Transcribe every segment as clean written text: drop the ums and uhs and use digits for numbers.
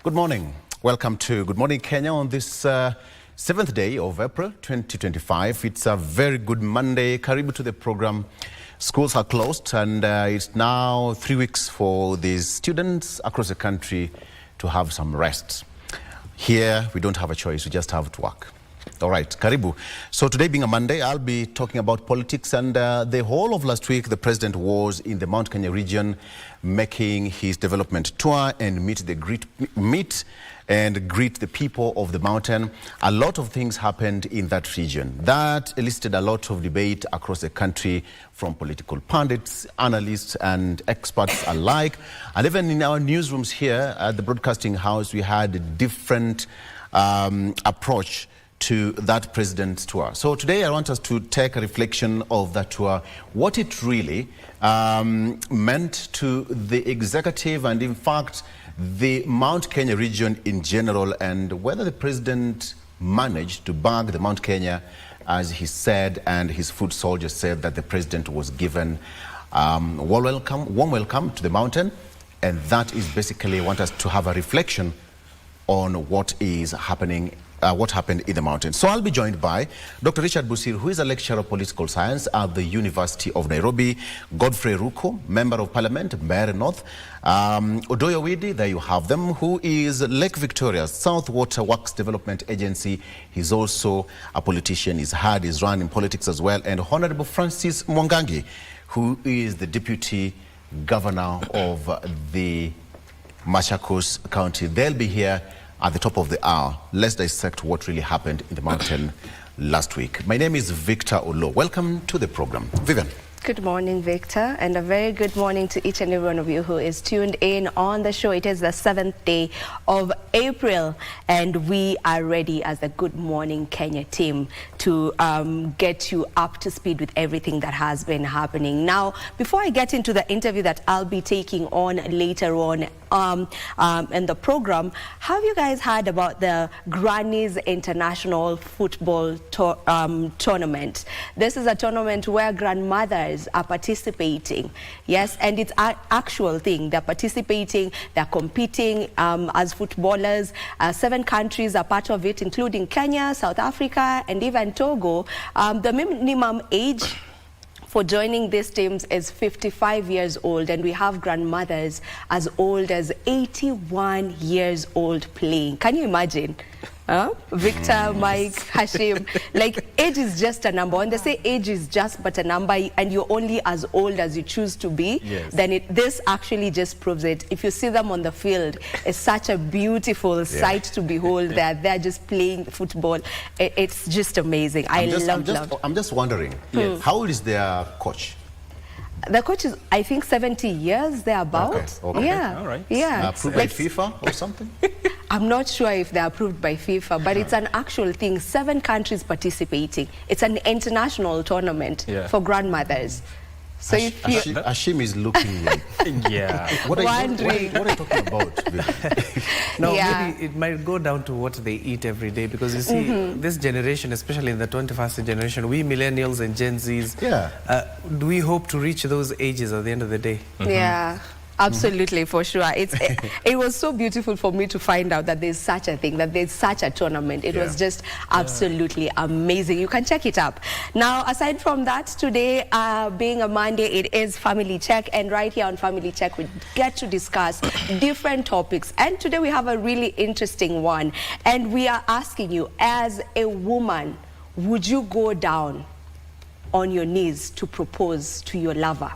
Good morning. Welcome to Good Morning Kenya on this 7th day of April 2025. It's a very good Monday. Karibu to the program. Schools are closed and it's now 3 weeks for these students across the country to have some rest. Here, we don't have a choice. We just have to work. All right, Karibu. So today being a Monday, I'll be talking about politics, and the whole of last week, the president was in the Mount Kenya region making his development tour and meet and greet the people of the mountain. A lot of things happened in that region. That elicited a lot of debate across the country from political pundits, analysts, and experts alike. And even in our newsrooms here at the Broadcasting House, we had a different approach to that president's tour. So today I want us to take a reflection of that tour, what it really meant to the executive and in fact the Mount Kenya region in general, and whether the president managed to bag the Mount Kenya as he said, and his foot soldiers said that the president was given warm welcome to the mountain. And that is basically, I want us to have a reflection on what is happening, what happened in the mountain. So I'll be joined by Dr. Richard Busir, who is a lecturer of political science at the University of Nairobi, Godfrey Ruko, Member of Parliament, Mayor North, Odoyo Widi, there you have them, who is Lake Victoria's South Water Works Development Agency. He's also a politician. He's run in politics as well. And Honorable Francis Mwangangi, who is the Deputy Governor of the Machakos County. They'll be here at the top of the hour. Let's dissect what really happened in the mountain last week. My name is Victor Olo. Welcome to the program. Vivian. Good morning, Victor, and a very good morning to each and every one of you who is tuned in on the show. It is the 7th day of April, and we are ready as the Good Morning Kenya team to get you up to speed with everything that has been happening. Now, before I get into the interview that I'll be taking on later on in the program, have you guys heard about the Grannies International Football Tournament? This is a tournament where grandmothers are participating. Yes, and it's an actual thing. They're participating, they're competing as footballers. 7 countries are part of it, including Kenya, South Africa, and even Togo. The minimum age for joining these teams is 55 years old, and we have grandmothers as old as 81 years old playing. Can you imagine? Victor, Mike, Hashim, like age is just a number. When they say age is just but a number and you're only as old as you choose to be, yes, then this actually just proves it. If you see them on the field, it's such a beautiful sight to behold. They're just playing football. It's just amazing. I'm just wondering, how old is their coach? The coach is, I think, 70 years, thereabout. Okay. Yeah. All right. Yeah. Approved by FIFA or something? I'm not sure if they're approved by FIFA, but it's an actual thing. 7 countries participating. It's an international tournament for grandmothers. So if you... Hashim is looking like... What are you talking about? No, maybe it might go down to what they eat every day, because you see, this generation, especially in the 21st generation, we millennials and Gen Zs, do we hope to reach those ages at the end of the day? Yeah. Absolutely, for sure. It was so beautiful for me to find out that there's such a thing, that there's such a tournament. It was just absolutely amazing. You can check it up. Now, aside from that, today being a Monday, it is Family Check. And right here on Family Check, we get to discuss different topics. And today we have a really interesting one. And we are asking you, as a woman, would you go down on your knees to propose to your lover?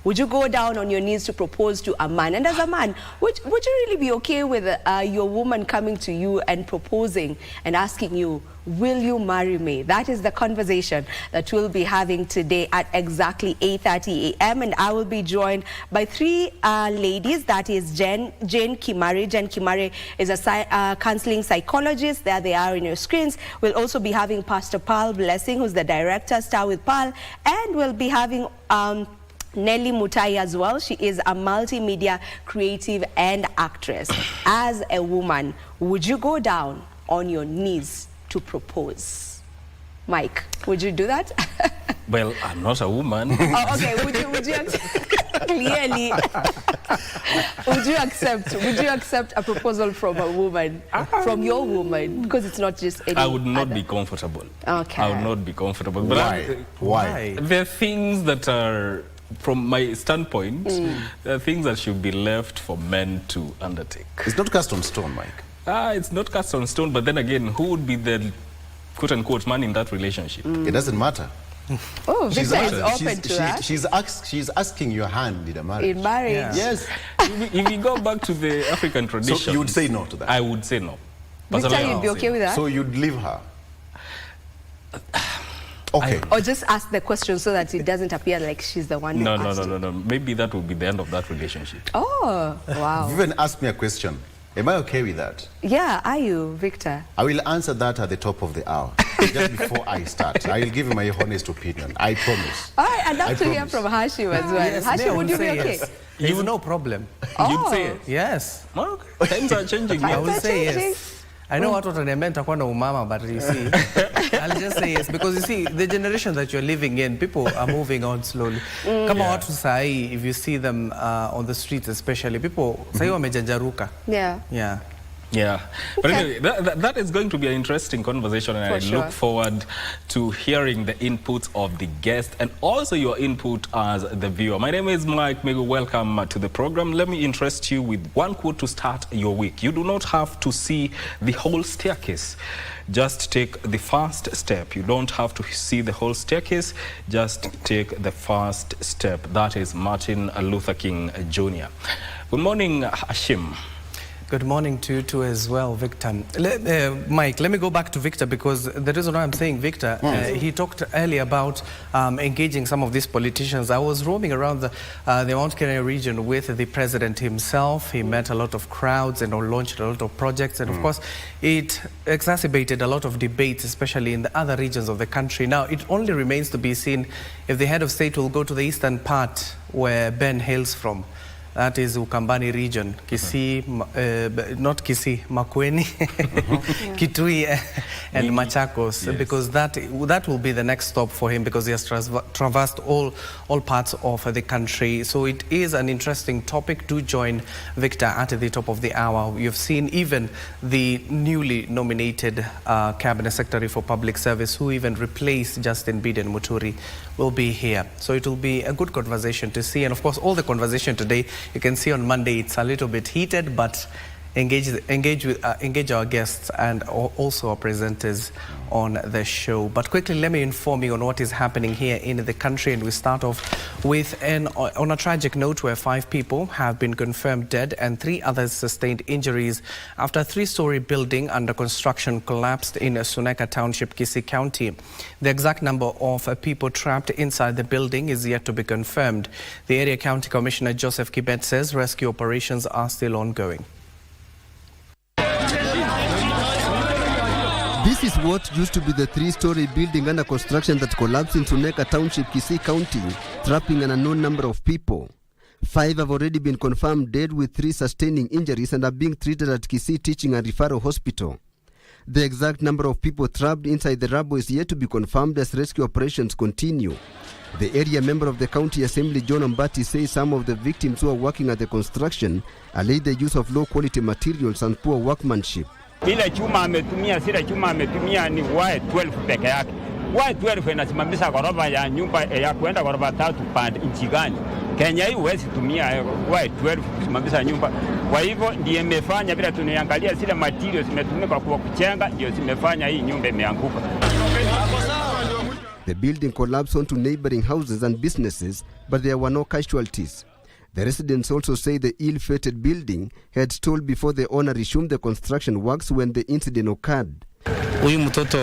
Would you go down on your knees to propose to a man? And as a man, would you really be okay with your woman coming to you and proposing and asking you, will you marry me? That is the conversation that we'll be having today at exactly 8:30 a.m. And I will be joined by 3 ladies. That is Jane Kimari. Jane Kimari is a counseling psychologist. There they are on your screens. We'll also be having Pastor Paul Blessing, who's the director, Star with Paul. And we'll be having... Nelly Mutai as well. She is a multimedia creative and actress. As a woman, would you go down on your knees to propose? Mike, would you do that? Well, I'm not a woman. Oh, okay. Would you Clearly. Would you accept a proposal from a woman, from your woman? Because it's not just any I would not other. be comfortable. Okay. I would not be comfortable. But why? There are things that are, from my standpoint, there are things that should be left for men to undertake. It's not cast on stone, Mike. It's not cast on stone, but then again, who would be the quote-unquote man in that relationship? It doesn't matter. Oh, Victor is open to that. She's asking your hand in a marriage. In marriage? Yeah. Yes. If you go back to the African tradition... So you would say no to that? I would say no. Victor, you'd be okay with that? So you'd leave her? Okay. Or just ask the question so that it doesn't appear like she's the one who asked you. No. Maybe that would be the end of that relationship. Oh, wow. You've even asked me a question. Am I okay with that? Yeah, are you, Victor? I will answer that at the top of the hour, just before I start. I will give you my honest opinion. I promise. All right, I'd love to hear from Hashim as well. Yes, Hashim, would you be say okay? yes. You have no problem. You'd say it? Yes. Well, okay. Times are changing. I would say yes. I know what I meant to umama, but you see, I'll just say yes. Because you see, the generation that you're living in, people are moving on slowly. Come on, if you see them on the streets especially, people say wamejanjaruka. Yeah. Yeah. Yeah, but anyway, that is going to be an interesting conversation, and I look forward to hearing the inputs of the guest and also your input as the viewer. My name is Mike Megu. Welcome to the program. Let me interest you with one quote to start your week. You do not have to see the whole staircase. Just take the first step. You don't have to see the whole staircase. Just take the first step. That is Martin Luther King Jr. Good morning, Hashim. Good morning to you too as well, Victor. Mike, let me go back to Victor, because the reason why I'm saying Victor, he talked earlier about engaging some of these politicians. I was roaming around the Mount Kenya region with the president himself. He met a lot of crowds and launched a lot of projects. And of course, it exacerbated a lot of debates, especially in the other regions of the country. Now, it only remains to be seen if the head of state will go to the eastern part where Ben hails from. That is Ukambani region, Kisii, not Kisii, Makueni, Kitui and Machakos, because that will be the next stop for him, because he has traversed all parts of the country. So it is an interesting topic. Do join Victor at the top of the hour. You've seen even the newly nominated Cabinet Secretary for Public Service, who even replaced Justin Biden Muturi, will be here. So it will be a good conversation to see. And of course, all the conversation today, you can see on Monday, it's a little bit heated, but engage our guests and also our presenters on the show. But quickly, let me inform you on what is happening here in the country. And we start off with on a tragic note where 5 people have been confirmed dead and 3 others sustained injuries after a 3-story building under construction collapsed in Suneka Township, Kisii County. The exact number of people trapped inside the building is yet to be confirmed. The Area County Commissioner Joseph Kibet says rescue operations are still ongoing. This is what used to be the 3-story building under construction that collapsed in Suneka Township, Kisii County, trapping an unknown number of people. 5 have already been confirmed dead, with 3 sustaining injuries and are being treated at Kisii Teaching and Referral Hospital. The exact number of people trapped inside the rubble is yet to be confirmed as rescue operations continue. The area member of the County Assembly, John Mbati, says some of the victims who are working at the construction allege the use of low-quality materials and poor workmanship. Ile chuma ametumia, sile chuma ametumia ni wae 12 peke yake. Wae 12 inasimamisha ghorofa ya nyumba ya kuenda ghorofa 3 pande nchi gani? Kenya hii huwezi tumia wae 12 kusimamisha nyumba. Kwa hivyo ndiye imefanya bila tuniangalia zile materials zimetumika kwa kuchenga, ndio zimefanya hii nyumba imeanguka. The building collapsed onto neighboring houses and businesses, but there were no casualties. The residents also say the ill-fated building had stalled before the owner resumed the construction works when the incident occurred. Huyu mtoto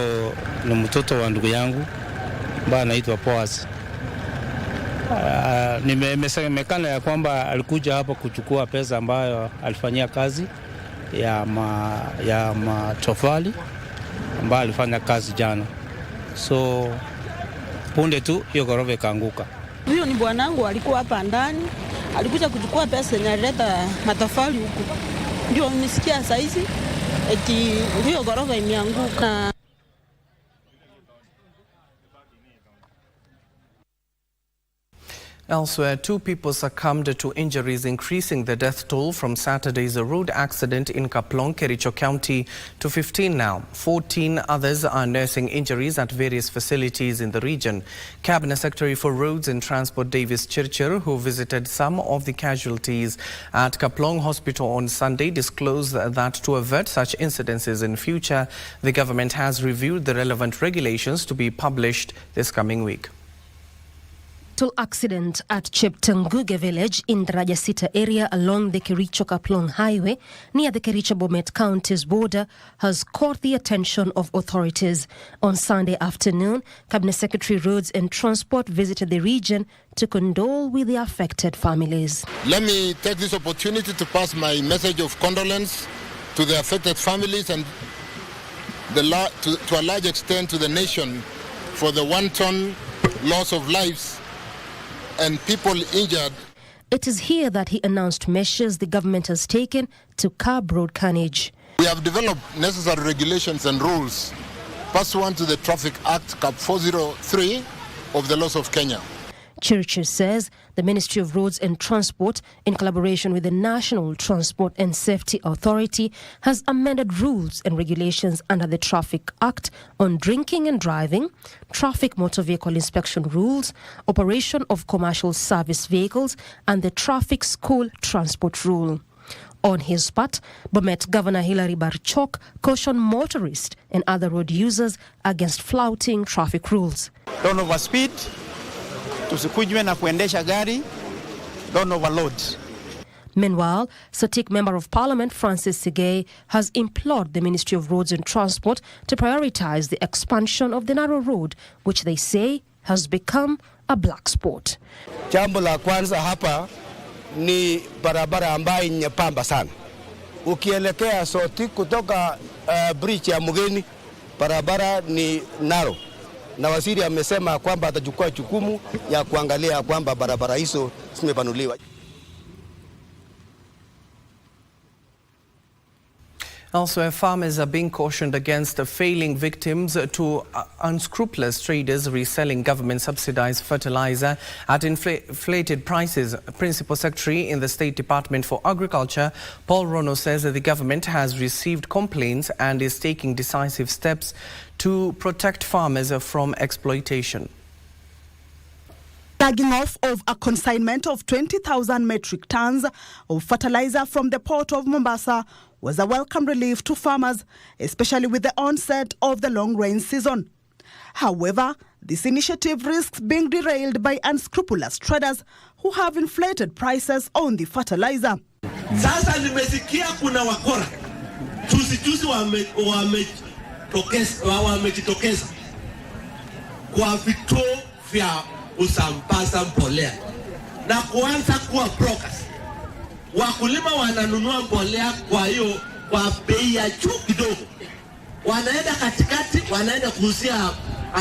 ni mtoto wa ndugu yangu ambaye anaitwa Poas. Nimesemekana ya kwamba alikuja hapa kuchukua pesa ambayo alifanyia kazi ya matofali ambayo alifanya kazi jana. So punde tu hiyo ghorofa ikaanguka. Huyo ni bwanangu, alikuwa hapa ndani, alikuja kuchukua pesa na alileta matofali huku. Ndio nisikia saizi eti hiyo ghorofa imeanguka. Elsewhere, 2 people succumbed to injuries, increasing the death toll from Saturday's road accident in Kaplong, Kericho County to 15 now. 14 others are nursing injuries at various facilities in the region. Cabinet Secretary for Roads and Transport Davis Chirchir, who visited some of the casualties at Kaplong Hospital on Sunday, disclosed that to avert such incidences in future, the government has reviewed the relevant regulations to be published this coming week. Accident at Cheptanguge village in Rajasita area along the Kericho-Kaplong highway near the Kericho-Bomet counties border has caught the attention of authorities. On Sunday afternoon, Cabinet Secretary Roads and Transport visited the region to condole with the affected families. Let me take this opportunity to pass my message of condolence to the affected families and to a large extent to the nation for the wanton loss of lives and people injured. It is here that he announced measures the government has taken to curb road carnage. We have developed necessary regulations and rules pursuant to the Traffic Act Cap 403 of the laws of Kenya. Churchill says the Ministry of Roads and Transport, in collaboration with the National Transport and Safety Authority, has amended rules and regulations under the Traffic Act on drinking and driving, traffic motor vehicle inspection rules, operation of commercial service vehicles, and the traffic school transport rule. On his part, Bomet Governor Hilary Barchok cautioned motorists and other road users against flouting traffic rules. Don't overspeed. Tusikujwe na kuendesha gari, don't overload. Meanwhile, Sotik Member of Parliament Francis Sigei has implored the Ministry of Roads and Transport to prioritize the expansion of the narrow road, which they say has become a black spot. Jambo la kwanza hapa ni barabara ambayo nyepamba sana. Ukielekea Sotik kutoka bridge ya Mugeni, barabara ni narrow. Na waziri amesema kwamba atachukua jukumu ya kuangalia kwamba barabara hizo zimepanuliwa. Also, farmers are being cautioned against failing victims to unscrupulous traders reselling government-subsidized fertilizer at inflated prices. Principal Secretary in the State Department for Agriculture, Paul Rono, says that the government has received complaints and is taking decisive steps to protect farmers from exploitation. Tagging off of a consignment of 20,000 metric tons of fertilizer from the port of Mombasa was a welcome relief to farmers, especially with the onset of the long rain season. However, this initiative risks being derailed by unscrupulous traders who have inflated prices on the fertilizer. Sasa nimesikia kuna wakora. Juzi wamejitokeza kwa vituo vya usambaza mbolea na kuanza kuwa brokers. Wakulima wananunua mbolea kwa bei ya juu kidogo. Wanaenda katikati, wanaenda kuuzia,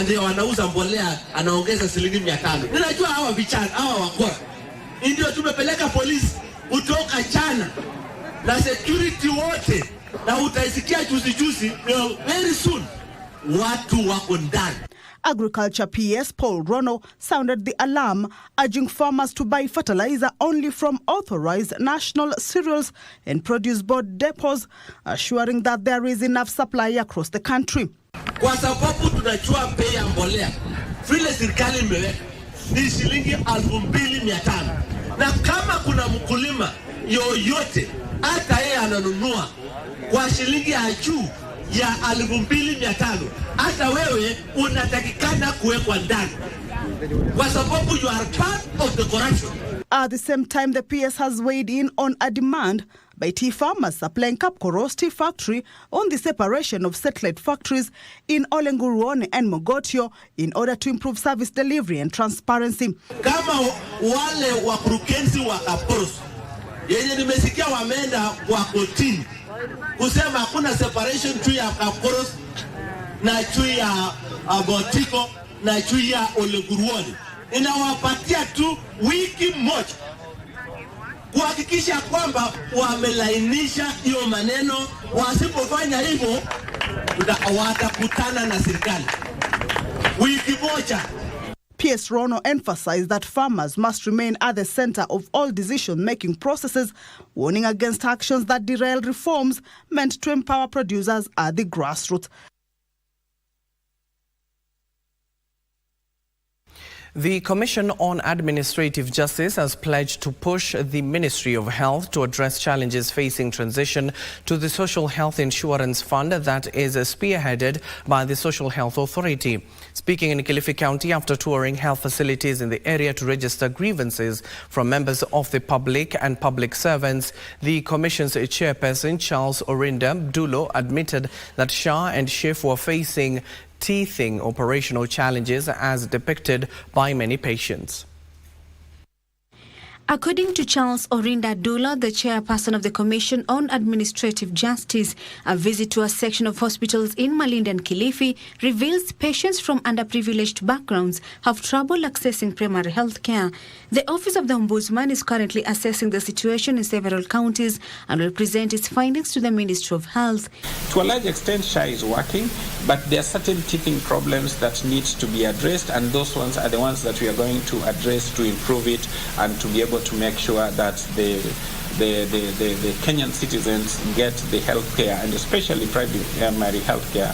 ndio wanauza mbolea, anaongeza shilingi 500. Ninajua hawa vichana, hawa wakora. Ndio tumepeleka polisi kutoka China na security wote, na utaisikia juzi very soon watu wako ndani. Agriculture PS Paul Rono sounded the alarm, urging farmers to buy fertilizer only from authorized National Cereals and Produce Board depots, assuring that there is enough supply across the country. Kwa sababu tunajua bei ya mbolea, vile serikali imeweka ni shilingi 2,500. Na kama kuna mkulima yoyote hata yeye ananunua kwa shilingi ya juu ya 2,500, hata wewe unatakikana kuwekwa ndani kwa sababu you are part of the corruption. At the same time, the PS has weighed in on a demand by tea farmers supplying Kapkoros Tea Factory on the separation of satellite factories in Olenguruone and Mogotio in order to improve service delivery and transparency. Kama wale wakurugenzi wa Kapkoros yenye nimesikia wameenda kwa kotini kusema hakuna separation tu ya Kapkoros na tu ya Botiko na tu ya Olenguruone, inawapatia tu wiki moja kuhakikisha kwamba wamelainisha hiyo maneno. Wasipofanya hivyo watakutana na serikali wiki moja. PS Rono emphasized that farmers must remain at the center of all decision-making processes, warning against actions that derail reforms meant to empower producers at the grassroots. The Commission on Administrative Justice has pledged to push the Ministry of Health to address challenges facing transition to the Social Health Insurance Fund that is spearheaded by the Social Health Authority. Speaking in Kilifi County after touring health facilities in the area to register grievances from members of the public and public servants, the Commission's chairperson, Charles Orinda Dulo, admitted that Shah and Schiff were facing teething operational challenges as depicted by many patients. According to Charles Orinda Dula, the chairperson of the Commission on Administrative Justice, a visit to a section of hospitals in Malindi and Kilifi reveals patients from underprivileged backgrounds have trouble accessing primary health care. The Office of the Ombudsman is currently assessing the situation in several counties and will present its findings to the Ministry of Health. To a large extent, SHA is working, but there are certain teething problems that need to be addressed, and those ones are the ones that we are going to address to improve it and to be able to make sure that the Kenyan citizens get the health care, and especially primary health care.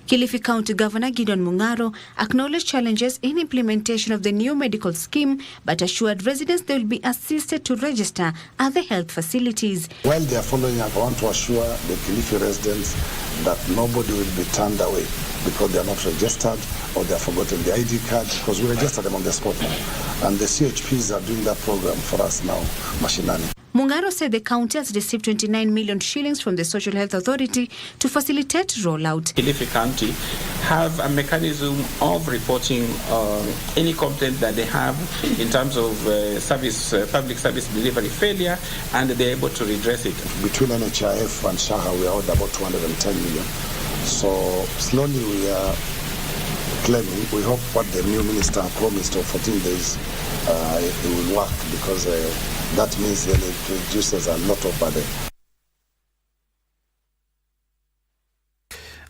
Kilifi County Governor Gideon Mungaro acknowledged challenges in implementation of the new medical scheme, but assured residents they will be assisted to register at the health facilities. While they are following up, I want to assure the Kilifi residents that nobody will be turned away because they are not registered or they have forgotten the ID card, because we register them on the spot now. And the CHPs are doing that program for us now, mashinani. Mungaro said the county has received 29 million shillings from the Social Health Authority to facilitate rollout. Kilifi County have a mechanism of reporting any complaint that they have in terms of public service delivery failure, and they're able to redress it. Between NHIF and SHAHA, we are owed about 210 million. So slowly we are claiming. We hope what the new minister promised of 14 days it will work, because that means it reduces a lot of burden.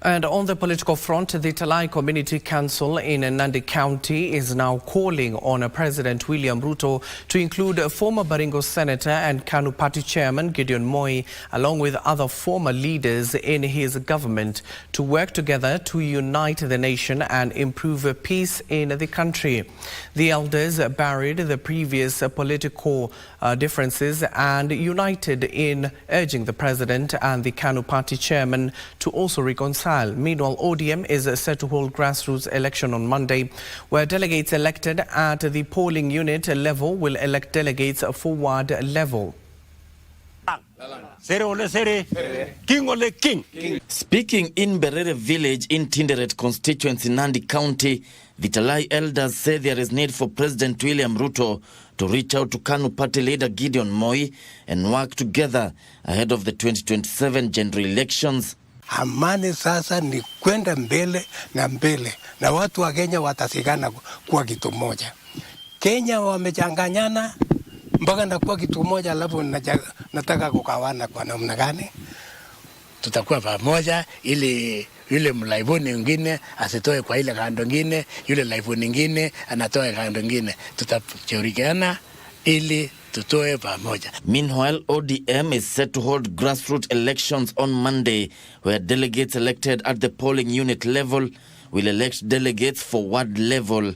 And on the political front, the Talai Community Council in Nandi County is now calling on President William Ruto to include former Baringo Senator and KANU Party Chairman Gideon Moi, along with other former leaders in his government, to work together to unite the nation and improve peace in the country. The elders buried the previous political differences and united in urging the President and the KANU Party Chairman to also reconcile. Meanwhile, ODM is set to hold grassroots election on Monday, where delegates elected at the polling unit level will elect delegates for ward level. Speaking in Berere village in Tinderet constituency, Nandi County, the Talai elders say there is need for President William Ruto to reach out to KANU party leader Gideon Moi and work together ahead of the 2027 general elections. Amani sasa ni kwenda mbele na watu wa Kenya watasikana kuwa kitu moja. Kenya wamechanganyana mpaka na kuwa kitu moja, alafu nataka kukawana kwa namna gani? Tutakuwa pamoja ili yule mlaivuni mwingine asitoe kwa ile kando nyingine, yule laivuni mwingine anatoa kando nyingine. Tutashirikiana ili tutoe pamoja. Meanwhile, ODM is set to hold grassroots elections on Monday, where delegates elected at the polling unit level will elect delegates for ward level.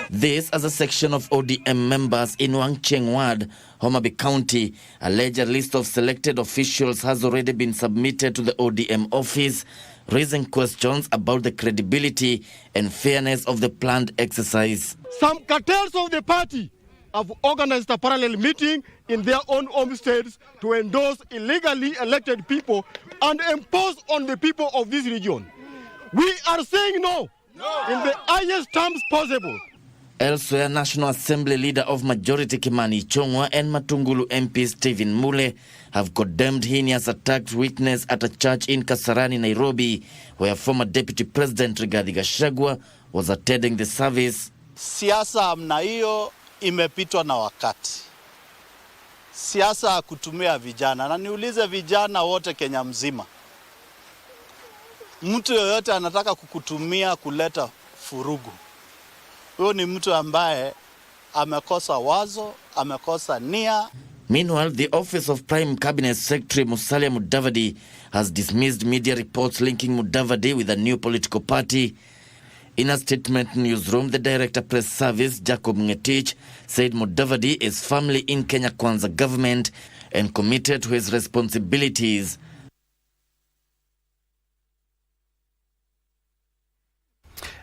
This as a section of ODM members in Wangcheng Ward, Homa Bay County, allege a list of selected officials has already been submitted to the ODM office, raising questions about the credibility and fairness of the planned exercise. Some cartels of the party have organized a parallel meeting in their own homesteads to endorse illegally elected people and impose on the people of this region. We are saying no in the highest terms possible. Elsewhere, National Assembly Leader of Majority Kimani Ichung'wah and Matungulu MP Stephen Mule have condemned heinous attacked witness at a church in Kasarani, Nairobi, where former Deputy President Rigathi Gachagua was attending the service. Siasa amna hiyo imepitwa na wakati. Siasa kutumia vijana, na niulize vijana wote Kenya mzima. Mtu yoyote anataka kukutumia kuleta furugu. Huyo ni mtu ambaye amekosa wazo, amekosa nia. Meanwhile, the Office of Prime Cabinet Secretary Musalia Mudavadi has dismissed media reports linking Mudavadi with a new political party. In a statement newsroom, the Director Press Service, Jacob Ngetich, said Mudavadi is firmly in Kenya Kwanza government and committed to his responsibilities.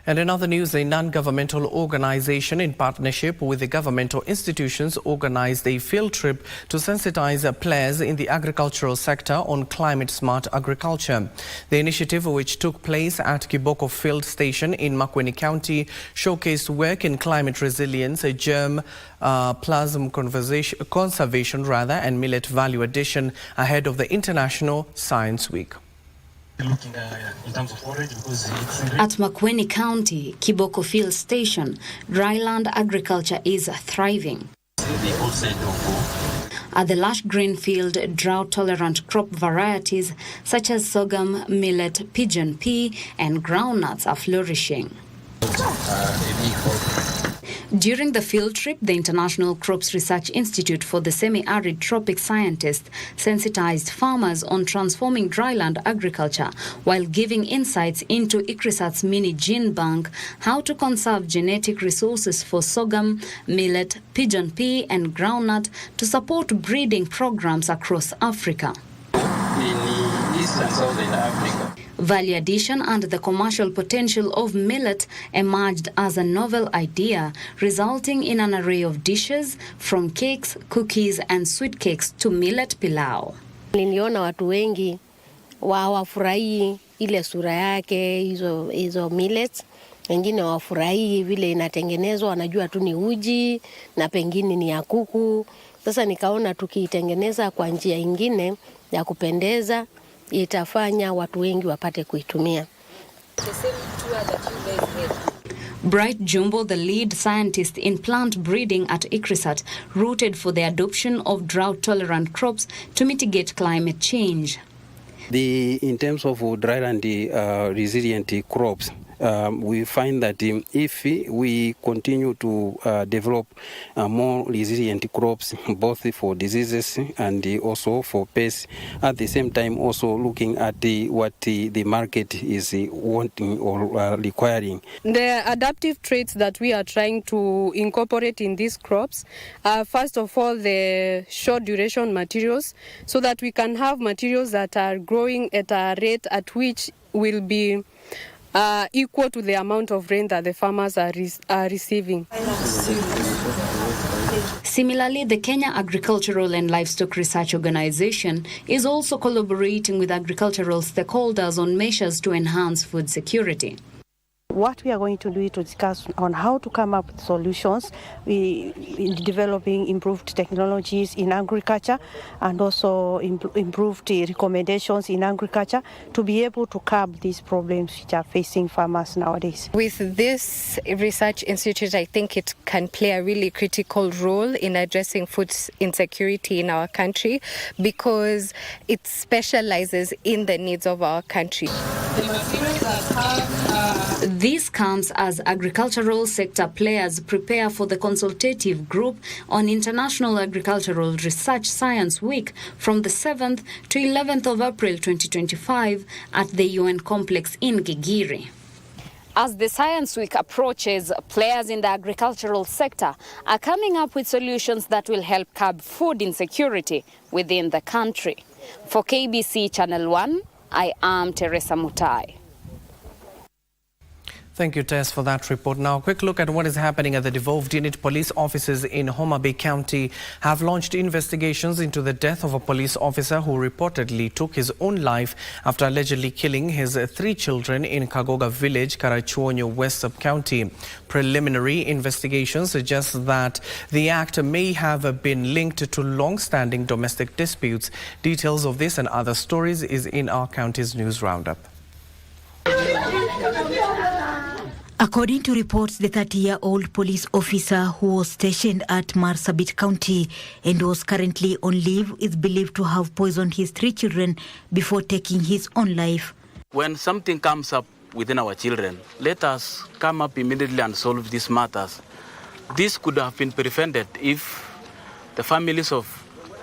And in other news, a non-governmental organization in partnership with the governmental institutions organized a field trip to sensitize players in the agricultural sector on climate-smart agriculture. The initiative, which took place at Kiboko Field Station in Makueni County, showcased work in climate resilience, germ plasm conservation, and millet value addition ahead of the International Science Week. At Makueni County, Kiboko Field Station, dryland agriculture is thriving. At the lush green field, drought-tolerant crop varieties such as sorghum, millet, pigeon pea, and groundnuts are flourishing. During the field trip, the International Crops Research Institute for the Semi-Arid Tropic Scientists sensitized farmers on transforming dryland agriculture while giving insights into ICRISAT's mini gene bank, how to conserve genetic resources for sorghum, millet, pigeon pea, and groundnut to support breeding programs across Africa. In East and Southern Africa. Value addition and the commercial potential of millet emerged as a novel idea, resulting in an array of dishes from cakes, cookies, and sweet cakes to millet pilau. Niliona watu wengi hawafurahii ile sura yake hizo millets, wengine hawafurahii vile inatengenezwa, wanajua tu ni uji na pengine ni ya kuku. Sasa nikaona tukiitengeneza kwa njia nyingine ya kupendeza itafanya watu wengi wapate kuitumia. Bright Jumbo, the lead scientist in plant breeding at ICRISAT, rooted for the adoption of drought-tolerant crops to mitigate climate change. In terms of dryland resilient crops, we find that if we continue to develop more resilient crops, both for diseases and also for pests, at the same time also looking at what the market is wanting or requiring. The adaptive traits that we are trying to incorporate in these crops are, first of all, the short duration materials, so that we can have materials that are growing at a rate at which will be equal to the amount of rain that the farmers are receiving. Similarly, the Kenya Agricultural and Livestock Research Organization is also collaborating with agricultural stakeholders on measures to enhance food security. What we are going to do is to discuss on how to come up with solutions in developing improved technologies in agriculture and also improved recommendations in agriculture to be able to curb these problems which are facing farmers nowadays. With this research institute, I think it can play a really critical role in addressing food insecurity in our country because it specializes in the needs of our country. This comes as agricultural sector players prepare for the consultative group on International Agricultural Research Science Week from the 7th to 11th of April 2025 at the UN complex in Gigiri. As the Science Week approaches, players in the agricultural sector are coming up with solutions that will help curb food insecurity within the country. For KBC Channel 1, I am Teresa Mutai. Thank you, Tess, for that report. Now, a quick look at what is happening at the devolved unit. Police officers in Homa Bay County have launched investigations into the death of a police officer who reportedly took his own life after allegedly killing his 3 children in Kagoga village, Karachuonyo, West Sub-County. Preliminary investigations suggest that the act may have been linked to long-standing domestic disputes. Details of this and other stories is in our county's news roundup. According to reports, the 30-year-old police officer who was stationed at Marsabit County and was currently on leave is believed to have poisoned his 3 children before taking his own life. When something comes up within our children. Let us come up immediately and solve these matters. This could have been prevented if the families of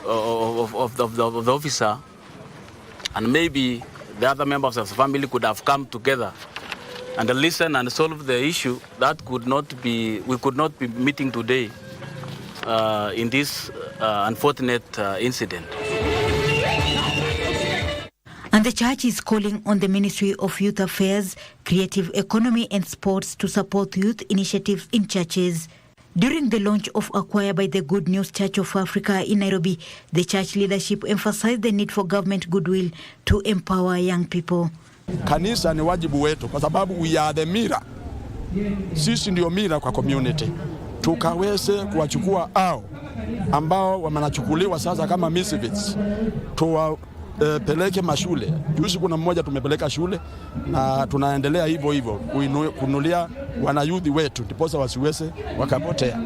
the officer and maybe the other members of the family could have come together and listen and solve the issue. That could not be, we could not be meeting today in this unfortunate incident. And the church is calling on the Ministry of Youth Affairs, Creative Economy and Sports to support youth initiatives in churches. During the launch of a choir by the Good News Church of Africa in Nairobi, the church leadership emphasized the need for government goodwill to empower young people. Kanisa ni wajibu wetu kwa sababu we are the mirror. Sisi ndio mirror kwa community. Tukaweze kuwachukua ambao wanachukuliwa sasa kama misfits. Peleke mashule. Juzi kuna mmoja tumepeleka shule na tunaendelea hivyo hivyo kunulia wanayudhi wetu ndiposa wasiweze wakapotea.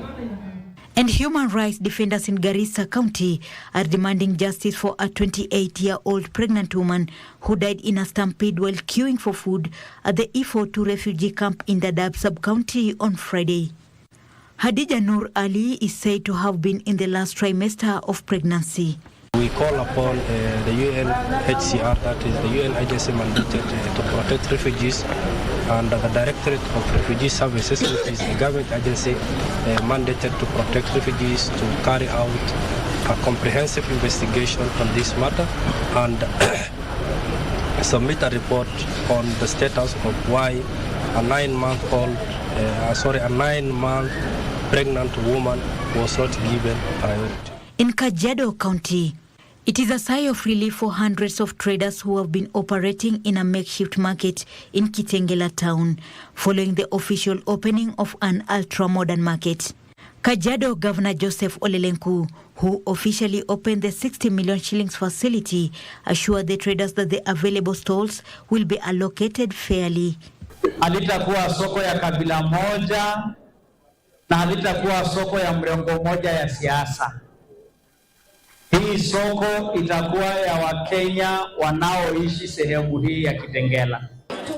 And human rights defenders in Garissa County are demanding justice for a 28-year-old pregnant woman who died in a stampede while queuing for food at the E42 refugee camp in Dadaab sub-county on Friday. Hadija Nur Ali is said to have been in the last trimester of pregnancy. We call upon the UNHCR, that is the UN agency mandated to protect refugees, and the Directorate of Refugee Services, which is the government agency mandated to protect refugees, to carry out a comprehensive investigation on this matter and submit a report on the status of why a 9-month pregnant woman was not given priority. In Kajiado County, it is a sigh of relief for hundreds of traders who have been operating in a makeshift market in Kitengela town following the official opening of an ultra-modern market. Kajiado Governor Joseph Olelenku, who officially opened the 60 million shillings facility, assured the traders that the available stalls will be allocated fairly. Halitakuwa soko ya kabila moja na halitakuwa soko ya mrengo moja ya siasa. Hii soko itakuwa ya Wakenya wanaoishi sehemu hii ya Kitengela.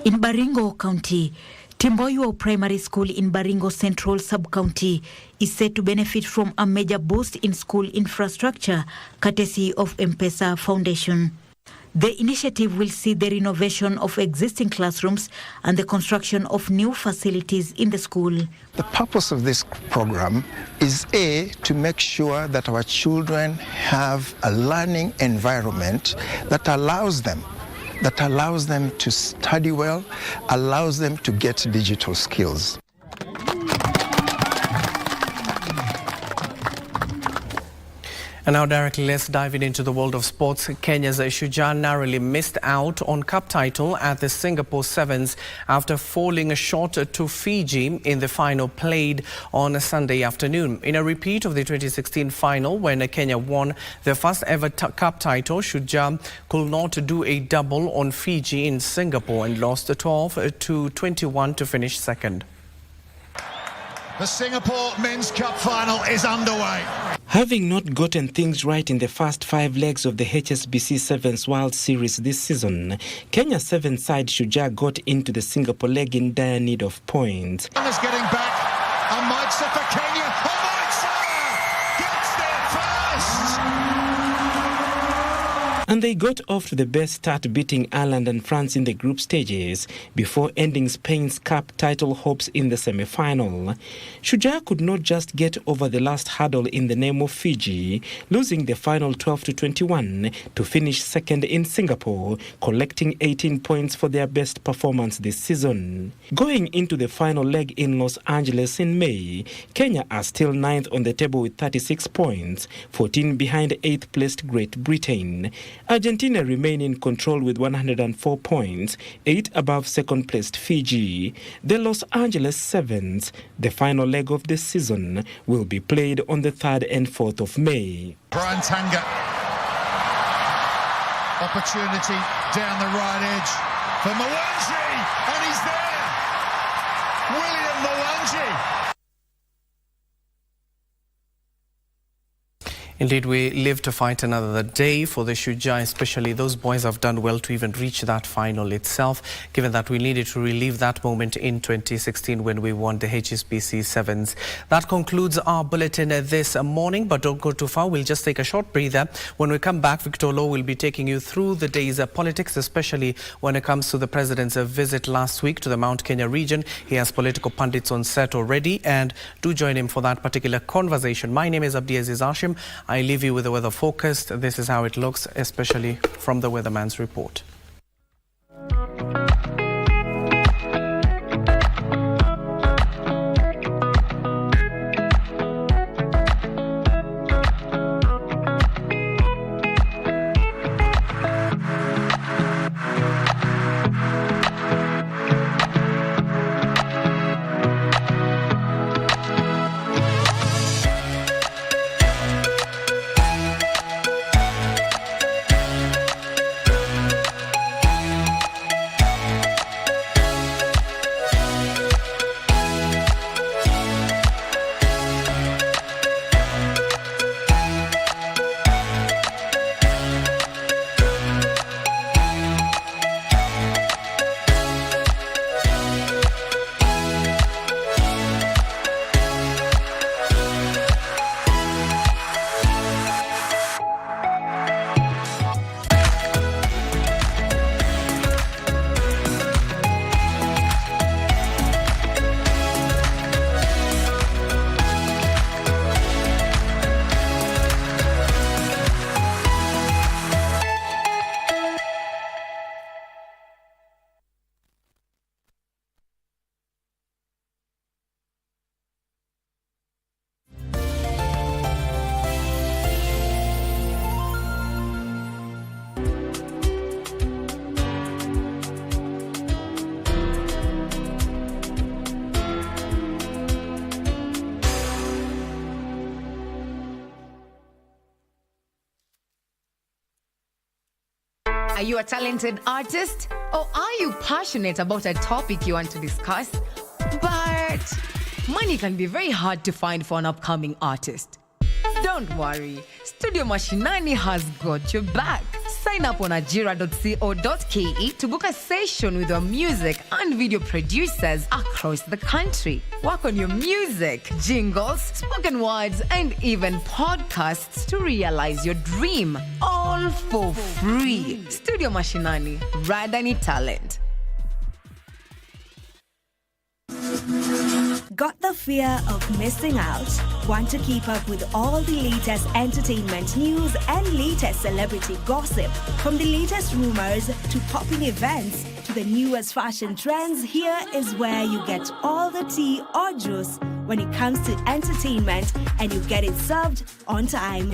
In Baringo County, Timboyo Primary School in Baringo Central Sub-County is said to benefit from a major boost in school infrastructure courtesy of M-Pesa Foundation. The initiative will see the renovation of existing classrooms and the construction of new facilities in the school. The purpose of this program is to make sure that our children have a learning environment that allows them to study well, allows them to get digital skills. And now directly let's dive into the world of sports. Kenya's Shujaa narrowly missed out on cup title at the Singapore Sevens after falling short to Fiji in the final played on a Sunday afternoon. In a repeat of the 2016 final when Kenya won their first ever cup title, Shujaa could not do a double on Fiji in Singapore and lost 12-21 to finish second. The Singapore Men's Cup final is underway. Having not gotten things right in the first 5 legs of the HSBC Sevens World Series this season, Kenya's seven side Shujaa got into the Singapore leg in dire need of points. Is getting back. A Maitza for Kenya. A Maitza gets there first. And they got off to the best start, beating Ireland and France in the group stages before ending Spain's cup title hopes in the semi-final. Shujaa could not just get over the last hurdle in the name of Fiji, losing the final 12-21 to finish second in Singapore, collecting 18 points for their best performance this season. Going into the final leg in Los Angeles in May, Kenya are still 9th on the table with 36 points, 14 behind 8th placed Great Britain. Argentina remain in control with 104 points, 8 above second placed Fiji. The Los Angeles Sevens, the final leg of the season, will be played on the 3rd and 4th of May. Brian Tanga. Opportunity down the right edge for Mwangi, and he's there. William Mwangi. Indeed, we live to fight another day for the Shujaa, especially those boys have done well to even reach that final itself, given that we needed to relive that moment in 2016 when we won the HSBC Sevens. That concludes our bulletin this morning, but don't go too far. We'll just take a short breather. When we come back, Victor Lowe will be taking you through the day's politics, especially when it comes to the president's visit last week to the Mount Kenya region. He has political pundits on set already, and do join him for that particular conversation. My name is Abdiaziz Hashim. I leave you with the weather forecast. This is how it looks, especially from the weatherman's report. Are you a talented artist? Or are you passionate about a topic you want to discuss? But money can be very hard to find for an upcoming artist. Don't worry, Studio Mashinani has got your back. Sign up on ajira.co.ke to book a session with our music and video producers across the country. Work on your music, jingles, spoken words, and even podcasts to realize your dream. All for free. Studio Mashinani, Radani Talent. Got the fear of missing out? Want to keep up with all the latest entertainment news and latest celebrity gossip? From the latest rumors to popping events to the newest fashion trends, here is where you get all the tea or juice when it comes to entertainment, and you get it served on time.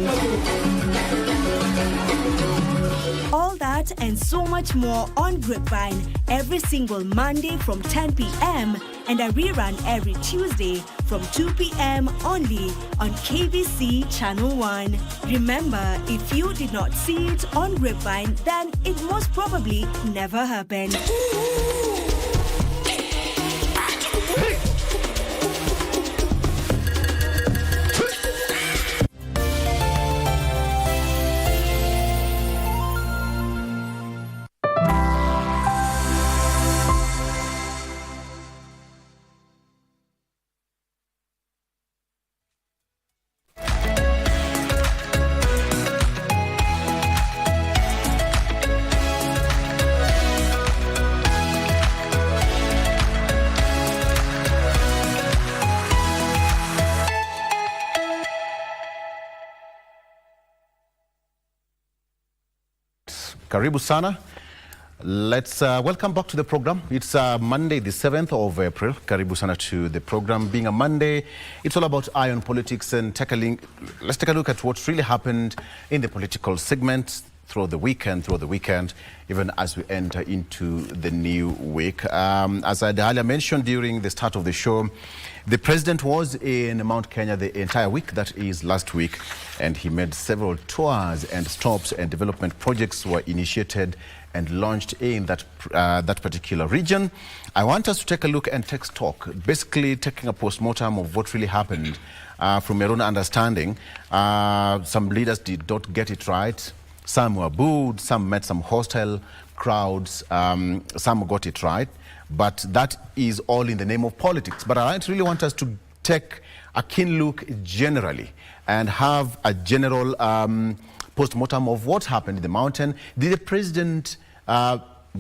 All that and so much more on Grapevine every single Monday from 10 p.m. and a rerun every Tuesday from 2 p.m. only on KBC Channel 1. Remember, if you did not see it on Grapevine, then it most probably never happened. Karibu sana. Let's welcome back to the program. It's Monday, the 7th of April. Karibu sana to the program. Being a Monday, it's all about iron politics and tackling. Let's take a look at what's really happened in the political segment throughout the weekend, even as we enter into the new week. As I earlier mentioned during the start of the show, the president was in Mount Kenya the entire week, that is last week, and he made several tours and stops, and development projects were initiated and launched in that particular region. I want us to take a look and take stock, basically taking a post-mortem of what really happened. From your own understanding, some leaders did not get it right. Some were booed, some met some hostile crowds, some got it right. But that is all in the name of politics. But I really want us to take a keen look generally and have a general post-mortem of what happened in the mountain. Did the president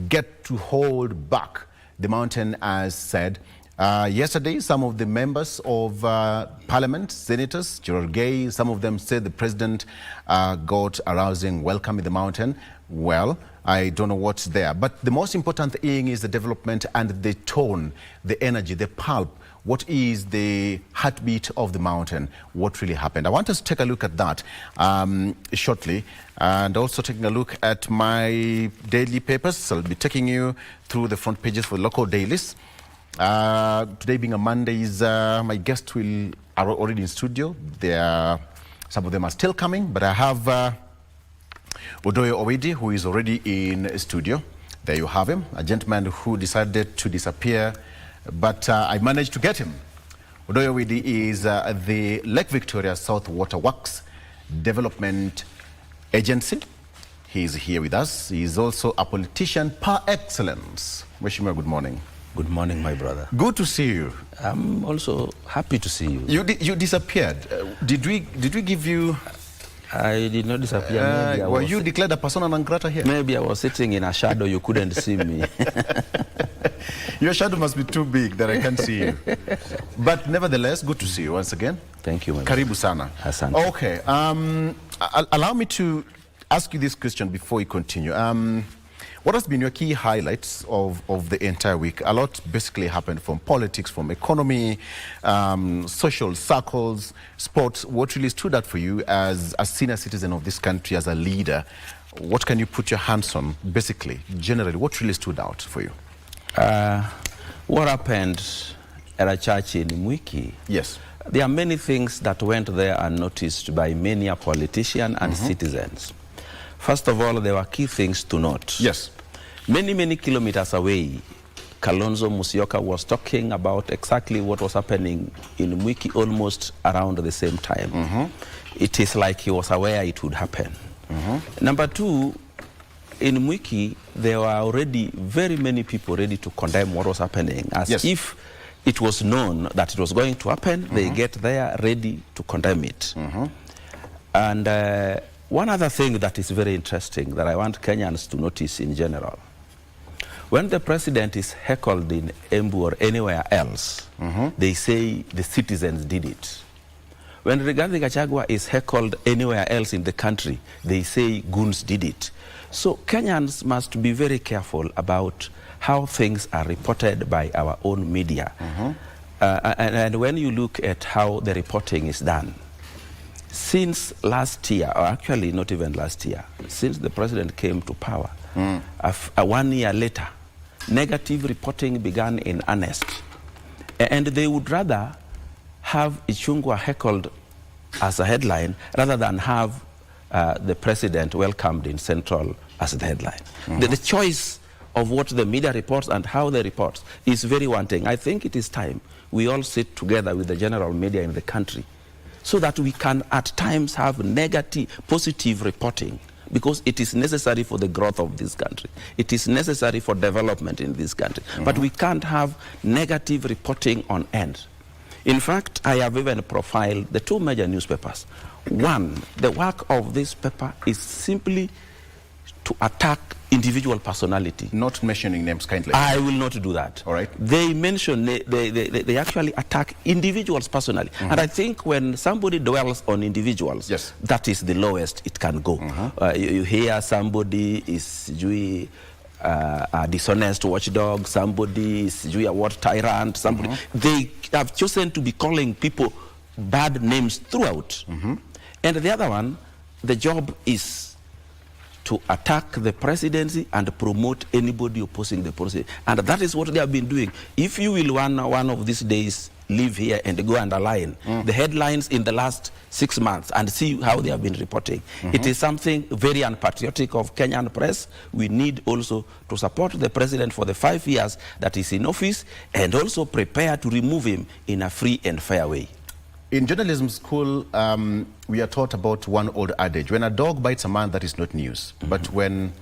get to hold back the mountain as said? Yesterday, some of the members of parliament, senators, Gerald Gay, some of them said the president got a rousing welcome in the mountain. Well, I don't know what's there. But the most important thing is the development and the tone, the energy, the pulp. What is the heartbeat of the mountain? What really happened? I want us to take a look at that shortly, and also taking a look at my daily papers. I'll be taking you through the front pages for local dailies. Today being a Monday, my guests are already in studio. Some of them are still coming, but I have Odoyo Owedi, who is already in studio. There you have him, a gentleman who decided to disappear, but I managed to get him. Odoyo Owedi is the Lake Victoria South Water Works Development Agency. He is here with us. He is also a politician par excellence. Mheshimiwa, good morning. Good morning, my brother. Good to see you. I'm also happy to see you. You disappeared. Did we give you... I did not disappear. Were you declared a persona non grata here? Maybe I was sitting in a shadow, you couldn't see me. Your shadow must be too big that I can't see you. But nevertheless, good to see you once again. Thank you, my Karibu sana. Asante. Okay. Allow me to ask you this question before we continue. What has been your key highlights of the entire week? A lot basically happened from politics, from economy, social circles, sports. What really stood out for you as a senior citizen of this country, as a leader? What can you put your hands on, basically, generally? What really stood out for you? What happened at a church in Mwiki? Yes. There are many things that went there unnoticed by many a politician and citizens. First of all, there were key things to note. Yes. Many kilometers away, Kalonzo Musyoka was talking about exactly what was happening in Mwiki almost around the same time. It is like he was aware it would happen. Number two, in Mwiki, there were already very many people ready to condemn what was happening, as if it was known that it was going to happen. They get there ready to condemn it. And one other thing that is very interesting that I want Kenyans to notice in general, when the president is heckled in Embu or anywhere else, they say the citizens did it. When Rigathi Gachagua is heckled anywhere else in the country, they say goons did it. So Kenyans must be very careful about how things are reported by our own media. And when you look at how the reporting is done, since last year, or actually not even last year, since the president came to power, 1 year later, negative reporting began in earnest. And they would rather have Ichung'wah heckled as a headline rather than have the president welcomed in Central as the headline. The choice of what the media reports and how they report is very wanting. I think it is time we all sit together with the general media in the country so that we can at times have negative, positive reporting, because it is necessary for the growth of this country. It is necessary for development in this country. But we can't have negative reporting on end. In fact, I have even profiled the two major newspapers. One, the work of this paper is simply to attack individual personality. Not mentioning names kindly. I will not do that. All right. They mention, they actually attack individuals personally. And I think when somebody dwells on individuals, that is the lowest it can go. You hear somebody is a dishonest watchdog, somebody is a war tyrant, somebody. They have chosen to be calling people bad names throughout. And the other one, the job is to attack the presidency and promote anybody opposing the presidency. And that is what they have been doing. If you will one of these days live here and go underline the headlines in the last 6 months and see how they have been reporting. It is something very unpatriotic of Kenyan press. We need also to support the president for the 5 years that is in office and also prepare to remove him in a free and fair way. In journalism school, we are taught about one old adage: when a dog bites a man, that is not news. But when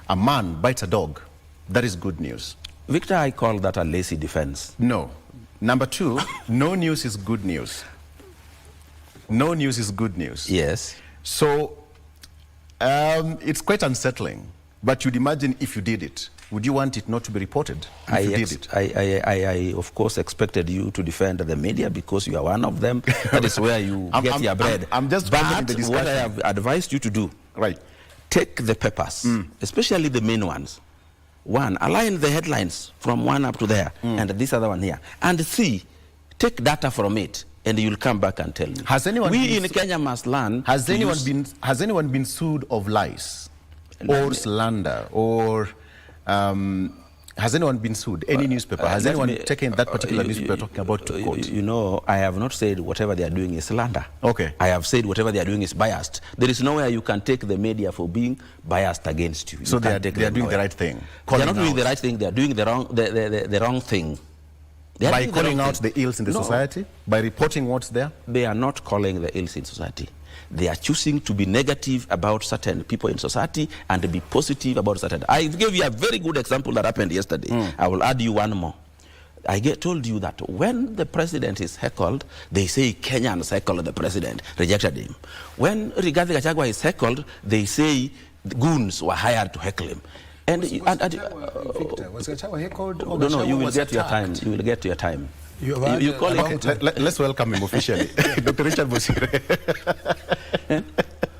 a man bites a dog, that is good news. Victor, I call that a lazy defense. No. Number 2, no news is good news. No news is good news. Yes. So it's quite unsettling. But you'd imagine if you did it, would you want it not to be reported if you did it? I of course expected you to defend the media because you are one of them. That is where you get your bread. I'm just but the what I have advised you to do, take the papers, especially the main ones. One, align the headlines from one up to there and this other one here. And see, take data from it and you'll come back and tell me. Has anyone in Kenya must learn. Has anyone been sued of lies or slander or has anyone been sued? Any newspaper? Has anyone taken that particular newspaper talking about to court? You know, I have not said whatever they are doing is slander. Okay. I have said whatever they are doing is biased. There is nowhere you can take the media for being biased against you. So they are doing the right thing. They are not doing the right thing. They are doing the wrong thing. By calling out the ills in the society? By reporting what's there? They are not calling the ills in society. They are choosing to be negative about certain people in society and to be positive about certain. I gave you a very good example that happened yesterday. I will add you one more. I told you that when the president is heckled, they say Kenyans heckled the president, rejected him. When Rigathi Gachagua is heckled, they say goons were hired to heckle him. Was Gachagua heckled? No, you will get your time. You will get your time. You call it. Let's welcome him officially, Dr. Richard Bosire.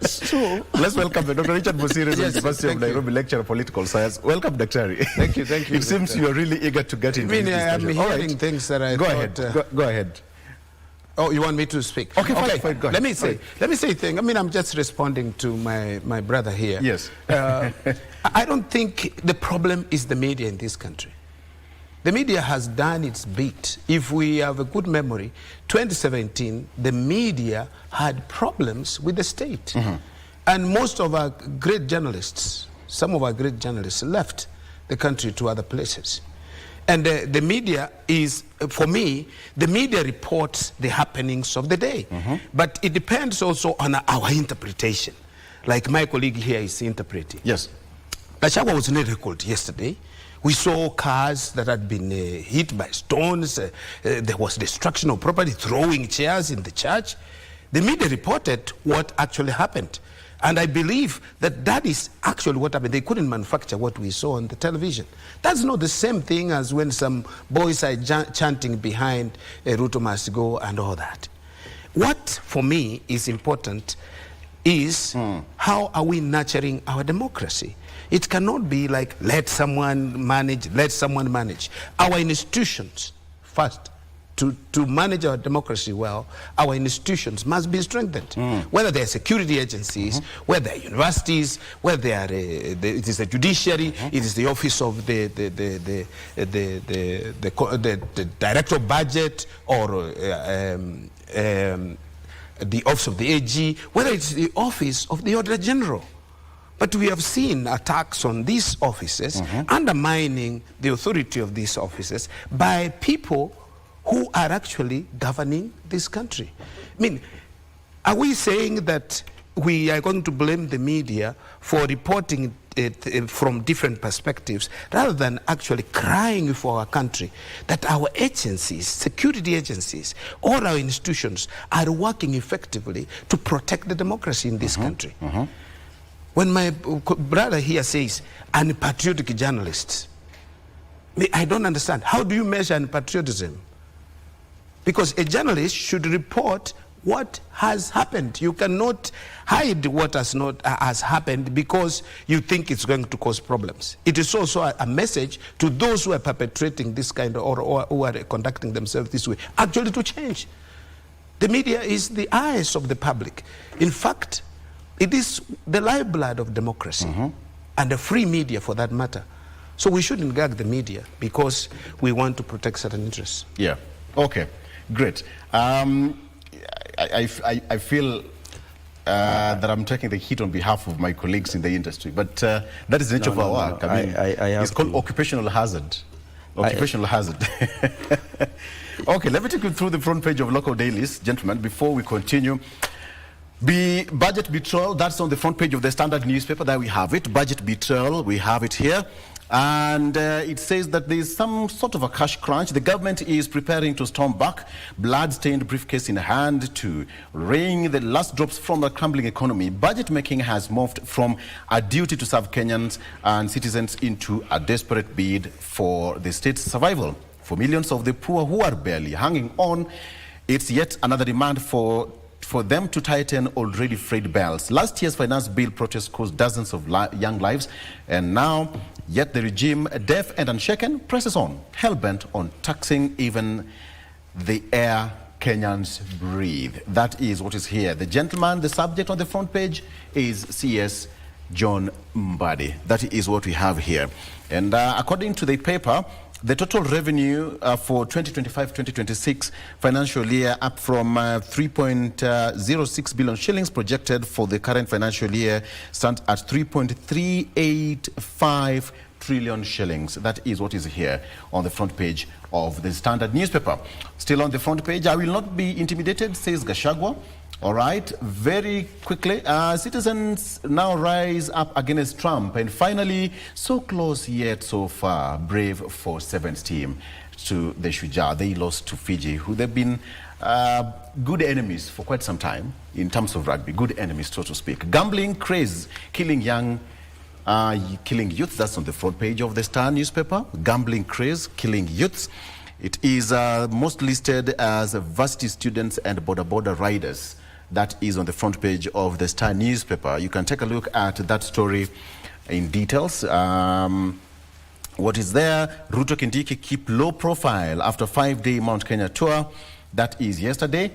So let's welcome Dr. Richard Bosire, University of Nairobi, lecturer of political science. Welcome, Dr. Thank you. It seems you are really eager to get into this discussion. I'm hearing things that I go thought... ahead. Go ahead. Oh, you want me to speak? Okay, fine, go ahead. Let me say thing. I mean, I'm just responding to my brother here. Yes. I don't think the problem is the media in this country. The media has done its bit. If we have a good memory, 2017, the media had problems with the state. And most of our great journalists, some of our great journalists left the country to other places. And the media is, for me, the media reports the happenings of the day. But it depends also on our interpretation. Like my colleague here is interpreting. Yes. Gachagua was not recalled yesterday. We saw cars that had been hit by stones. There was destruction of property, throwing chairs in the church. The media reported what actually happened. And I believe that that is actually what happened. They couldn't manufacture what we saw on the television. That's not the same thing as when some boys are chanting behind Ruto must go and all that. What, for me, is important is how are we nurturing our democracy? It cannot be like, let someone manage. Our institutions, first, to manage our democracy well, our institutions must be strengthened. Whether they are security agencies, whether they are universities, whether they are, it is the judiciary, it is the office of the director of budget, or the office of the AG, whether it's the office of the Auditor General. But we have seen attacks on these offices, undermining the authority of these offices by people who are actually governing this country. I mean, are we saying that we are going to blame the media for reporting it from different perspectives, rather than actually crying for our country that our agencies, security agencies, all our institutions are working effectively to protect the democracy in this country? When my brother here says unpatriotic journalists, I don't understand. How do you measure unpatriotism? Because a journalist should report what has happened. You cannot hide what has happened because you think it's going to cause problems. It is also a message to those who are perpetrating this kind of, or who are conducting themselves this way, actually to change. The media is the eyes of the public. In fact, It is the lifeblood of democracy, and a free media for that matter. So we shouldn't gag the media because we want to protect certain interests. Yeah. Okay. Great. I feel that I'm taking the heat on behalf of my colleagues in the industry, but that is the nature of our work. I mean, it's called occupational hazard. Occupational hazard. Okay, let me take you through the front page of local dailies, gentlemen, before we continue. Budget betrayal, that's on the front page of the Standard newspaper. There we have it. Budget betrayal, we have it here. And it says that there is some sort of a cash crunch. The government is preparing to storm back, blood-stained briefcase in hand, to wring the last drops from the crumbling economy. Budget making has morphed from a duty to serve Kenyans and citizens into a desperate bid for the state's survival. For millions of the poor who are barely hanging on, it's yet another demand for them to tighten already frayed belts. Last year's finance bill protest caused dozens of young lives, and now, yet the regime, deaf and unshaken, presses on, hell-bent on taxing even the air Kenyans breathe. That is what is here. The gentleman, the subject on the front page is CS John Mbadi. That is what we have here. And according to the paper, the total revenue for 2025-2026 financial year up from 3.06 billion shillings projected for the current financial year stands at 3.385 trillion shillings. That is what is here on the front page of the Standard newspaper. Still on the front page, I will not be intimidated, says Gachagua. All right, very quickly, citizens now rise up against Trump, and finally, so close yet so far, brave for Sevens team to the Shujaa. They lost to Fiji, who they've been good enemies for quite some time in terms of rugby, good enemies, so to speak. Gambling craze, killing youth, that's on the front page of the Star newspaper. Gambling craze, killing youths. It is most listed as varsity students and border riders. That is on the front page of the Star newspaper. You can take a look at that story in details. What is there? Ruto Kindiki keep low profile after 5-day Mount Kenya tour. That is yesterday.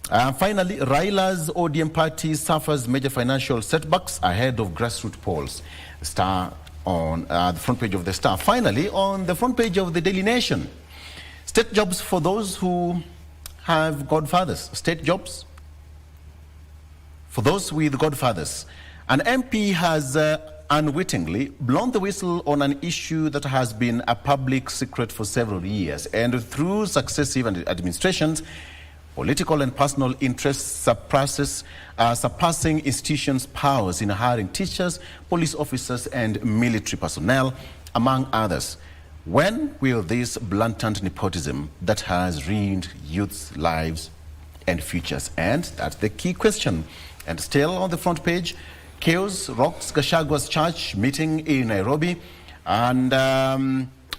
Finally, Raila's ODM party suffers major financial setbacks ahead of grassroots polls. Star on the front page of the Star. Finally, on the front page of the Daily Nation, state jobs for those who have godfathers. State jobs for those with godfathers. An MP has unwittingly blown the whistle on an issue that has been a public secret for several years, and through successive administrations, political and personal interests surpassing institutions' powers in hiring teachers, police officers, and military personnel, among others. When will this blatant nepotism that has ruined youth's lives and futures end? That's the key question. And still on the front page, chaos rocks Gashagua's church meeting in Nairobi, and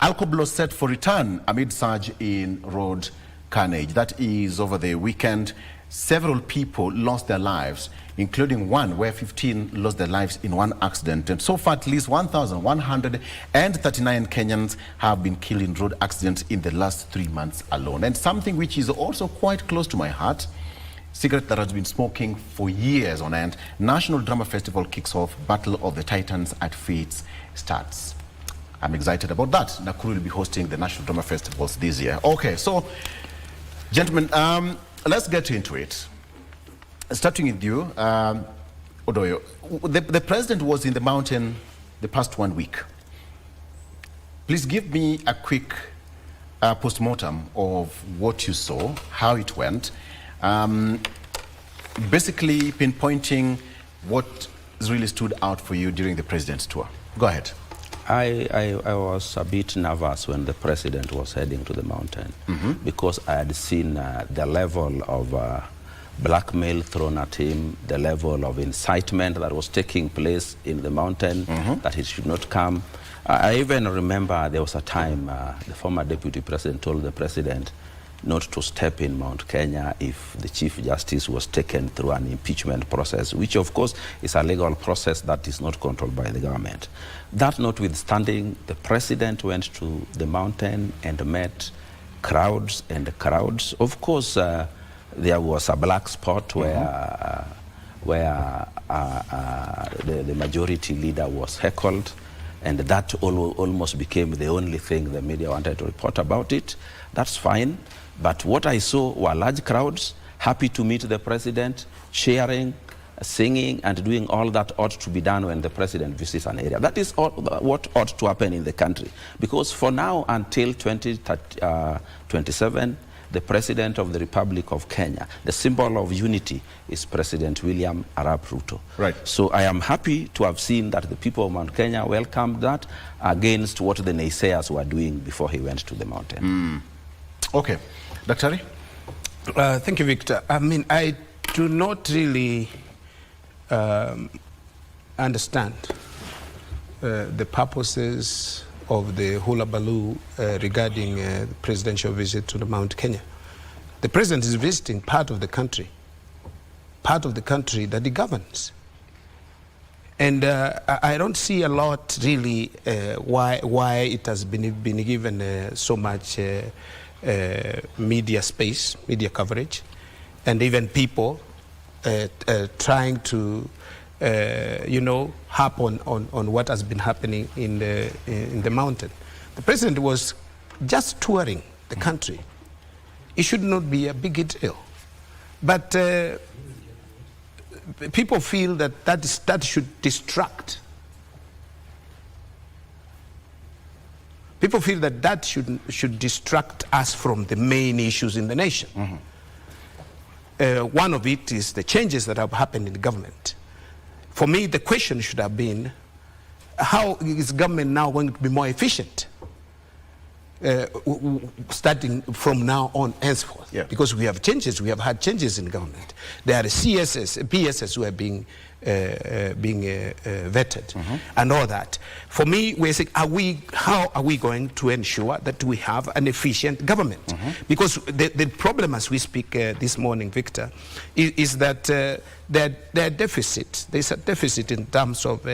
alcohol set for return amid surge in road carnage. That is over the weekend. Several people lost their lives, including one where 15 lost their lives in one accident. And so far, at least 1,139 Kenyans have been killed in road accidents in the last 3 months alone. And something which is also quite close to my heart, cigarette that has been smoking for years on end. National Drama Festival kicks off. Battle of the Titans at Fates starts. I'm excited about that. Nakuru will be hosting the National Drama Festivals this year. Okay, so, gentlemen, let's get into it. Starting with you, Odoyo. The president was in the mountain the past 1 week. Please give me a quick post-mortem of what you saw, how it went. Basically pinpointing what really stood out for you during the president's tour. Go ahead. I was a bit nervous when the president was heading to the mountain because I had seen the level of blackmail thrown at him, the level of incitement that was taking place in the mountain, that he should not come. I even remember there was a time the former deputy president told the president not to step in Mount Kenya if the Chief Justice was taken through an impeachment process, which of course is a legal process that is not controlled by the government. That notwithstanding, the president went to the mountain and met crowds and crowds. Of course, there was a black spot where the majority leader was heckled, and that almost became the only thing the media wanted to report about it. That's fine, but what I saw were large crowds, happy to meet the president, cheering, singing, and doing all that ought to be done when the president visits an area. That is what ought to happen in the country, because for now until 2027, the President of the Republic of Kenya, the symbol of unity is President William Arap Ruto. Right. So I am happy to have seen that the people of Mount Kenya welcomed that against what the naysayers were doing before he went to the mountain. Okay. Dr. Thank you, Victor. I mean, I do not really understand the purposes of the hula baloo regarding the presidential visit to the Mount Kenya. The president is visiting part of the country that he governs. And I don't see a lot really why it has been given so much media space, media coverage, and even people trying to harp on what has been happening in the mountain. The president was just touring the country. It should not be a big deal. But people feel that should distract. People feel that should distract us from the main issues in the nation. One of it is the changes that have happened in the government. For me, the question should have been, how is government now going to be more efficient? Starting from now on henceforth. Yeah. Because we have had changes in government. There are CSS, PSS who are being vetted and all that. For me, we're saying, how are we going to ensure that we have an efficient government? Because the problem as we speak this morning, Victor, is that there's a deficit in terms of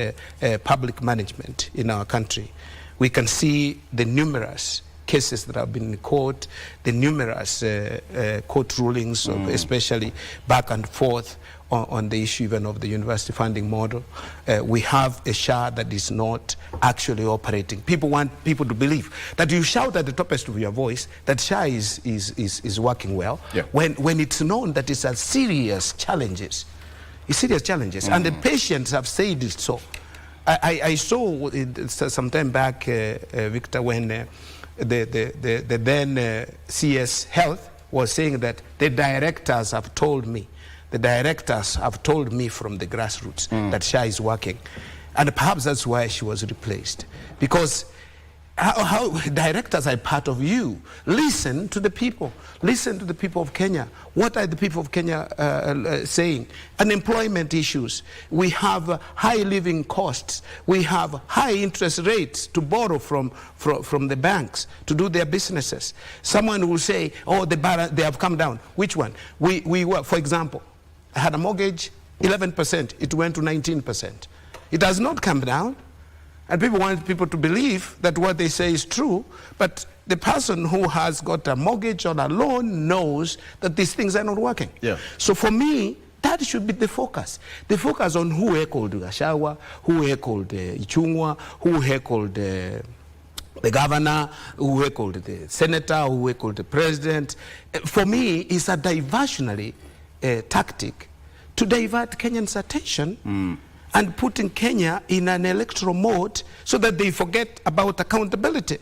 public management in our country. We can see the numerous cases that have been in court, the numerous court rulings, especially back and forth on the issue even of the university funding model. We have a SHA that is not actually operating. People want people to believe that you shout at the topest of your voice that SHA is working well, when it's known that it's a serious challenges. It's serious challenges, and the patients have said it so. I saw it some time back, Victor, when the then CS Health was saying that the directors have told me from the grassroots that SHA is working. And perhaps that's why she was replaced. Because how directors are part of you. Listen to the people. Listen to the people of Kenya. What are the people of Kenya saying? Unemployment issues. We have high living costs. We have high interest rates to borrow from the banks to do their businesses. Someone will say, oh, they have come down. Which one? We were, for example, I had a mortgage, 11%. It went to 19%. It has not come down. And people want people to believe that what they say is true, but the person who has got a mortgage or a loan knows that these things are not working. Yeah. So for me, that should be the focus. The focus on who heckled Gashawa, who heckled Ichungwa, who heckled the governor, who heckled the senator, who heckled the president. For me, it's a diversionary tactic to divert Kenyans' attention and putting Kenya in an electoral mode so that they forget about accountability,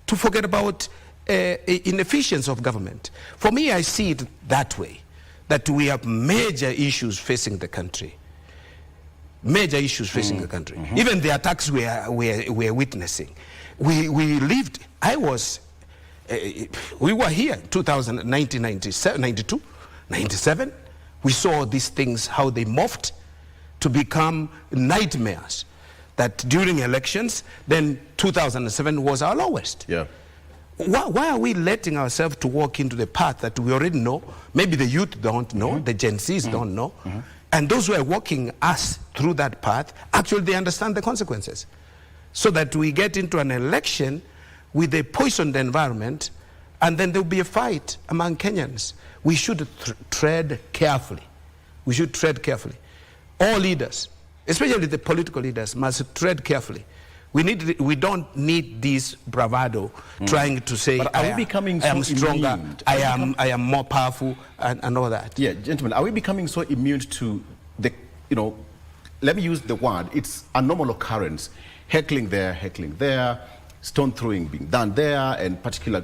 to forget about inefficiency of government. For me, I see it that way, that we have major issues facing the country. Major issues facing the country. Even the attacks we are witnessing. We lived, we were here in 1997, 92, 97. We saw these things, how they morphed to become nightmares, that during elections, then 2007 was our lowest. Yeah. Why are we letting ourselves to walk into the path that we already know? Maybe the youth don't know, the Gen Zs don't know, and those who are walking us through that path, actually they understand the consequences. So that we get into an election with a poisoned environment, and then there will be a fight among Kenyans. We should tread carefully. We should tread carefully. all leaders, especially the political leaders, must tread carefully. We don't need this bravado trying to say, I am stronger, I am more powerful, and all that. Yeah, gentlemen, are we becoming so immune to the, let me use the word, it's a normal occurrence, heckling there, stone throwing being done there, and particular,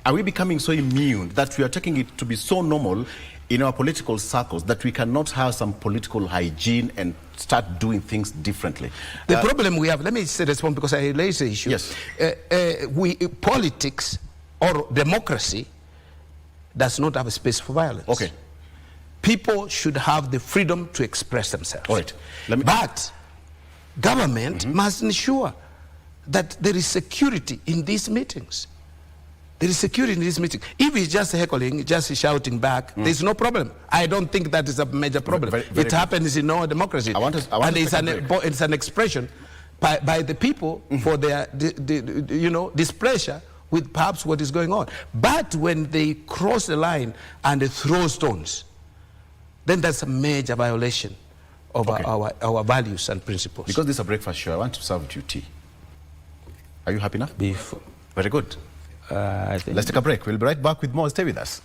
are we becoming so immune that we are taking it to be so normal in our political circles that we cannot have some political hygiene and start doing things differently? The problem we have, let me respond because I raised the issue. Yes. Politics or democracy does not have a space for violence. Okay. People should have the freedom to express themselves. All right. But government must ensure that there is security in these meetings. There is security in this meeting. If he's just heckling, just shouting back, there's no problem. I don't think that is a major problem. It happens in our democracy. And it's an expression by the people for their displeasure with perhaps what is going on. But when they cross the line and they throw stones, then that's a major violation of our values and principles. Because this is a breakfast show, I want to serve you tea. Are you happy now? Beef. Very good. Let's take a break. We'll be right back with more. Stay with us.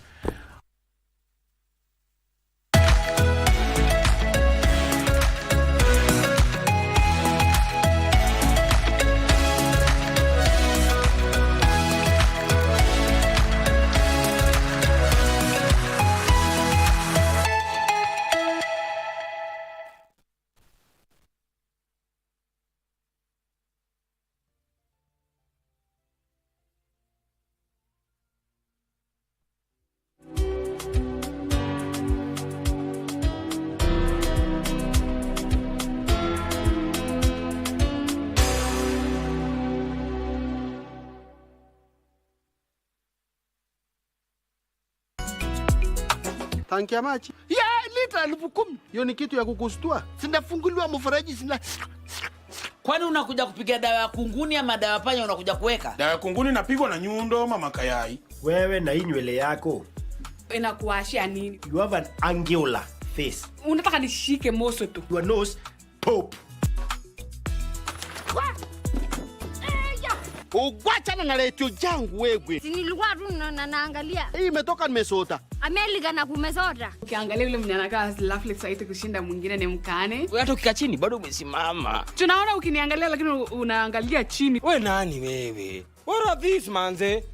Tanki ya maji ya lita 10,000. Hiyo ni kitu ya kukustua. Sinafunguliwa mfereji sina. Kwani unakuja kupiga dawa ya kunguni ama dawa ya panya unakuja kuweka? Dawa ya kunguni napigwa na nyundo mama Kayai. Wewe na hii nywele yako inakuashia nini? You have an angular face. Unataka nishike moso tu. Your nose pop. Ugwachana na leto jangu wewe. Si nilikuwa tu naangalia. Hii imetoka nimesota. Amerika na kumesota. Ukiangalia yule mnyanakaa lovely saiti kushinda mwingine ni mkane. Wewe hata ukikaa chini bado umesimama. Tunaona ukiniangalia lakini unaangalia chini. Wewe nani wewe? What are these manze?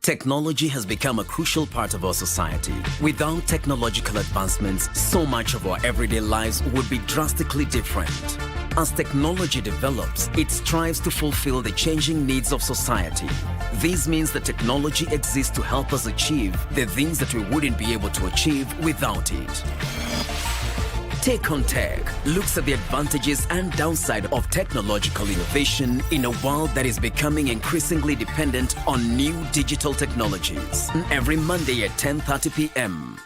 Technology has become a crucial part of our society. Without technological advancements, so much of our everyday lives would be drastically different. As technology develops, it strives to fulfill the changing needs of society. This means that technology exists to help us achieve the things that we wouldn't be able to achieve without it. Take on Tech looks at the advantages and downside of technological innovation in a world that is becoming increasingly dependent on new digital technologies. Every Monday at 10:30 p.m.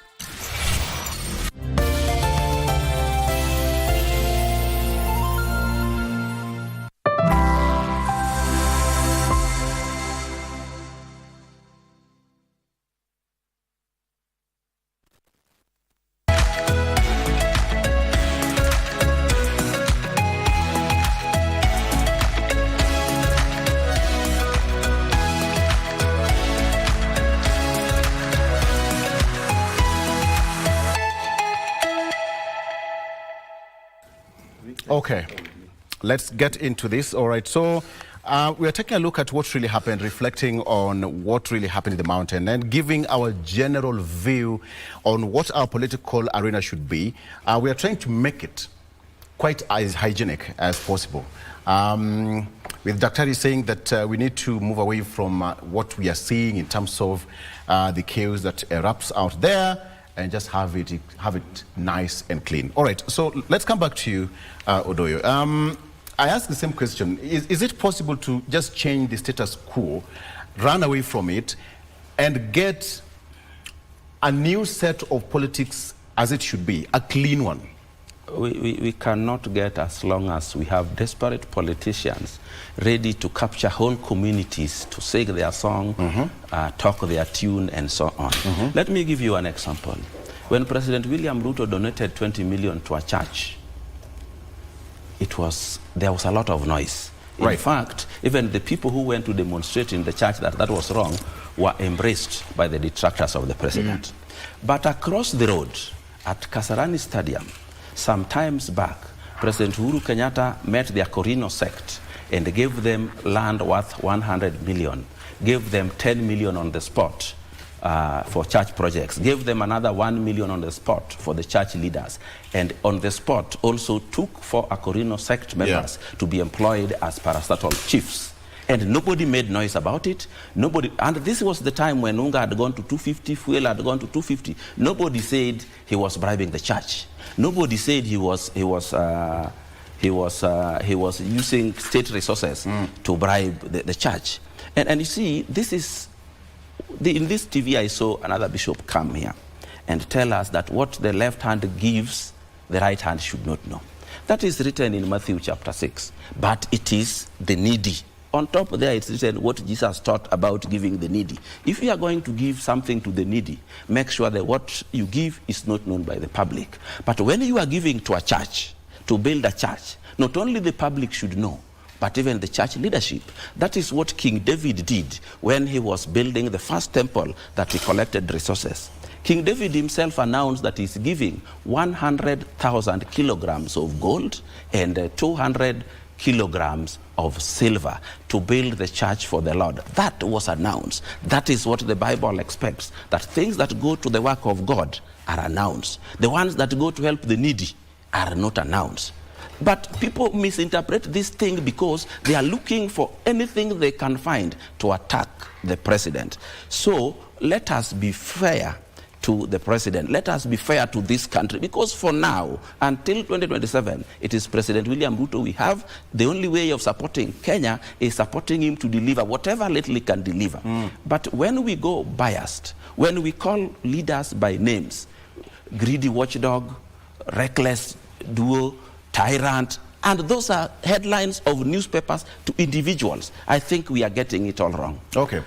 Okay, let's get into this. All right, so we are taking a look at what really happened, reflecting on what really happened in the mountain and giving our general view on what our political arena should be. We are trying to make it quite as hygienic as possible. With Dr. saying that we need to move away from what we are seeing in terms of the chaos that erupts out there, and just have it nice and clean. All right, so let's come back to you, Odoyo. I asked the same question. Is it possible to just change the status quo, run away from it, and get a new set of politics as it should be, a clean one? we cannot get as long as we have desperate politicians ready to capture whole communities to sing their song, talk their tune, and so on. Let me give you an example. When President William Ruto donated 20 million to a church, there was a lot of noise. In fact, even the people who went to demonstrate in the church that was wrong were embraced by the detractors of the president. But across the road at Kasarani Stadium, some times back, President Uhuru Kenyatta met the Akorino sect and gave them land worth 100 million, gave them 10 million on the spot for church projects, gave them another 1 million on the spot for the church leaders, and on the spot also took 4 Akorino sect members to be employed as parastatal chiefs. And nobody made noise about it. Nobody, and this was the time when Unga had gone to 250, fuel had gone to 250. Nobody said he was bribing the church. Nobody said he was using state resources to bribe the church. And you see, this is in this TV I saw another bishop come here and tell us that what the left hand gives, the right hand should not know. That is written in Matthew chapter 6. But it is the needy. On top there it's written what Jesus taught about giving the needy. If you are going to give something to the needy, make sure that what you give is not known by the public. But when you are giving to a church, to build a church, not only the public should know, but even the church leadership. That is what King David did when he was building the first temple that he collected resources. King David himself announced that he's giving 100,000 kilograms of gold and 200 kilograms of silver to build the church for the Lord. That was announced. That is what the Bible expects, that things that go to the work of God are announced. The ones that go to help the needy are not announced. But people misinterpret this thing because they are looking for anything they can find to attack the president. So let us be fair to the president. Let us be fair to this country, because for now, until 2027, it is President William Ruto we have. The only way of supporting Kenya is supporting him to deliver whatever little he can deliver. But when we go biased, when we call leaders by names, greedy watchdog, reckless duo, tyrant, and those are headlines of newspapers to individuals, I think we are getting it all wrong. Okay.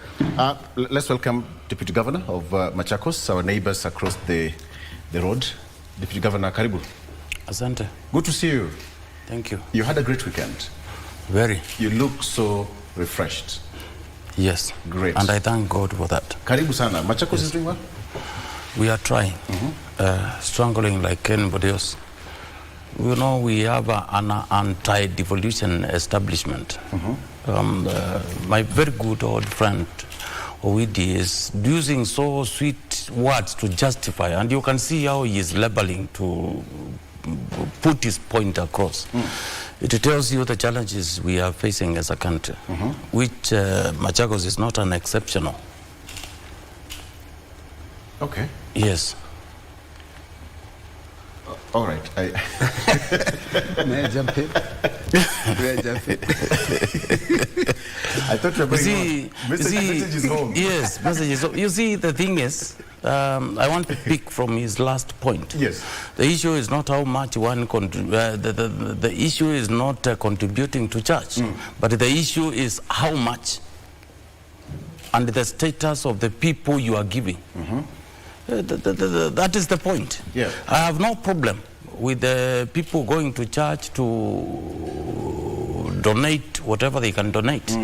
Let's welcome Deputy Governor of Machakos, our neighbors across the road. Deputy Governor, karibu. Asante. Good to see you. Thank you. You had a great weekend. Very. You look so refreshed. Yes. Great. And I thank God for that. Karibu sana. Machakos is doing well? We are trying. Struggling like anybody else. You know, we have an anti-devolution establishment. My very good old friend, Owidi, is using so sweet words to justify, and you can see how he is labeling to put his point across. It tells you the challenges we are facing as a country, which Machakos is not an exceptional. Okay. Yes. All right. May I jump in? May I jump in? I thought you were going message is home. Yes, message is home. You see, the thing is, I want to pick from his last point. Yes. The issue is not how much one the issue is not contributing to church, but the issue is how much and the status of the people you are giving. That is the point. Yeah. I have no problem with the people going to church to donate whatever they can donate.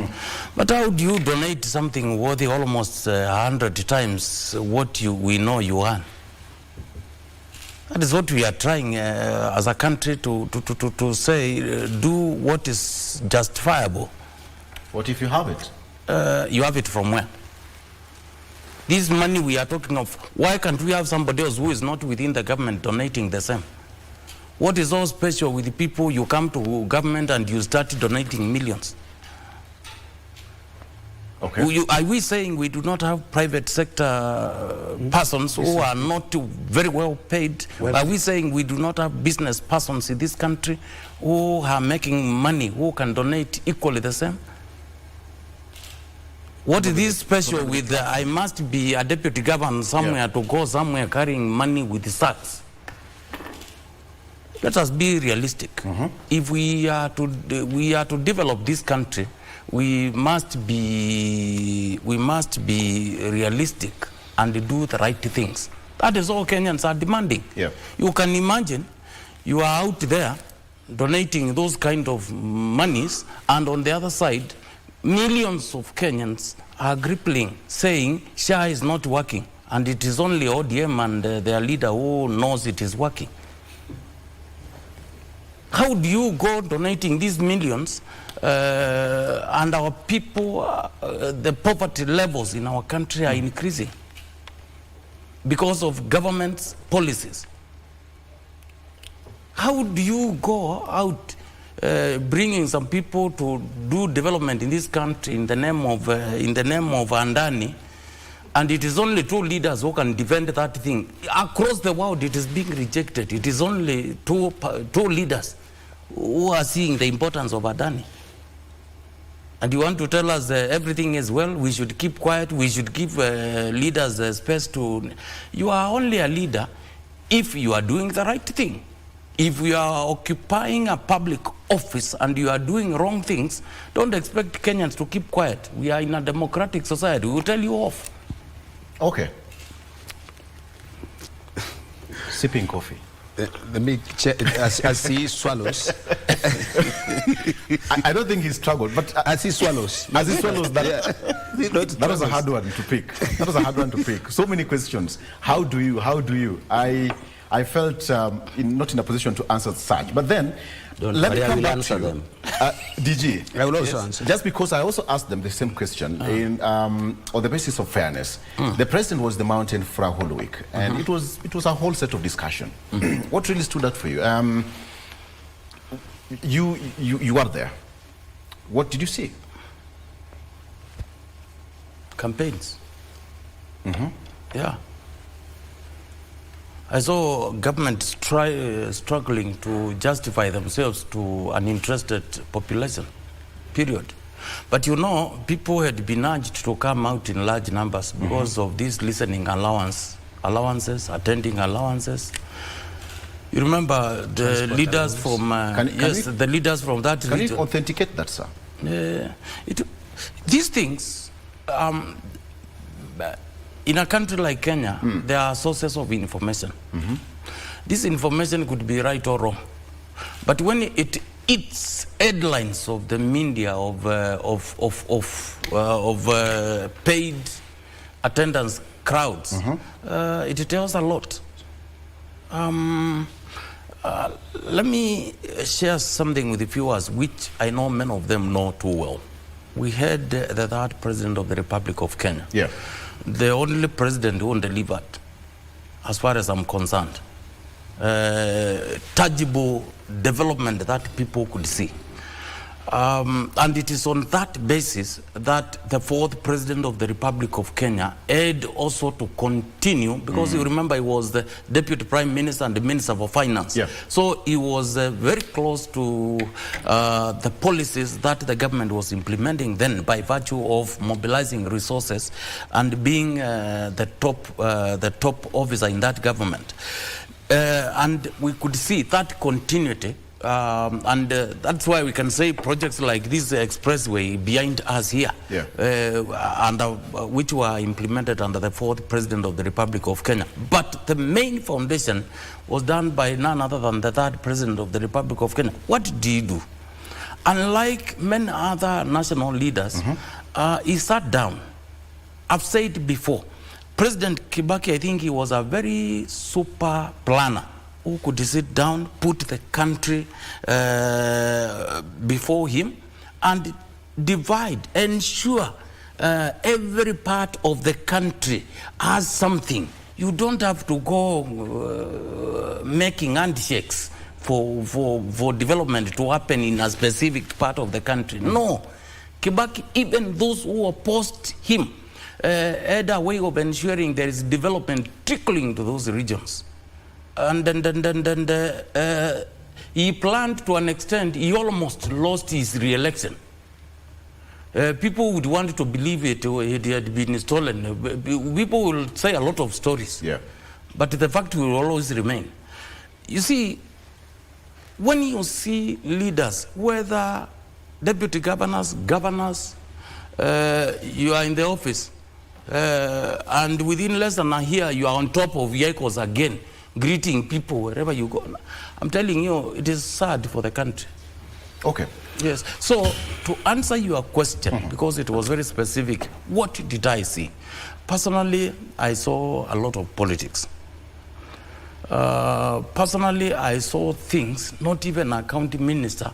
But how do you donate something worthy almost 100 times what we know you earn? That is what we are trying as a country to say, do what is justifiable. What if you have it? You have it from where? This money we are talking of, why can't we have somebody else who is not within the government donating the same? What is so special with the people you come to government and you start donating millions? Okay. Are we saying we do not have private sector persons who are not very well paid? Are we saying we do not have business persons in this country who are making money, who can donate equally the same? What is this special with I must be a deputy governor somewhere to go somewhere carrying money with sacks? let us be realistic. If we are to develop this country, we must be realistic and do the right things. That is all Kenyans are demanding. Yeah. You can imagine you are out there donating those kind of monies, and on the other side, millions of Kenyans are gripping, saying SHA is not working, and it is only ODM and their leader who knows it is working. How do you go donating these millions and our people, the poverty levels in our country are increasing because of government's policies? How do you go out bringing some people to do development in this country in the name of Andani, and it is only two leaders who can defend that thing? Across the world, it is being rejected. It is only two leaders who are seeing the importance of Adani. And you want to tell us everything is well, we should keep quiet, we should give leaders space to... You are only a leader if you are doing the right thing. If you are occupying a public office and you are doing wrong things, don't expect Kenyans to keep quiet. We are in a democratic society. We will tell you off. Okay. Sipping coffee. Let me check as he swallows. I don't think he struggled, but as he swallows. As he swallows, that was a hard one to pick. That was a hard one to pick. So many questions. How do you? I felt not in a position to answer such. But then, let me come back to you. DG, I will also answer. Just because I also asked them the same question on the basis of fairness. The president was the mountain for a whole week, and it was a whole set of discussion. What really stood out for you? You are there. What did you see? Campaigns. Yeah. I saw government struggling to justify themselves to an interested population, period. But you know, people had been urged to come out in large numbers because of these listening allowances, attending allowances. You remember the leaders from the leaders from that region. Can you authenticate that, sir? These things. In a country like Kenya, there are sources of information. This information could be right or wrong. But when it eats headlines of the media of paid attendance crowds, it tells a lot. Let me share something with the viewers, which I know many of them know too well. We had the third president of the Republic of Kenya. Yeah. The only president who delivered, as far as I'm concerned, tangible development that people could see. And it is on that basis that the fourth president of the Republic of Kenya had also to continue, because you remember he was the deputy prime minister and the minister for finance. Yeah. So he was very close to the policies that the government was implementing then, by virtue of mobilizing resources and being the top officer in that government. And we could see that continuity. And that's why we can say projects like this expressway behind us here, which were implemented under the fourth president of the Republic of Kenya. But the main foundation was done by none other than the third president of the Republic of Kenya. What did he do? Unlike many other national leaders, he sat down. I've said before, President Kibaki, I think he was a very super planner who could sit down, put the country before him, and divide, ensure every part of the country has something. You don't have to go making handshakes for development to happen in a specific part of the country. No. Kibaki, even those who opposed him, had a way of ensuring there is development trickling to those regions. And then he planned to an extent, he almost lost his re-election. People would want to believe it had been stolen. People will say a lot of stories. Yeah. But the fact will always remain. You see, when you see leaders, whether deputy governors, you are in the office, and within less than a year, you are on top of vehicles again, greeting people wherever you go. I'm telling you, it is sad for the country. Okay. Yes. So, to answer your question, because it was very specific, what did I see? Personally, I saw a lot of politics. Personally, I saw things not even a county minister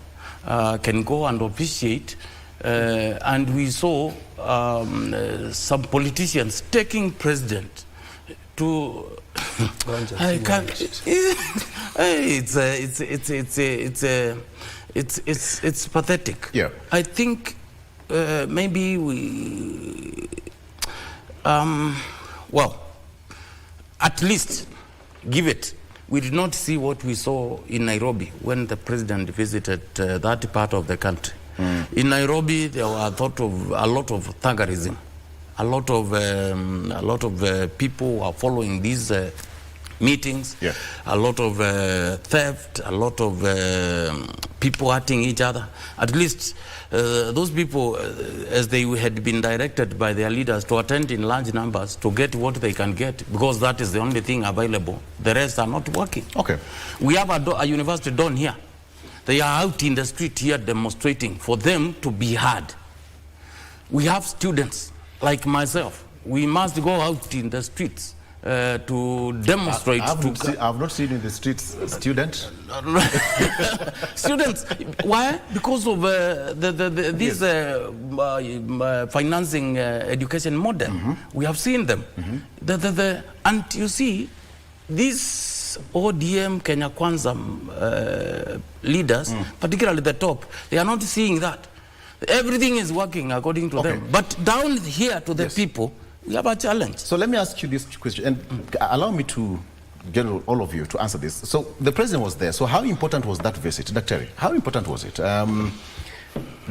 can go and officiate, and we saw some politicians taking president to. I can't. It's pathetic. Yeah. I think maybe we. Well, at least give it. We did not see what we saw in Nairobi when the president visited that part of the country. In Nairobi, there were a lot of thuggerism. A lot of people are following these meetings. Yeah. A lot of theft. A lot of people hurting each other. At least those people, as they had been directed by their leaders to attend in large numbers to get what they can get, because that is the only thing available. The rest are not working. Okay. We have a university down here. They are out in the street here demonstrating for them to be heard. We have students like myself. We must go out in the streets to demonstrate. I've not seen in the streets students. Students. Why? Because of this financing education model. We have seen them. And you see, these ODM Kenya Kwanza leaders, particularly the top, they are not seeing that. Everything is working according to them. But down here to the people, we have a challenge. So let me ask you this question, and allow me to, general, all of you, to answer this. So the president was there. So how important was that visit, Dr. How important was it?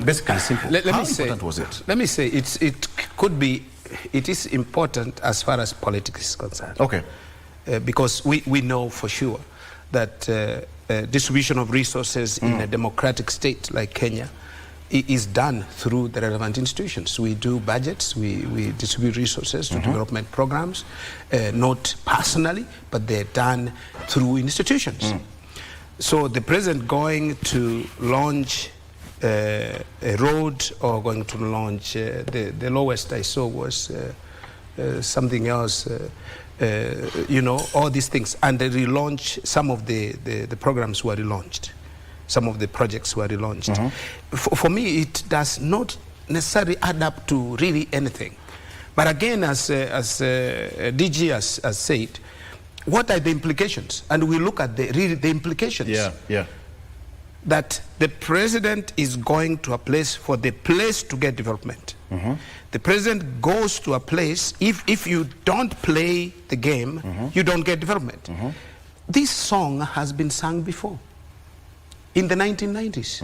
Basically simple. How important was it? Let me say, it is important as far as politics is concerned. Okay. Because we know for sure that distribution of resources in a democratic state like Kenya is done through the relevant institutions. We do budgets, we distribute resources to development programs, not personally, but they're done through institutions. So the president going to launch a road or going to launch, the lowest I saw was something else, all these things, and they relaunch some of the programs were relaunched. Some of the projects were relaunched. For me, it does not necessarily add up to really anything. But again, as DG has said, what are the implications? And we look at the implications. Yeah. That the president is going to a place for the place to get development. The president goes to a place, if you don't play the game, you don't get development. This song has been sung before. In the 1990s,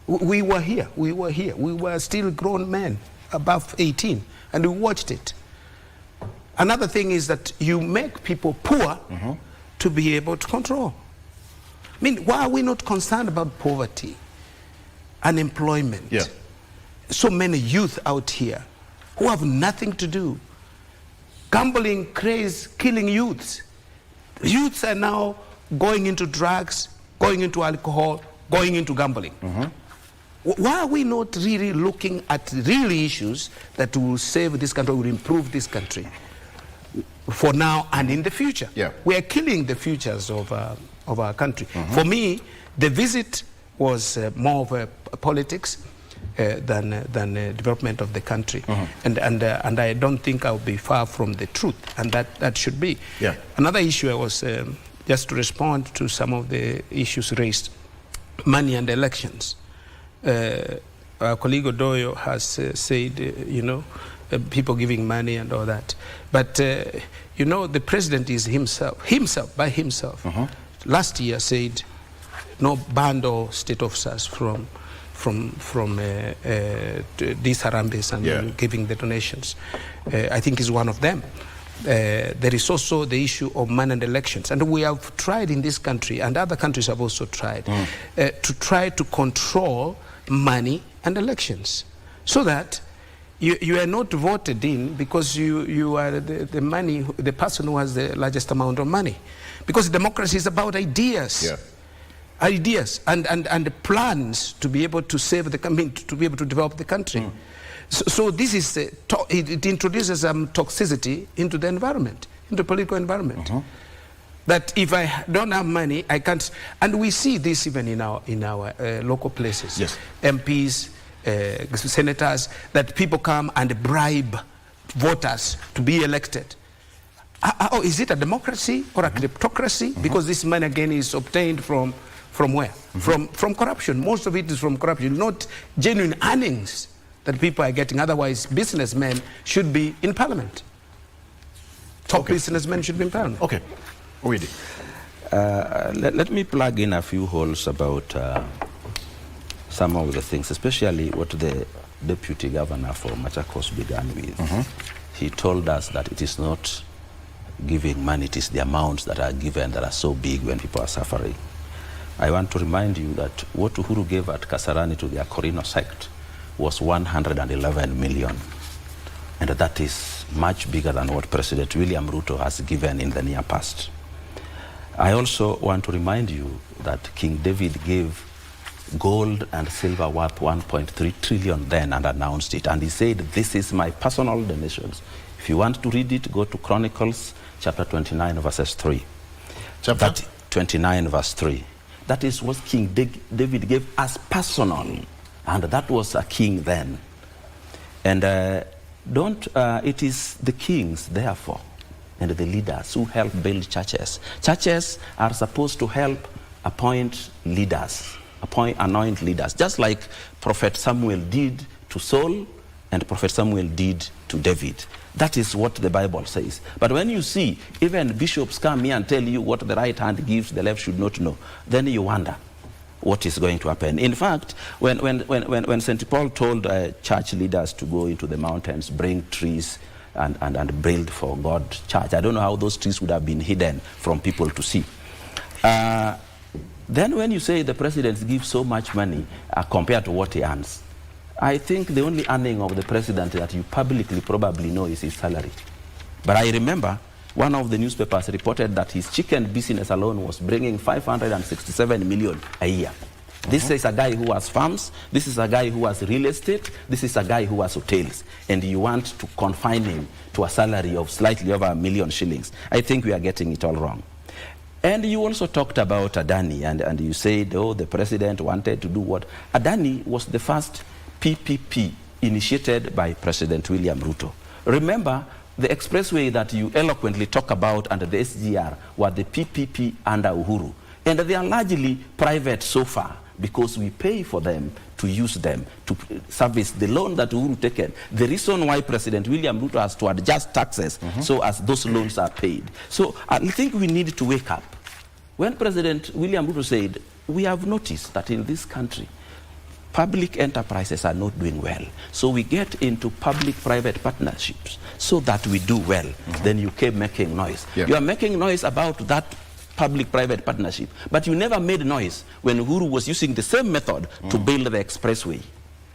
we were here. We were still grown men, above 18, and we watched it. Another thing is that you make people poor to be able to control. I mean, why are we not concerned about poverty, unemployment? Yeah. So many youth out here who have nothing to do. Gambling craze, killing youths. Youths are now going into drugs, going into alcohol, going into gambling. Why are we not really looking at real issues that will save this country, will improve this country for now and in the future? Yeah. We are killing the futures of our country. For me, the visit was more of a politics than development of the country. And I don't think I'll be far from the truth, and that should be. Yeah. Another issue I was just to respond to some of the issues raised, money and elections. Our colleague Odoyo has said, people giving money and all that. But, the president is by himself. Last year said, no, banned all state officers from these harambes and giving the donations. I think he's one of them. there is also the issue of money and elections. And we have tried in this country, and other countries have also tried, to try to control money and elections, so that you are not voted in because you are the person who has the largest amount of money. Because democracy is about ideas. Yeah. Ideas and plans to be able to save the country, to be able to develop the country. So this is, it introduces some toxicity into the environment, into the political environment. That if I don't have money, I can't, and we see this even in our local places. Yes. MPs, senators, that people come and bribe voters to be elected. Is it a democracy or a kleptocracy? Because this money again is obtained from where? From corruption. Most of it is from corruption, not genuine earnings that people are getting. Otherwise, businessmen should be in parliament. Top businessmen should be in parliament. Okay. Let me plug in a few holes about some of the things, especially what the deputy governor for Machakos began with. He told us that it is not giving money, it is the amounts that are given that are so big when people are suffering. I want to remind you that what Uhuru gave at Kasarani to the Akorino sect was 111 million. And that is much bigger than what President William Ruto has given in the near past. I also want to remind you that King David gave gold and silver worth 1.3 trillion then and announced it. And he said, this is my personal donations. If you want to read it, go to Chronicles chapter 29 verses 3. Chapter 29 verse 3. That is what King David gave as personal. And that was a king then. And it is the kings, therefore, and the leaders who help build churches. Churches are supposed to help appoint leaders, anoint leaders, just like Prophet Samuel did to Saul and Prophet Samuel did to David. That is what the Bible says. But when you see even bishops come here and tell you what the right hand gives, the left should not know, then you wonder what is going to happen. In fact, when St. Paul told church leaders to go into the mountains, bring trees and build for God's church, I don't know how those trees would have been hidden from people to see. Then when you say the president gives so much money compared to what he earns, I think the only earning of the president that you publicly probably know is his salary. But I remember one of the newspapers reported that his chicken business alone was bringing 567 million a year. This is a guy who has farms, this is a guy who has real estate, this is a guy who has hotels, and you want to confine him to a salary of slightly over 1 million shillings. I think we are getting it all wrong. And you also talked about Adani, and you said, oh, the president wanted to do what? Adani was the first PPP initiated by President William Ruto. Remember, the expressway that you eloquently talk about under the SGR were the PPP under Uhuru. And they are largely private so far because we pay for them to use them to service the loan that Uhuru taken. The reason why President William Ruto has to adjust taxes so as those loans are paid. So I think we need to wake up. When President William Ruto said, we have noticed that in this country, public enterprises are not doing well. So we get into public-private partnerships so that we do well. Then you keep making noise. You are making noise about that public-private partnership, but you never made noise when Uhuru was using the same method to build the expressway.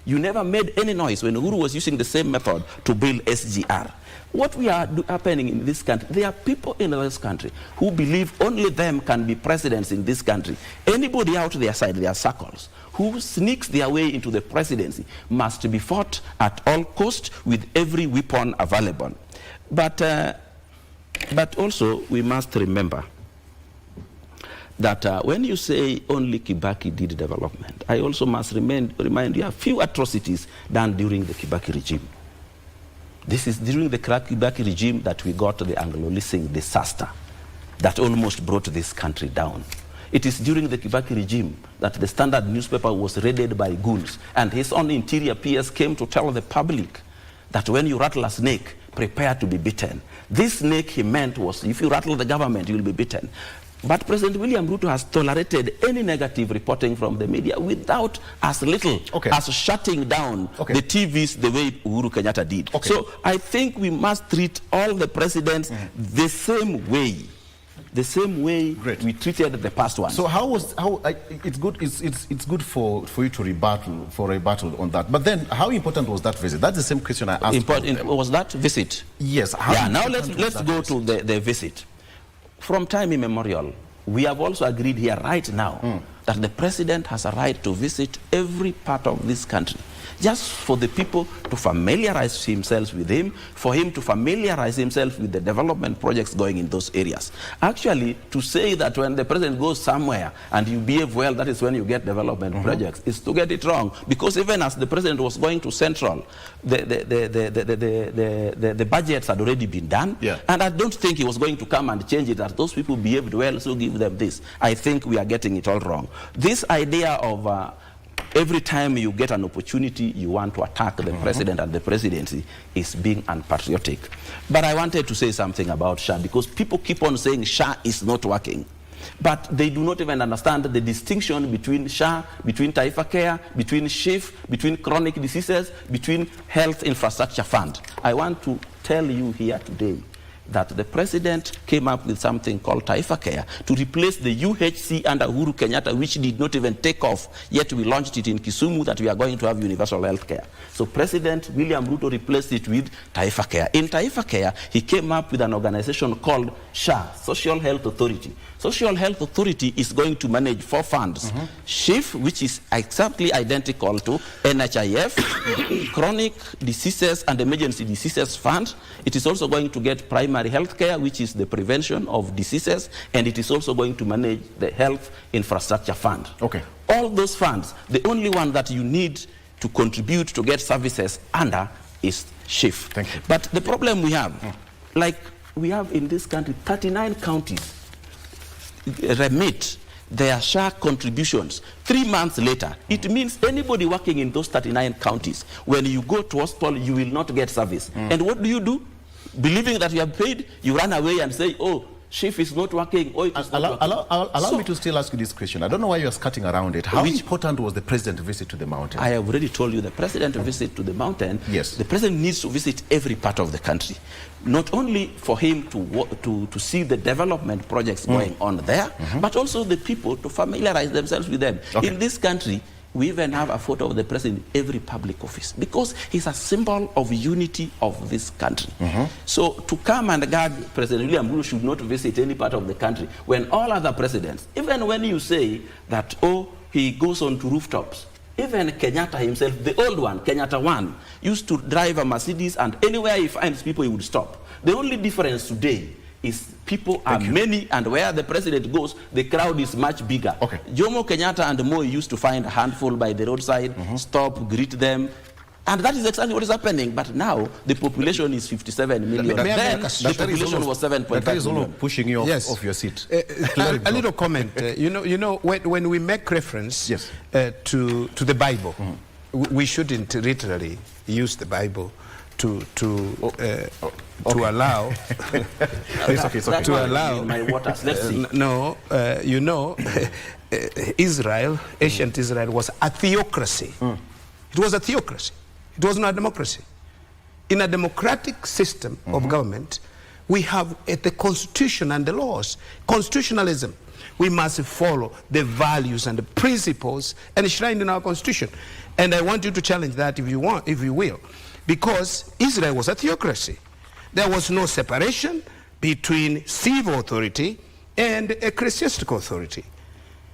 You never made any noise when Uhuru was using the same method to build SGR. What we are happening in this country, there are people in this country who believe only them can be presidents in this country. Anybody out their side, their circles, who sneaks their way into the presidency must be fought at all costs with every weapon available. But also we must remember that when you say only Kibaki did development, I also must remind you of a few atrocities done during the Kibaki regime. This is during the Kibaki regime that we got the Anglo-Leasing disaster that almost brought this country down. It is during the Kibaki regime that the Standard newspaper was raided by goons, and his own interior PS came to tell the public that when you rattle a snake, prepare to be bitten. This snake he meant was, if you rattle the government, you will be bitten. But President William Ruto has tolerated any negative reporting from the media without as little as shutting down the TVs the way Uhuru Kenyatta did. So I think we must treat all the presidents the same way. The same way we treated the past one. So it's good for you to rebuttal on that. But then how important was that visit? That's the same question I asked. Important was that visit? Yes. Now let's go to the visit. From time immemorial, we have also agreed here right now that the president has a right to visit every part of this country, just for the people to familiarize himself with him, for him to familiarize himself with the development projects going in those areas. Actually, to say that when the president goes somewhere and you behave well, that is when you get development projects, is to get it wrong. Because even as the president was going to Central, the budgets had already been done, and I don't think he was going to come and change it, that those people behaved well, so give them this. I think we are getting it all wrong. This idea of every time you get an opportunity, you want to attack the president and the presidency is being unpatriotic. But I wanted to say something about SHA, because people keep on saying SHA is not working. But they do not even understand the distinction between SHA, between Taifa Care, between SHIF, between chronic diseases, between health infrastructure fund. I want to tell you here today that the president came up with something called Taifa Care to replace the UHC under Uhuru Kenyatta, which did not even take off, yet we launched it in Kisumu that we are going to have universal health care. So President William Ruto replaced it with Taifa Care. In Taifa Care, he came up with an organization called SHA, Social Health Authority. Social Health Authority is going to manage 4 funds. SHIF, which is exactly identical to NHIF, Chronic Diseases and Emergency Diseases Fund. It is also going to get primary health care, which is the prevention of diseases, and it is also going to manage the Health Infrastructure Fund. All those funds, the only one that you need to contribute to get services under is SHIF. Thank you. But the problem we have, like we have in this country, 39 counties remit their SHA contributions 3 months later. It means anybody working in those 39 counties, when you go to hospital, you will not get service. And what do? Believing that you have paid, you run away and say, oh, SHIF is not working. Oh, allow me to still ask you this question. I don't know why you're skirting around it. How important was the president's visit to the mountain? I have already told you the president's visit to the mountain. Yes. The president needs to visit every part of the country. Not only for him to see the development projects going on there, but also the people to familiarize themselves with them. In this country, we even have a photo of the president in every public office because he's a symbol of unity of this country. So to come and gag President William Ruto should not visit any part of the country when all other presidents, even when you say that, oh, he goes on to rooftops, even Kenyatta himself, the old one, Kenyatta 1, used to drive a Mercedes and anywhere he finds people, he would stop. The only difference today is people are many, and where the president goes, the crowd is much bigger. Jomo Kenyatta and Moi used to find a handful by the roadside, stop, greet them, and that is exactly what is happening. But now the population is 57 million. Then the population was 7.5 That is all million. pushing you off your seat. A little comment. When we make reference to the Bible, we shouldn't literally use the Bible to allow to allow my waters. Let's see. Israel, ancient Israel, was a theocracy. It was a theocracy. It was not a democracy. In a democratic system of government, we have the constitution and the laws. Constitutionalism. We must follow the values and the principles enshrined in our constitution. And I want you to challenge that if you want, if you will. Because Israel was a theocracy. There was no separation between civil authority and ecclesiastical authority.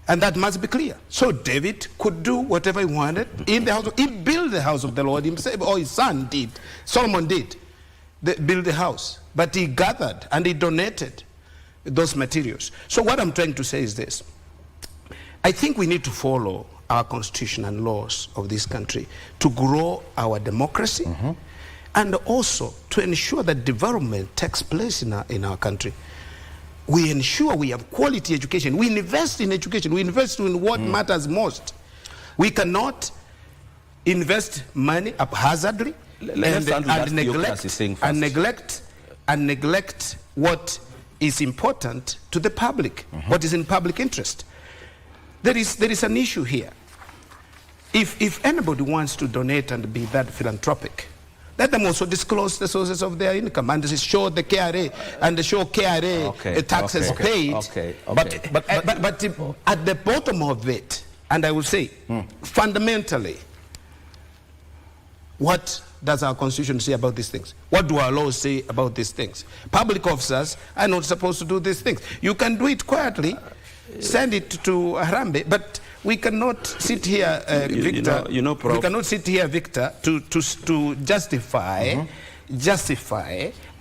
And that must be clear. So David could do whatever he wanted in the house. He built the house of the Lord himself, or his son did. Solomon did build the house. But he gathered and he donated those materials. So what I'm trying to say is this. I think we need to follow our constitution and laws of this country to grow our democracy and also to ensure that development takes place in our country. We ensure we have quality education. We invest in education. We invest in what matters most. We cannot invest money haphazardly and neglect what is important to the public, what is in public interest. There is an issue here. If anybody wants to donate and be that philanthropic, let them also disclose the sources of their income and show the KRA and show KRA taxes paid. But at the bottom of it, and I will say, fundamentally, what does our constitution say about these things? What do our laws say about these things? Public officers are not supposed to do these things. You can do it quietly, send it to Harambee, but we cannot sit here, Victor. We cannot sit here, Victor, to justify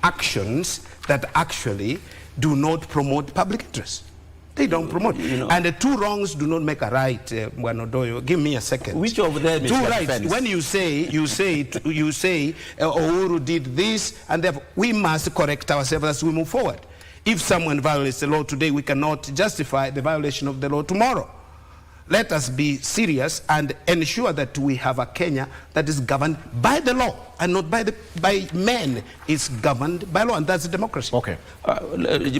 actions that actually do not promote public interest. They don't promote. And the two wrongs do not make a right, Mwanodoyo. Give me a second. Which of them is two the rights? defense? When you say Uhuru did this, and therefore we must correct ourselves as we move forward. If someone violates the law today, we cannot justify the violation of the law tomorrow. Let us be serious and ensure that we have a Kenya that is governed by the law and not by men. It's governed by law, and that's democracy. Okay.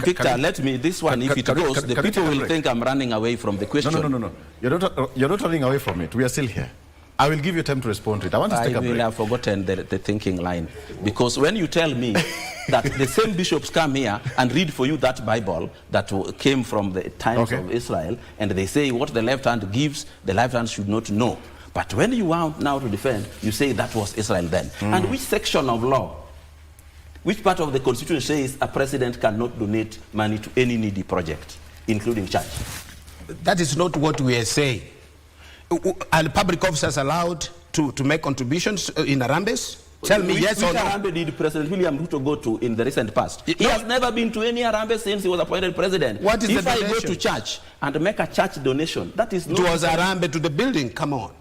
Victor, let me, this one, if it goes, the people will think I'm running away from the question. No. You're not running away from it. We are still here. I will give you time to respond to it. I want to take a break. I have forgotten the thinking line. Because when you tell me that the same bishops come here and read for you that Bible that came from the times of Israel, and they say what the left hand gives, the left hand should not know. But when you want now to defend, you say that was Israel then. And which section of law, which part of the Constitution says a president cannot donate money to any needy project, including church? That is not what we are saying. Are public officers allowed to make contributions in Harambes? Tell me yes or no. Which Harambee did President William Ruto go to in the recent past? He has never been to any Harambee since he was appointed president. What is if the donation? I go to church and make a church donation, that is not... It was Harambee to the building, come on.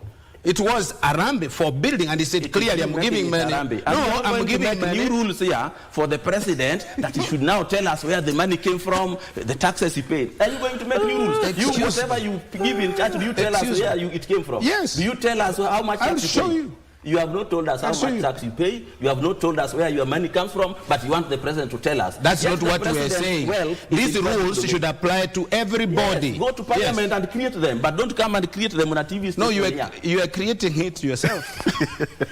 It was Harambee for building, and he said clearly, I'm giving money. I'm giving new rules here for the president that he should now tell us where the money came from, the taxes he paid. Are you going to make new rules? Whatever you give in church, do you tell us where it came from? Yes. Do you tell us how much tax you pay? I'll show you. You have not told us how much tax you pay. You have not told us where your money comes from, but you want the president to tell us. That's not what we are saying. Well, these rules should apply to everybody. Yes, go to parliament and create them, but don't come and create them on a TV station. No, you are creating it yourself.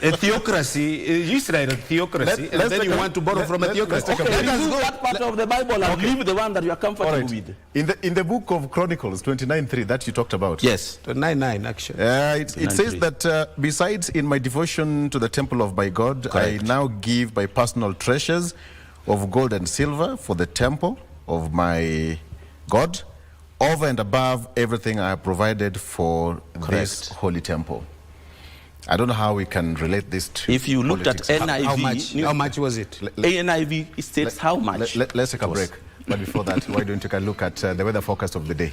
A theocracy, Israel, a theocracy, and then you want to borrow from a theocracy. Okay, let us go that part of the Bible and leave the one that you are comfortable with. In the book of Chronicles 29:3 that you talked about. Yes. 29:9 actually. It says that besides in my devotion to the temple of my God, I now give my personal treasures of gold and silver for the temple of my God, over and above everything I have provided for this holy temple. I don't know how we can relate this to if you looked politics. at NIV, how much was it? NIV states how much. Let's take a break. But before that, why don't you take a look at the weather forecast of the day?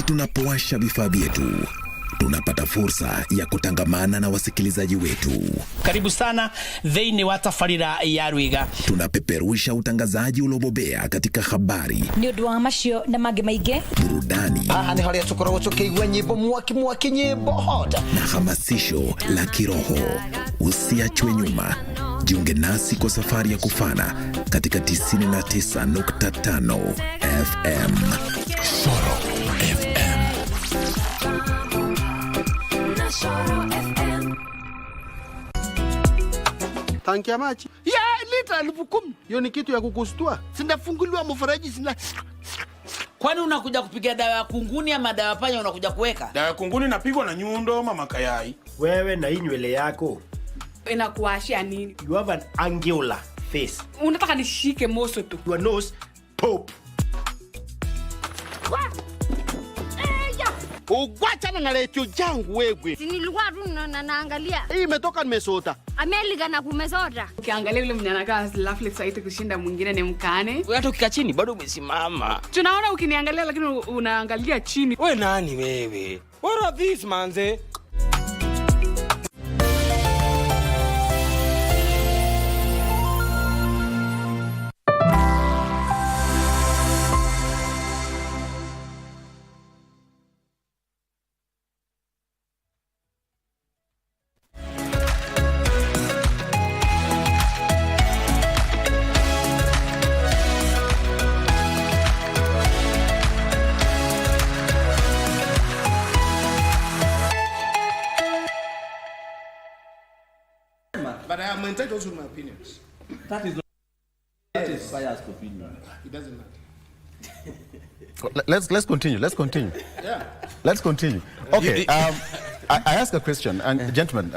tunapowasha vifaa vyetu, tunapata fursa ya kutangamana na wasikilizaji wetu. Karibu sana thĩinĩ wa tabarĩra ya Rwiga. Tunapeperusha utangazaji ulobobea katika habari, nĩ ũndũ wa macio na mangĩ maingĩ, burudani, nĩ harĩa tũkoragwo tũkĩigua nyĩmbo mwaki nyĩmbo hot, na hamasisho la kiroho. Usiachwe nyuma. Jiunge nasi kwa safari ya kufana katika 99.5 FM. Soro FM. Tanki ya maji ya lita 10,000. Hiyo ni kitu ya kukustua. Sinafunguliwa mfereji sina. Kwani unakuja kupiga dawa ya kunguni ama dawa panya unakuja kuweka? Dawa ya kunguni inapigwa na nyundo mama kayai. Wewe na hii nywele yako inakuashia nini? You have an angular face. Unataka nishike moso tu. Your nose pop. Ugwachana na lecho jangu wewe. Si nilikuwa tu naangalia. Hii imetoka nimesota. Amerika na kumesota. Ukiangalia yule mnyana kaa lovely saiti kushinda mwingine ni mkane. Hata ukikaa chini bado umesimama. Tunaona ukiniangalia lakini unaangalia chini. Wewe nani wewe? What are these manze? But I am entitled to my opinions. That is biased opinion. It doesn't matter. Let's continue. Yeah. Let's continue. Okay. I ask a question, and gentlemen,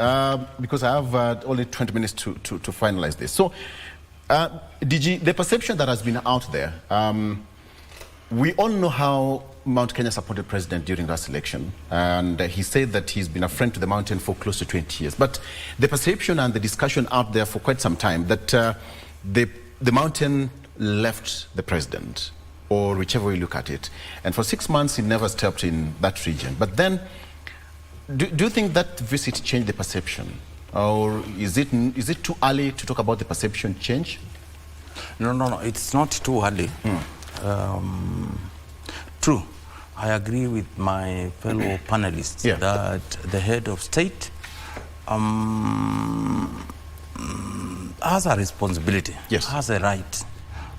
because I have only 20 minutes to finalize this. So, DG, the perception that has been out there, we all know how Mount Kenya supported president during last election, and he said that he's been a friend to the mountain for close to 20 years. But the perception and the discussion out there for quite some time that the mountain left the president, or whichever way you look at it, and for 6 months he never stepped in that region. But then, do you think that visit changed the perception, or is it too early to talk about the perception change? No, it's not too early. True, I agree with my fellow panelists that the head of state has a responsibility, has a right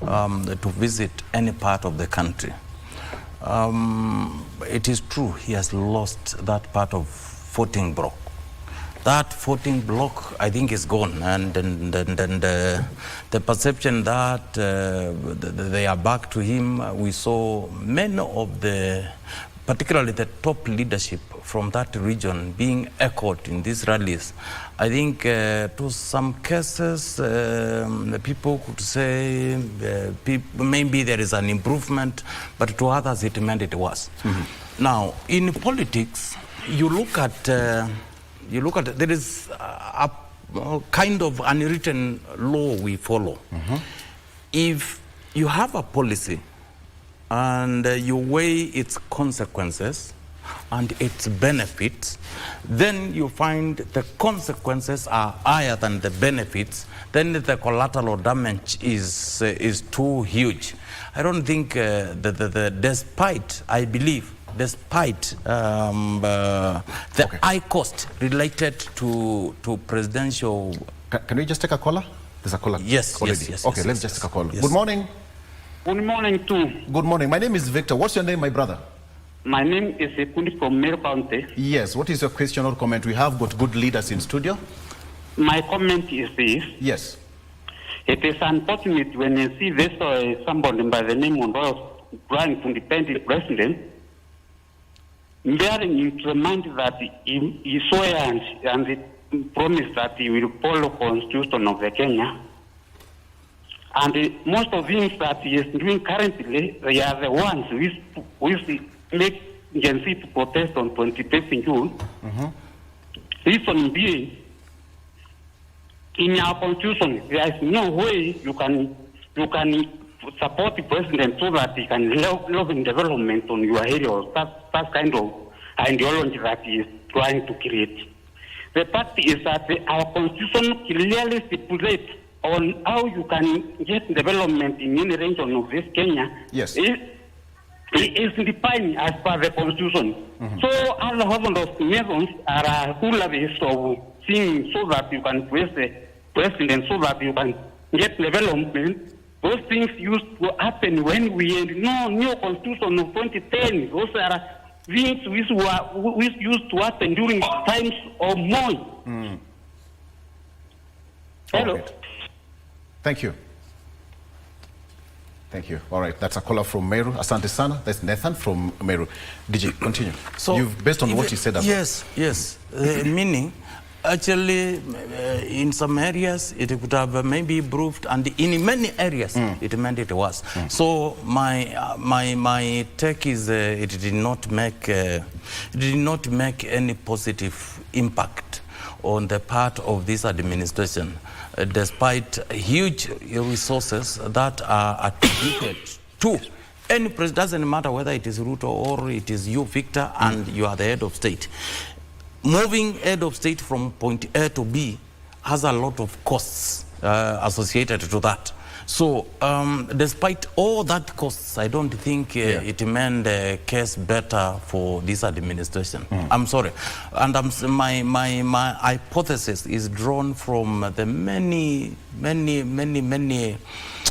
to visit any part of the country. It is true he has lost that part of voting block. That voting block, I think, is gone, and the perception that they are back to him. We saw many of the, particularly the top leadership from that region, being echoed in these rallies. I think to some cases, people could say maybe there is an improvement, but to others it meant it was. Now, in politics, you look at, there is a kind of unwritten law we follow. If you have a policy and you weigh its consequences and its benefits, then you find the consequences are higher than the benefits, then the collateral damage is too huge. I don't think despite, I believe, despite the high cost related to presidential... Can we just take a caller? There's a caller. Yes. Okay, let's just take a caller. Yes. Good morning. Good morning too. Good morning. My name is Victor. What's your name, my brother? My name is Ekundi from Meru County. Yes. What is your question or comment? We have got good leaders in studio. My comment is this. Yes. It is unfortunate when you see this somebody by the name of trying to independent president, bearing in mind that he swear and he promised that he will follow constitution of the Kenya. And most of things that he is doing currently, they are the ones which make Gen Z to protest on 25th June. Reason being, in our constitution, there is no way you can support the president so that he can love in development on your areas. That's kind of ideology that he is trying to create. The fact is that our constitution clearly stipulates on how you can get development in any region of this Kenya. Yes. It is defined as per the constitution. So other hundred of nations are ways of seeing so that you can praise the president so that you can get development. Those things used to happen when we had no new constitution of 2010. Those are things which used to happen during times of Moi. Hello. Right. Thank you. Thank you. All right, that's a caller from Meru. Asante sana. That's Nathan from Meru. DJ, continue. So, you've based on what you said about. Yes. Meaning, actually, in some areas it could have maybe improved, and in many areas it meant it was. So my take is it did not make any positive impact on the part of this administration, despite huge resources that are attributed to any president. Doesn't matter whether it is Ruto or it is you, Victor, and you are the head of state. Moving head of state from point A to B has a lot of costs associated to that. So despite all that costs, I don't think it made the case better for this administration. I'm sorry. And my hypothesis is drawn from the many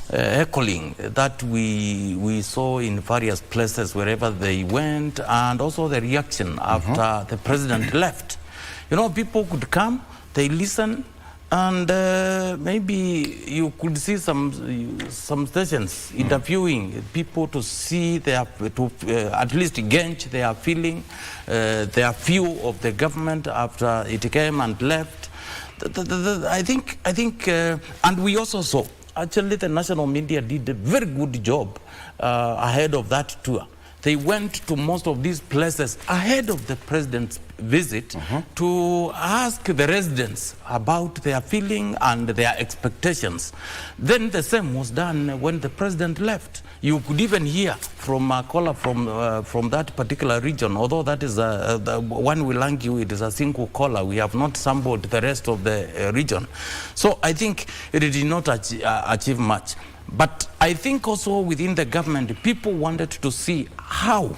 heckling that we saw in various places wherever they went, and also the reaction after the president left. You know, people could come, they listen, and maybe you could see some stations interviewing people to see at least gauge their feeling, their view of the government after it came and left. I think, and we also saw, actually the national media did a very good job ahead of that tour. They went to most of these places ahead of the president's visit to ask the residents about their feeling and their expectations. Then the same was done when the president left. You could even hear from a caller from that particular region, although that is the one will argue it is a single caller. We have not sampled the rest of the region. So I think it did not achieve much. But I think also within the government, people wanted to see how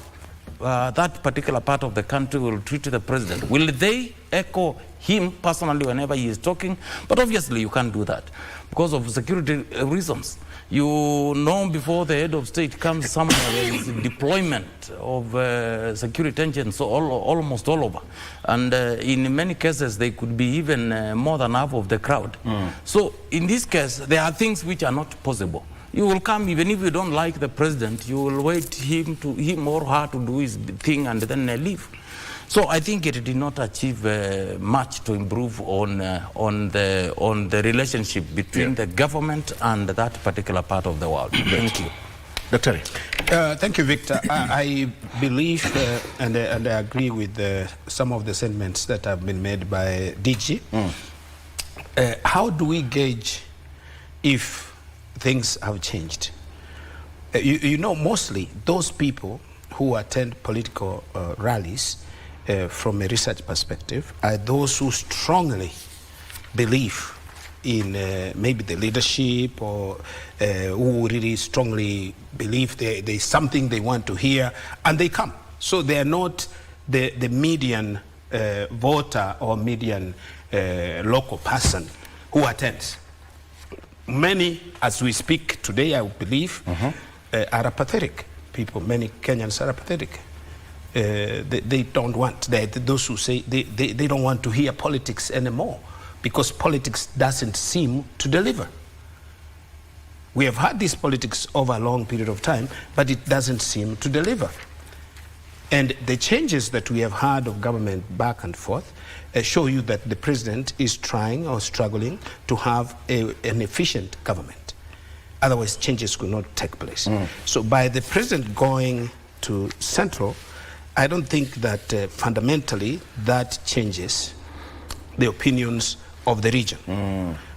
that particular part of the country will treat the president. Will they echo him personally whenever he is talking? But obviously you can't do that because of security reasons. You know, before the head of state comes somewhere, there is deployment of security agents almost all over. And in many cases, they could be even more than half of the crowd. So in this case, there are things which are not possible. You will come, even if you don't like the president, you will wait him or her to do his thing and then leave. So I think it did not achieve much to improve on the relationship between the government and that particular part of the world. Thank you. Dr. Thank you, Victor. I believe and I agree with some of the sentiments that have been made by DG. How do we gauge if things have changed? You know, mostly those people who attend political rallies from a research perspective are those who strongly believe in maybe the leadership, or who really strongly believe there's something they want to hear, and they come. So they are not the median voter or median local person who attends. Many, as we speak today, I believe, are apathetic people. Many Kenyans are apathetic. They don't want, those who say they don't want to hear politics anymore because politics doesn't seem to deliver. We have had this politics over a long period of time, but it doesn't seem to deliver. And the changes that we have had of government back and forth show you that the president is trying or struggling to have an efficient government. Otherwise, changes could not take place. So by the president going to central, I don't think that fundamentally that changes the opinions of the region.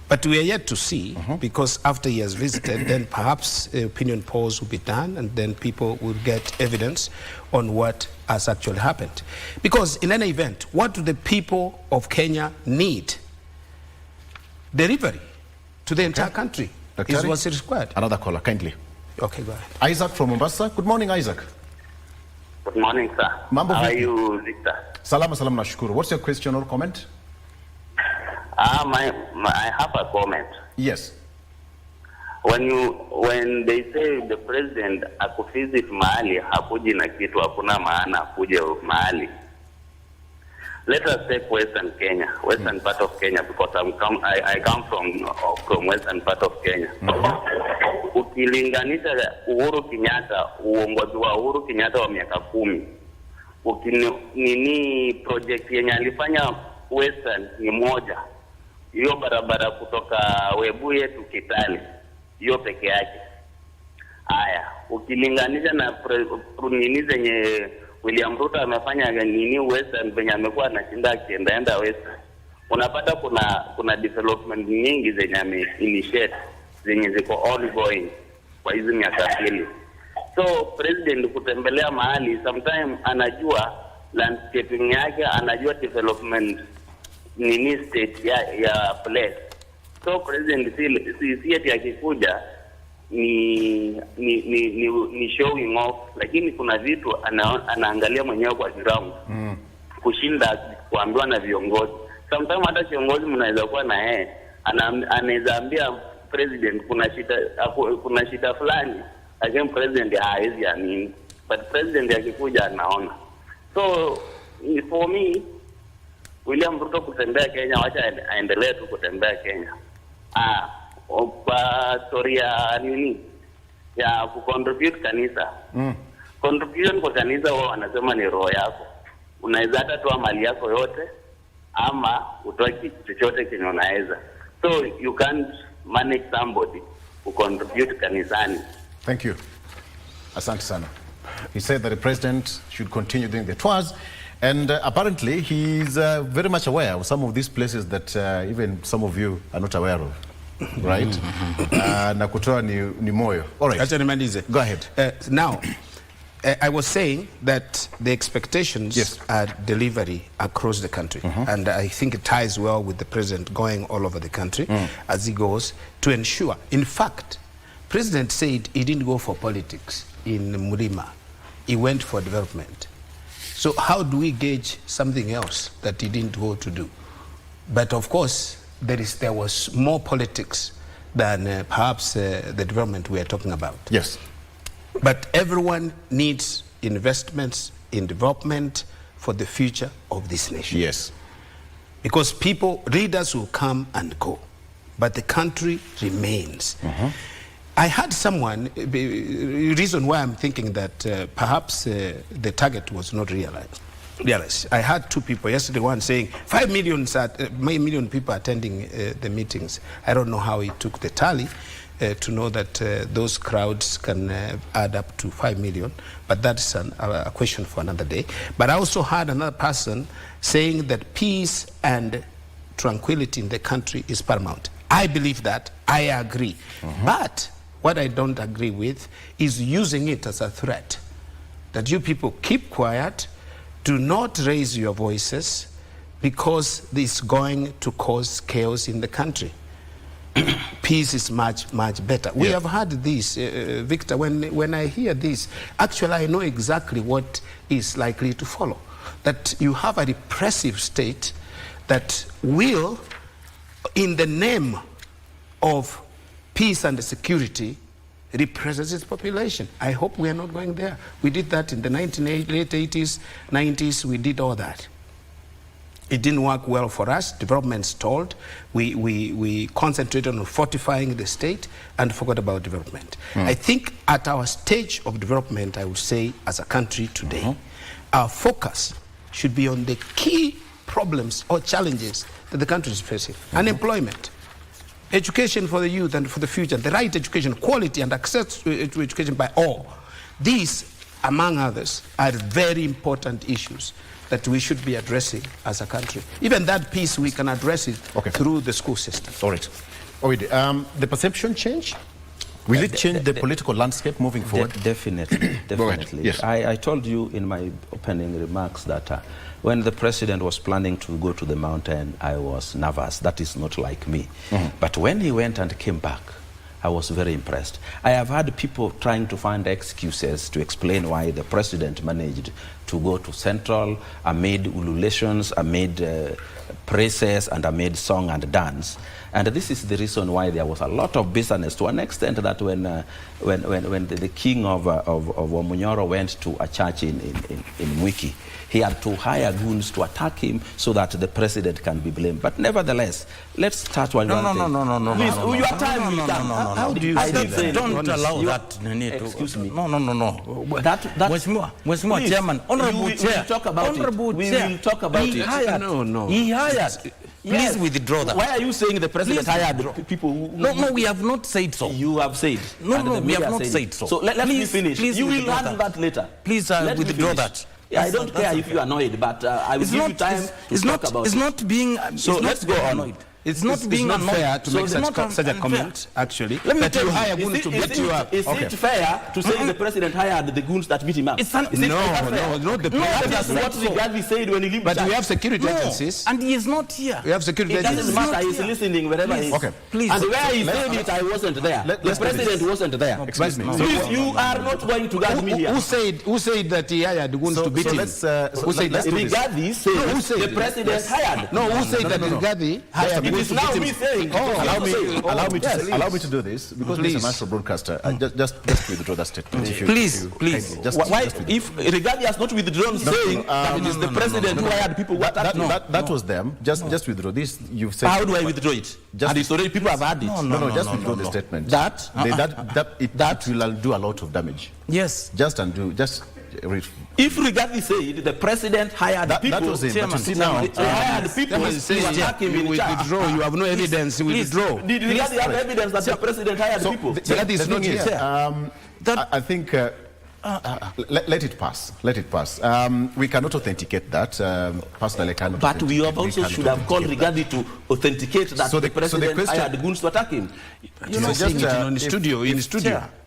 But we are yet to see, because after he has visited, then perhaps opinion polls will be done, and then people will get evidence on what has actually happened. Because in any event, what do the people of Kenya need? Delivery to the entire country is what's required. Another caller, kindly. Okay, go ahead. Isaac from Mombasa. Good morning, Isaac. Good morning, sir. Mambo How are vipi? you, Victor? Salama nashukuru. What's your question or comment? I have a comment. Yes. When they say the president akuvisit mahali hakuji na kitu, hakuna maana akuje mahali. Let us take Western Kenya, Western part of Kenya, because I come from Western part of Kenya. Ukilinganisha Uhuru Kenyatta, uongozi wa Uhuru Kenyatta wa miaka 10, nini project yenye alifanya Western ni moja. Hiyo barabara kutoka Webuye tu Kitale, hiyo peke yake. Haya, ukilinganisha na nini zenye William Ruto amefanya nini Western, penye amekuwa anashinda akienda Western, unapata kuna development nyingi zenye ame-initiate, zenye ziko ongoing kwa hizi miaka 2. So president kutembelea mahali, sometimes anajua landscaping yake, anajua development nini state ya place. So president si eti akikuja ni showing off, lakini kuna vitu anaangalia mwenyewe kwa ground kushinda kuambiwa na viongozi. Sometimes hata kiongozi mnaweza kuwa na yeye anaweza ambia president kuna shida fulani, lakini president hawezi amini, but president akikuja anaona. So for me, William Ruto kutembea Kenya, wacha aendelee tu kutembea Kenya. Kwa story ya nini ya kucontribute kanisa. Contribution kwa kanisa wao wanasema ni roho yako. Unaweza hata toa mali yako yote ama utoe kitu chochote kenye unaweza. So you can't manage somebody who contribute kanisani. Thank you. Asante sana. He said that the president should continue doing the tours, and apparently he is very much aware of some of these places that even some of you are not aware of. Right? Na kutoa ni moyo. All right. Go ahead. Now, I was saying that the expectations are delivery across the country. And I think it ties well with the president going all over the country as he goes to ensure. In fact, president said he didn't go for politics in Murima. He went for development. So how do we gauge something else that he didn't go to do? But of course, there was more politics than perhaps the development we are talking about. Yes. But everyone needs investments in development for the future of this nation. Yes. Because leaders will come and go, but the country remains. I had someone, the reason why I'm thinking that perhaps the target was not realized. I had two people yesterday, one saying 5 million people attending the meetings. I don't know how he took the tally to know that those crowds can add up to 5 million, but that's a question for another day. But I also had another person saying that peace and tranquility in the country is paramount. I believe that, I agree. But what I don't agree with is using it as a threat. That you people keep quiet, do not raise your voices, because this is going to cause chaos in the country. Peace is much, much better. We have had this, Victor, when I hear this, actually I know exactly what is likely to follow. That you have a repressive state that will, in the name of peace and security, represses its population. I hope we are not going there. We did that in the late 80s, 90s, we did all that. It didn't work well for us. Development stalled. We concentrated on fortifying the state and forgot about development. I think at our stage of development, I would say, as a country today, our focus should be on the key problems or challenges that the country is facing. Unemployment, education for the youth and for the future, the right education, quality and access to education by all. These, among others, are very important issues that we should be addressing as a country. Even that piece, we can address it through the school system. All right. The perception change? Will it change the political landscape moving forward? Definitely, definitely. Yes. I told you in my opening remarks that when the president was planning to go to the mountain, I was nervous. That is not like me. But when he went and came back, I was very impressed. I have had people trying to find excuses to explain why the president managed to go to Central amid ululations, amid praises, and amid song and dance. And this is the reason why there was a lot of business, to an extent that when the king of Wamunyoro went to a church in Mwiki, he had to hire goons to attack him so that the president can be blamed. But nevertheless, let's start one thing. No. Please, your time will come. How do you say that? Don't allow that. Excuse me. No. Mheshimiwa Chairman, Honorable Chair. We will talk about it. We will talk about it. He hired. Please withdraw that. Why are you saying the president hired people who... No, we have not said so. You have said. No, we have not said so. So let me finish. Please you will handle that later. Please withdraw that. Yeah, I don't care if you are annoyed, but I will give you time to talk about it. It's not being... So let's go on. It's not being not fair to make such a comment, actually. Let me that tell you you, hire goons to beat you up. Is it fair to say the president hired the goons that beat him up? No, not the president. That's what Rugby said when he lived. But we have security agencies. And he is not here. We have security agencies. It doesn't matter, he's listening wherever he is. Okay. Please. And where he said it, I wasn't there. The president wasn't there. Excuse me. Please, you are not going to guard me here. Who said that he hired the goons to beat him? Who said that? Rugby said the president hired. No, who said that Rugby hired the goons to beat him? It is now me saying. Allow me to do this because this is a national broadcaster. Just withdraw that statement. Please. Why, if Rugby has not withdrawn saying that it is the president who hired people? That was them. Just withdraw this. You've said. How do I withdraw it? And it's already people have had it. No. Just withdraw the statement. That will do a lot of damage. Yes. Just undo. Just read. If Rugby said the president hired people, that was it. But you see now, hired people to attack him in charge. You have no evidence. You withdraw. Did Rugby have evidence that the president hired people? That is not here. I think. Let it pass. We cannot authenticate that. Personally, I cannot. But we also should have called Rugby to authenticate that the president hired goons to attack him. You know, just in studio.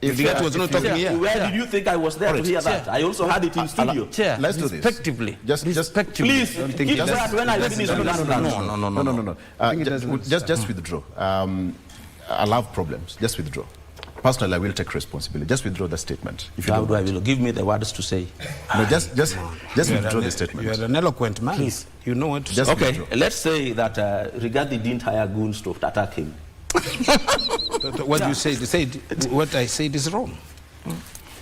If Rugby was not talking here. Where did you think I was there to hear that? I also had it in studio. Let's do this. Respectively. Please, keep that when I finish. No. Just withdraw. I love problems. Just withdraw. Personally, I will take responsibility. Just withdraw the statement. If you How do I will? Give me the words to say. No, just withdraw the statement. You are an eloquent man. Please. You know what to say. Okay, let's say that Rugby didn't hire goons to attack him. What you said, what I said is wrong.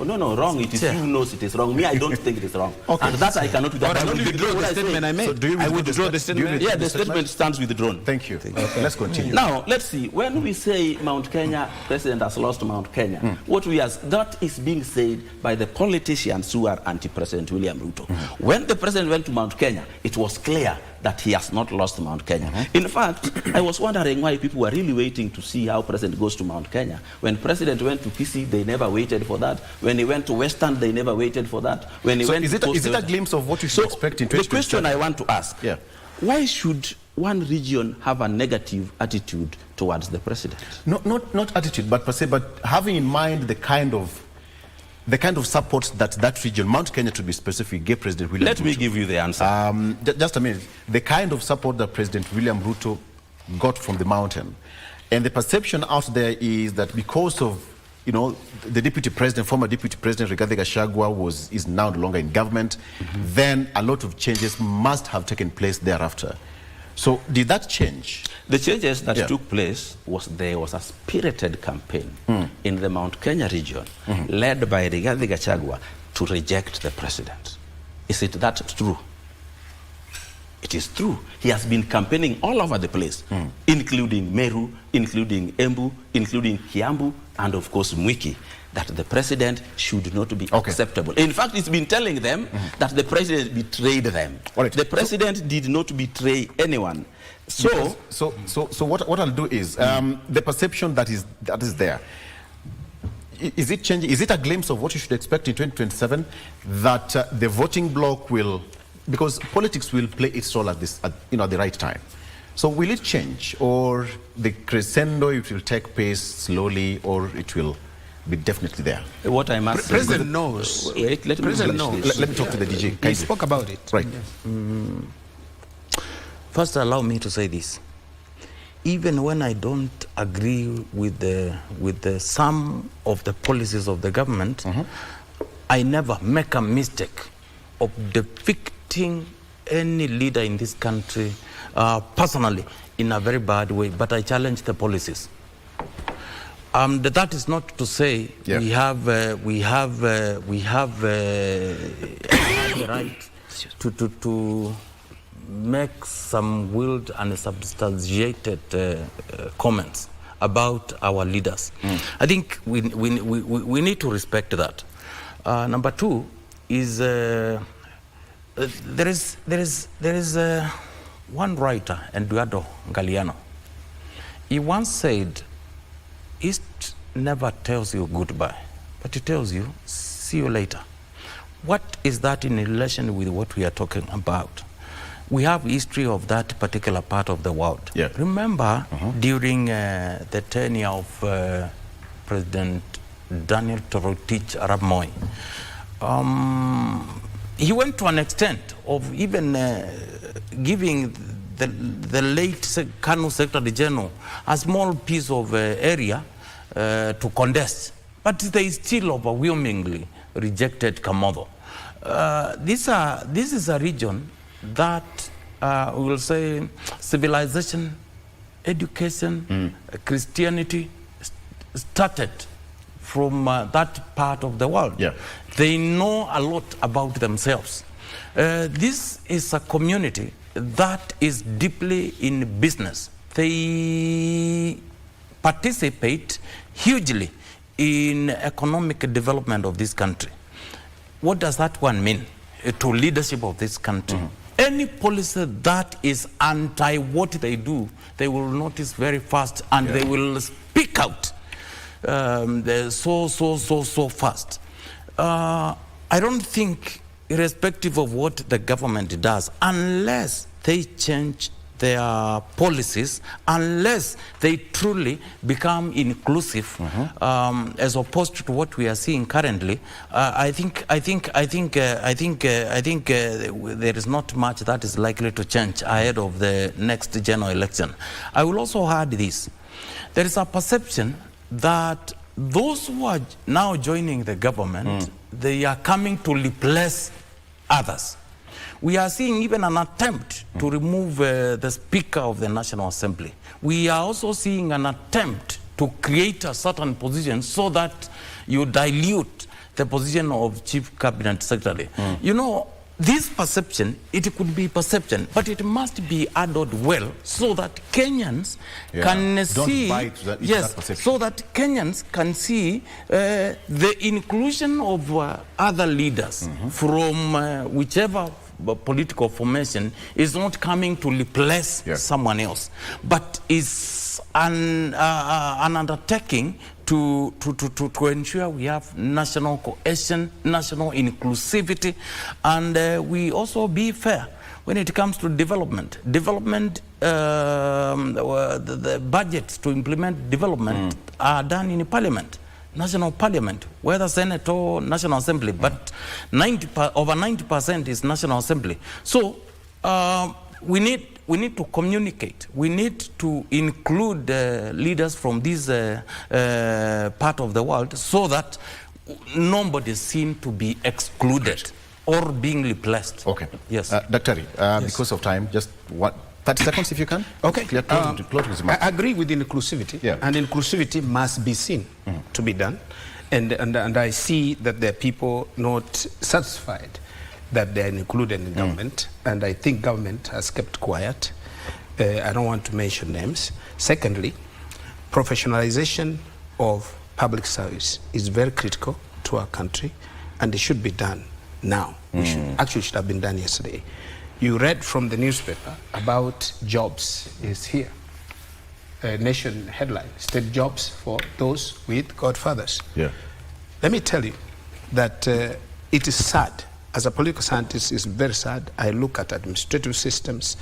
Oh, no, wrong. It is you knows it is wrong. Me, I don't think it is wrong. Okay. And that I cannot do. That. I withdraw the statement I made. So do you withdraw the statement? Yeah, the statement stands withdrawn. Thank you. Okay. Let's continue. Now, let's see. When we say Mount Kenya, President has lost Mount Kenya, what we are, that is being said by the politicians who are anti-President William Ruto. When the president went to Mount Kenya, it was clear that he has not lost Mount Kenya. In fact, I was wondering why people were really waiting to see how president goes to Mount Kenya. When president went to Kisii, they never waited for that. When he went to Western, they never waited for that. When he went is it a glimpse of what you should expect in 2027? The question I want to ask, why should one region have a negative attitude towards the president? Not attitude, but per se, but having in mind the kind of support that region, Mount Kenya to be specific, gave President William Ruto. Let me give you the answer. Just a minute. The kind of support that President William Ruto got from the mountain. And the perception out there is that because of, the deputy president, former deputy president Rigathi Gachagua is now no longer in government, then a lot of changes must have taken place thereafter. So did that change? The changes that took place was there was a spirited campaign in the Mount Kenya region led by Rigathi Gachagua to reject the president. Is it that true? It is true. He has been campaigning all over the place, including Meru, including Embu, including Kiambu, and of course Mwiki, that the president should not be acceptable. In fact, he's been telling them that the president betrayed them. The president did not betray anyone. So what I'll do is the perception that is there. Is it changing? Is it a glimpse of what you should expect in 2027 that the voting bloc will, because politics will play its role at the right time. So will it change, or the crescendo, it will take pace slowly, or it will be definitely there? What I must say, President knows. Wait, let me President finish knows. this. Let me talk to the DJ. He spoke about it. Right. First, allow me to say this. Even when I don't agree with the some of the policies of the government, I never make a mistake of depicting any leader in this country personally in a very bad way, but I challenge the policies. That is not to say we have the right to make some willed and substantiated comments about our leaders. I think we need to respect that. Number two is there is one writer, Eduardo Galeano. He once said, "East never tells you goodbye, but it tells you see you later." What is that in relation with what we are talking about? We have history of that particular part of the world. Yeah. Remember, during the tenure of President Daniel Torotich Arap Moi, he went to an extent of even giving the late Kanu Secretary General a small piece of area to contest, but they still overwhelmingly rejected Kamodo. This is a region that we will say civilization, education, Christianity started from that part of the world. Yeah. They know a lot about themselves. This is a community that is deeply in business. They participate hugely in economic development of this country. What does that one mean to leadership of this country? Any policy that is anti what they do, they will notice very fast, and they will speak out so fast. I don't think, irrespective of what the government does, unless they change their policies, unless they truly become inclusive, as opposed to what we are seeing currently, I think there is not much that is likely to change ahead of the next general election. I will also add this: there is a perception that those who are now joining the government, they are coming to replace others. We are seeing even an attempt to remove the Speaker of the National Assembly. We are also seeing an attempt to create a certain position so that you dilute the position of Chief Cabinet Secretary. You know, this perception, it could be perception, but it must be added well so that Kenyans can see, so that Kenyans can see the inclusion of other leaders from whichever political formation is not coming to replace someone else, but is an undertaking to ensure we have national cohesion, national inclusivity, and we also be fair when it comes to development. The budgets to implement development are done in Parliament, National Parliament, whether Senate or National Assembly, but over 90% is National Assembly. So we need to communicate. We need to include leaders from this part of the world so that nobody is seen to be excluded or being replaced. Okay. Yes. Dr. Because of time, just 30 seconds if you can. Okay. I agree with inclusivity, and inclusivity must be seen to be done. And I see that there are people not satisfied that they are included in government, and I think government has kept quiet. I don't want to mention names. Secondly, professionalization of public service is very critical to our country, and it should be done now. Actually, should have been done yesterday. You read from the newspaper about jobs is here. Nation headline, state jobs for those with godfathers. Yeah. Let me tell you that it is sad as a political scientist, it's very sad. I look at administrative systems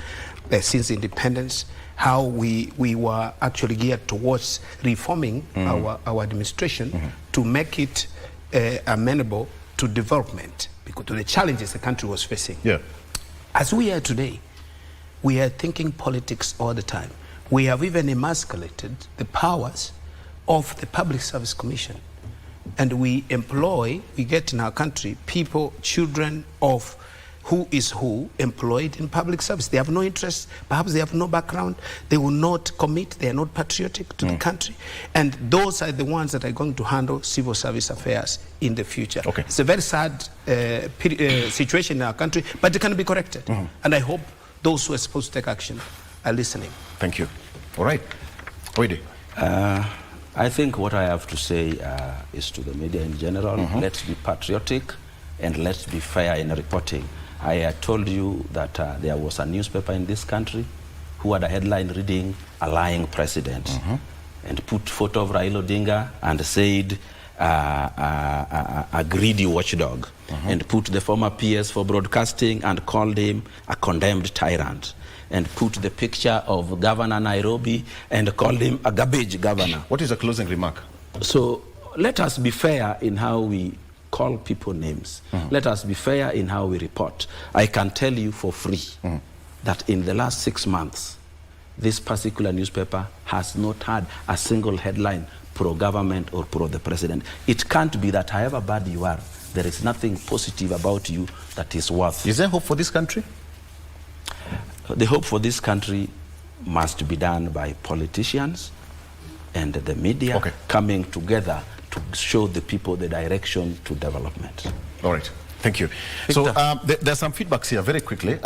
since independence, how we were actually geared towards reforming our administration to make it amenable to development, because to the challenges the country was facing. Yeah. As we are today, we are thinking politics all the time. We have even emasculated the powers of the Public Service Commission. And we get in our country people, children of who is who, employed in public service. They have no interest, perhaps they have no background, they will not commit, they are not patriotic to the country. And those are the ones that are going to handle civil service affairs in the future. Okay. It's a very sad situation in our country, but it can be corrected. And I hope those who are supposed to take action are listening. Thank you. All right. Oide. I think what I have to say is to the media in general, let's be patriotic and let's be fair in reporting. I told you that there was a newspaper in this country who had a headline reading "A lying president" and put photo of Raila Odinga and said a greedy watchdog and put the former PS for broadcasting and called him a condemned tyrant and put the picture of Governor Nairobi and called him a garbage governor. What is a closing remark? So let us be fair in how we call people names. Let us be fair in how we report. I can tell you for free that in the last 6 months, this particular newspaper has not had a single headline pro-government or pro-the president. It can't be that however bad you are, there is nothing positive about you that is worth. Is there hope for this country? The hope for this country must be done by politicians and the media coming together to show the people the direction to development. All right, thank you. So there's some feedbacks here very quickly.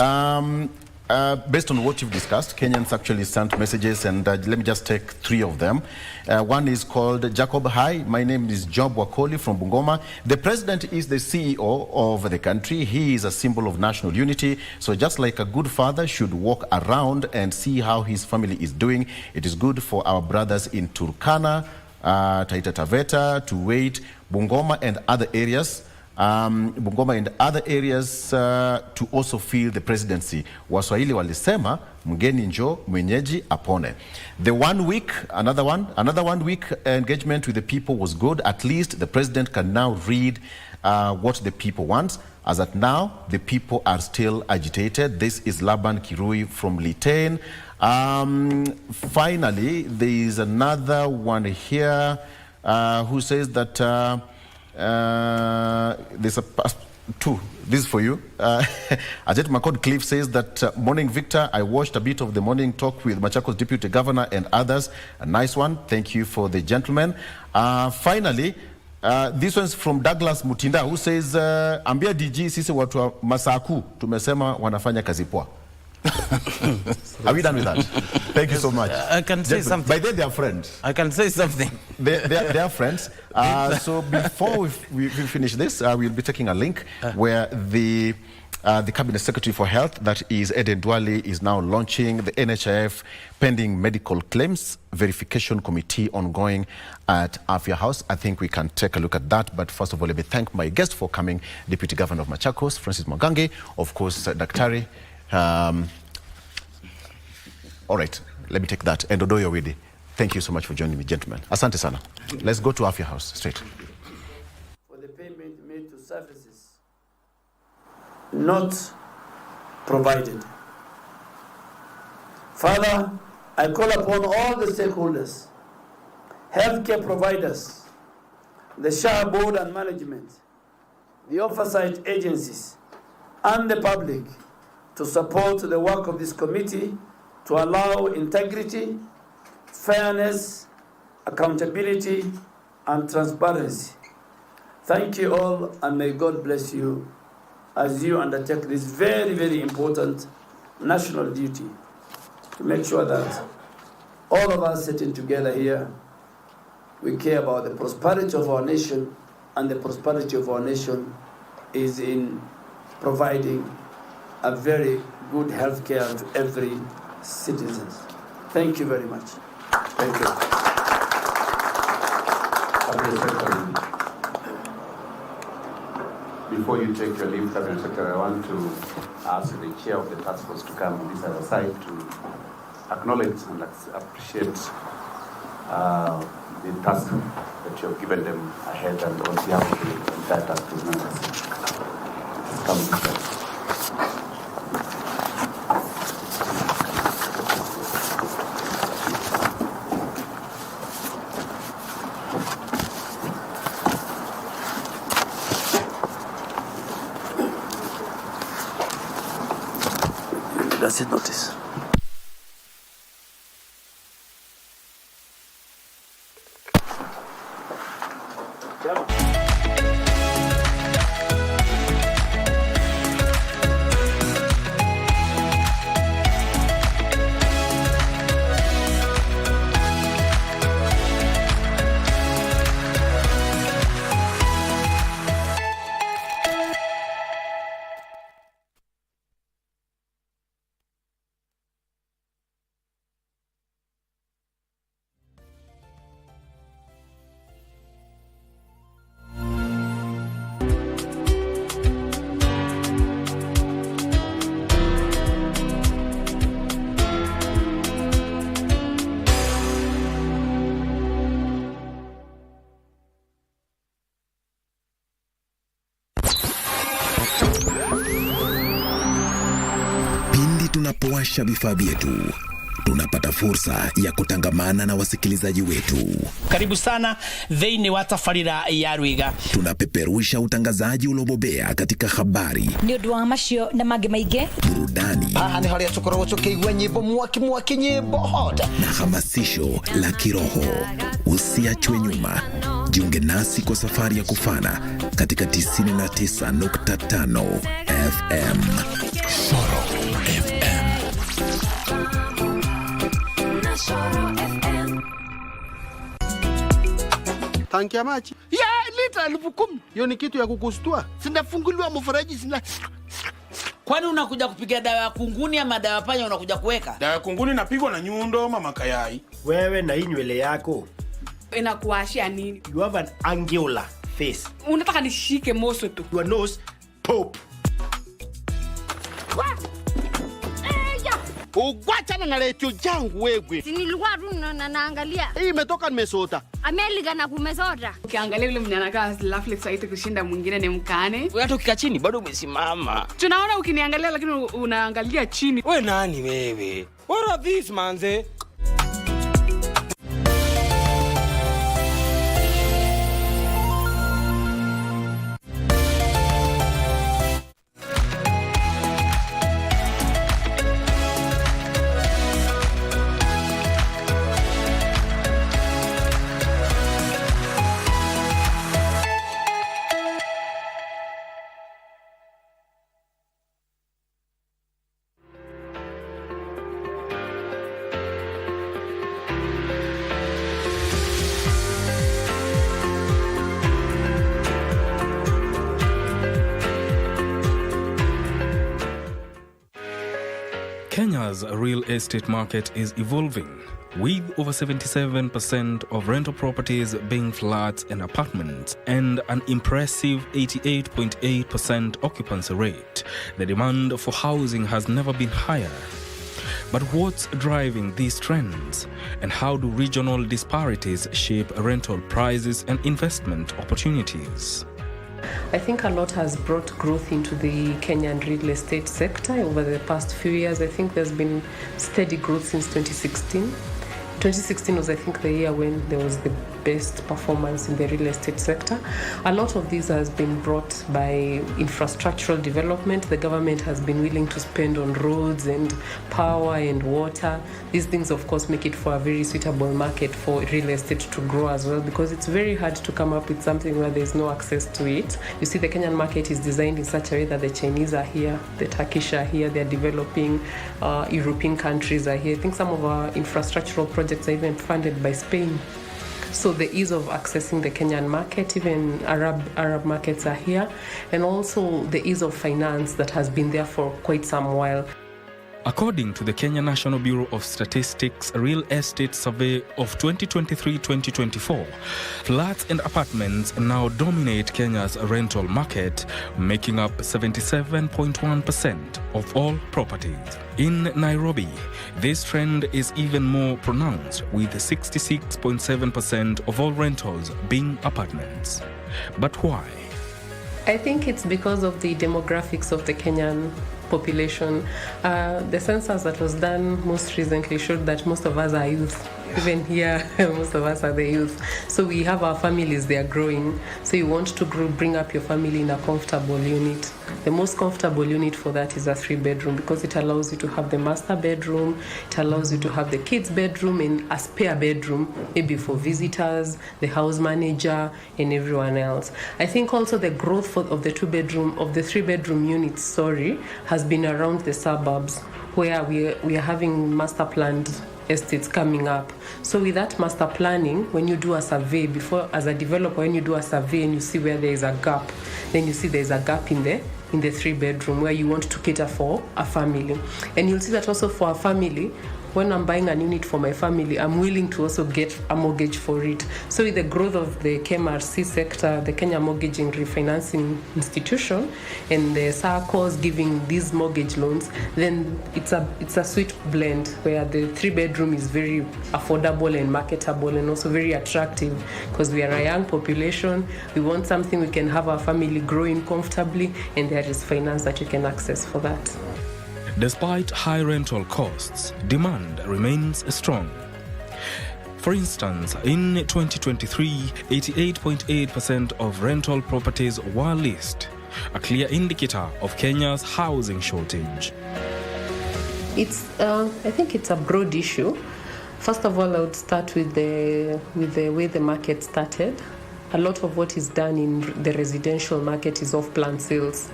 Based on what you've discussed, Kenyans actually sent messages, and let me just take 3 of them. One is called Jacob. Hi, my name is Job Wakoli from Bungoma. The president is the CEO of the country. He is a symbol of national unity. So just like a good father should walk around and see how his family is doing, it is good for our brothers in Turkana, Taita Taveta, to wait, Bungoma and other areas. To also feel the presidency. Waswahili walisema mgeni njo mwenyeji apone. The 1 week, another 1 week engagement with the people was good. At least the president can now read what the people want. As at now, the people are still agitated. This is Laban Kirui from Litein. Finally, there is another one here who says that there's a 2. This is for you. Ajet Makod Cliff says that, morning Victor, I watched a bit of the morning talk with Machakos Deputy Governor and others. A nice one. Thank you for the gentleman. Finally, this one's from Douglas Mutinda who says, ambia DG sisi watu wa Masaku tumesema wanafanya kazi poa. Are we done with that? Thank you so much. I can say something. By then they are friends. I can say something. They are friends. So before we finish this, we'll be taking a link where the Cabinet Secretary for Health, that is Eden Dwali, is now launching the NHIF Pending Medical Claims Verification Committee ongoing at Afya House. I think we can take a look at that. But first of all, let me thank my guest for coming, Deputy Governor of Machakos, Francis Mwangangi, of course, Daktari. All right, let me take that. And Odoyo Widi, thank you so much for joining me, gentlemen. Asante sana. Let's go to Afya House straight. For the payment made to services not provided. Father, I call upon all the stakeholders, healthcare providers, the SHA board and management, the oversight agencies, and the public to support the work of this committee to allow integrity, fairness, accountability, and transparency. Thank you all, and may God bless you as you undertake this very, very important national duty to make sure that all of us sitting together here, we care about the prosperity of our nation, and the prosperity of our nation is in providing a very good health care to every citizen. Thank you very much. Thank you. before you take your leave, Cabinet Secretary, I want to ask the chair of the task force to come on this other side to acknowledge and appreciate the task that you have given them ahead and on behalf of the entire task force members. Come this side. Does it notice? Tunapowasha vifaa vyetu, tunapata fursa ya kutangamana na wasikilizaji wetu. Karibu sana thĩinĩ wa tabarĩra ya Rwiga. Tunapeperusha utangazaji uliobobea katika habari, ni ũndũ wa macio na mangĩ maingĩ, burudani, ni harĩa tũkoragwo tũkĩigua nyĩmbo mwaki nyĩmbo hot, na hamasisho la kiroho. Usiachwe nyuma. Jiunge nasi kwa safari ya kufana katika 99.5 FM. Soro FM. Tanki ya maji ya lita 10,000. Hiyo ni kitu ya kukustua. Sinafunguliwa mfereji sina. Kwani unakuja kupiga dawa ya kunguni ama dawa ya panya unakuja kuweka? Dawa ya kunguni napigwa na nyundo mama Kayai. Wewe na hii nywele yako inakuashia nini? You have an angular face. Unataka nishike moso tu. Your nose pop. Ugwachana na lecho jangu wewe. Si nilikuwa tu naangalia. Hii imetoka nimesota. Amelika na kumesota. Ukiangalia yule mnyanakaa lovely site kushinda mwingine ni mkane. Hata ukikaa chini bado umesimama. Tunaona ukiniangalia lakini unaangalia chini. Wewe nani wewe? What are these manze? Kenya's real estate market is evolving, with over 77% of rental properties being flats and apartments and an impressive 88.8% occupancy rate. The demand for housing has never been higher. But what's driving these trends? And how do regional disparities shape rental prices and investment opportunities? I think a lot has brought growth into the Kenyan real estate sector over the past few years. I think there's been steady growth since 2016. 2016 was, I think, the year when there was the best performance in the real estate sector. A lot of this has been brought by infrastructural development. The government has been willing to spend on roads and power and water. These things, of course, make it for a very suitable market for real estate to grow as well, because it's very hard to come up with something where there's no access to it. You see, the Kenyan market is designed in such a way that the Chinese are here, the Turkish are here, they're developing, European countries are here. I think some of our infrastructural projects are even funded by Spain. So the ease of accessing the Kenyan market, even Arab markets are here, and also the ease of finance that has been there for quite some while. According to the Kenya National Bureau of Statistics Real Estate Survey of 2023-2024, flats and apartments now dominate Kenya's rental market, making up 77.1% of all properties. In Nairobi, this trend is even more pronounced, with 66.7% of all rentals being apartments. But why? I think it's because of the demographics of the Kenyan population. The census that was done most recently showed that most of us are youth. Even here, most of us are the youth. So we have our families, they are growing. So you want to bring up your family in a comfortable unit. The most comfortable unit for that is a 3-bedroom because it allows you to have the master bedroom, it allows you to have the kids' bedroom and a spare bedroom, maybe for visitors, the house manager, and everyone else. I think also the growth of the 3-bedroom units, has been around the suburbs where we are having master planned estates coming up. So with that master planning, when you do a survey, as a developer, when you do a survey and you see where there is a gap, then you see there is a gap in the 3-bedroom where you want to cater for a family. And you'll see that also for a family, when I'm buying a unit for my family, I'm willing to also get a mortgage for it. So with the growth of the KMRC sector, the Kenya Mortgaging Refinancing Institution, and the circles giving these mortgage loans, then it's a sweet blend where the 3-bedroom is very affordable and marketable and also very attractive because we are a young population. We want something we can have our family growing comfortably, and there is finance that you can access for that. Despite high rental costs, demand remains strong. For instance, in 2023, 88.8% of rental properties were leased, a clear indicator of Kenya's housing shortage. I think it's a broad issue. First of all, I would start with the way the market started. A lot of what is done in the residential market is off-plan sales.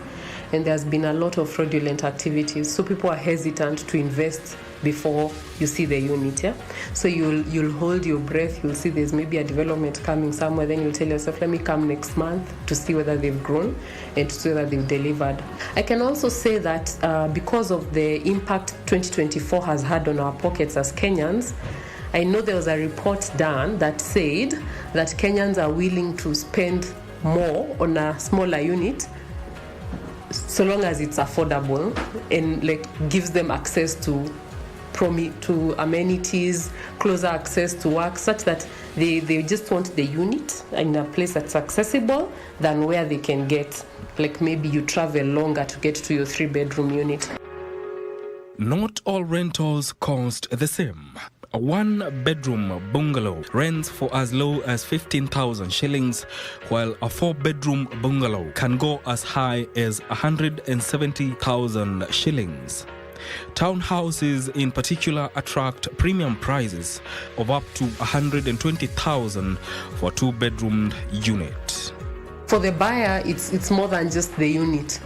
And there's been a lot of fraudulent activities. So people are hesitant to invest before you see the unit. Yeah? So you'll hold your breath. You'll see there's maybe a development coming somewhere. Then you'll tell yourself, let me come next month to see whether they've grown and to see whether they've delivered. I can also say that because of the impact 2024 has had on our pockets as Kenyans, I know there was a report done that said that Kenyans are willing to spend more on a smaller unit so long as it's affordable and gives them access to amenities, closer access to work, such that they just want the unit in a place that's accessible than where they can get, maybe you travel longer to get to your 3-bedroom unit. Not all rentals cost the same. A 1-bedroom bungalow rents for as low as 15,000 shillings, while a 4-bedroom bungalow can go as high as 170,000 shillings. Townhouses in particular attract premium prices of up to 120,000 for a 2-bedroom unit. For the buyer, it's more than just the unit.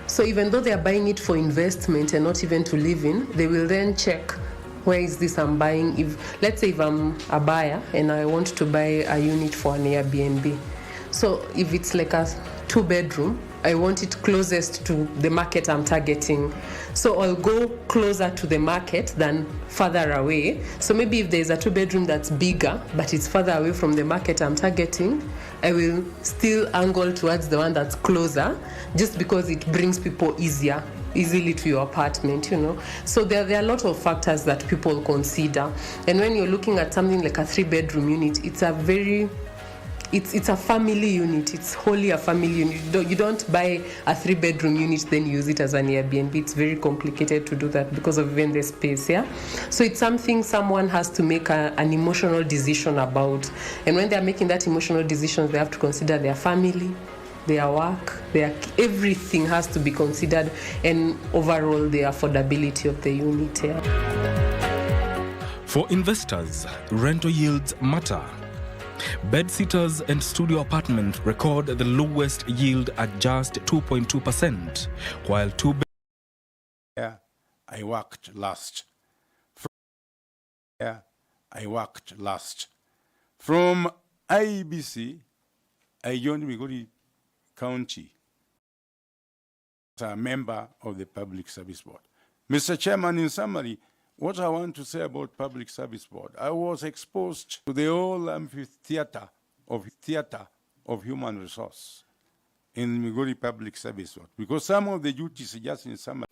So even though they are buying it for investment and not even to live in, they will then check, where is this I'm buying? Let's say if I'm a buyer and I want to buy a unit for an Airbnb. So if it's like a 2-bedroom, I want it closest to the market I'm targeting. So I'll go closer to the market than further away. So maybe if there's a 2-bedroom that's bigger, but it's further away from the market I'm targeting, I will still angle towards the one that's closer, just because it brings people easily to your apartment, So there are a lot of factors that people consider. And when you're looking at something like a 3-bedroom unit, it's a family unit. It's wholly a family unit. You don't buy a 3-bedroom unit, then use it as an Airbnb. It's very complicated to do that because of even the space, yeah? So it's something someone has to make an emotional decision about. And when they're making that emotional decision, they have to consider their family, their work, everything has to be considered, and overall the affordability of the unit. Yeah. For investors, rental yields matter. Bedsitters and studio apartments record the lowest yield at just 2.2%, while I worked last. From IBC, I joined Migori County as a member of the Public Service Board. Mr. Chairman, in summary, what I want to say about Public Service Board, I was exposed to the whole amphitheater of human resource in Migori Public Service Board, because some of the duties, just in summary,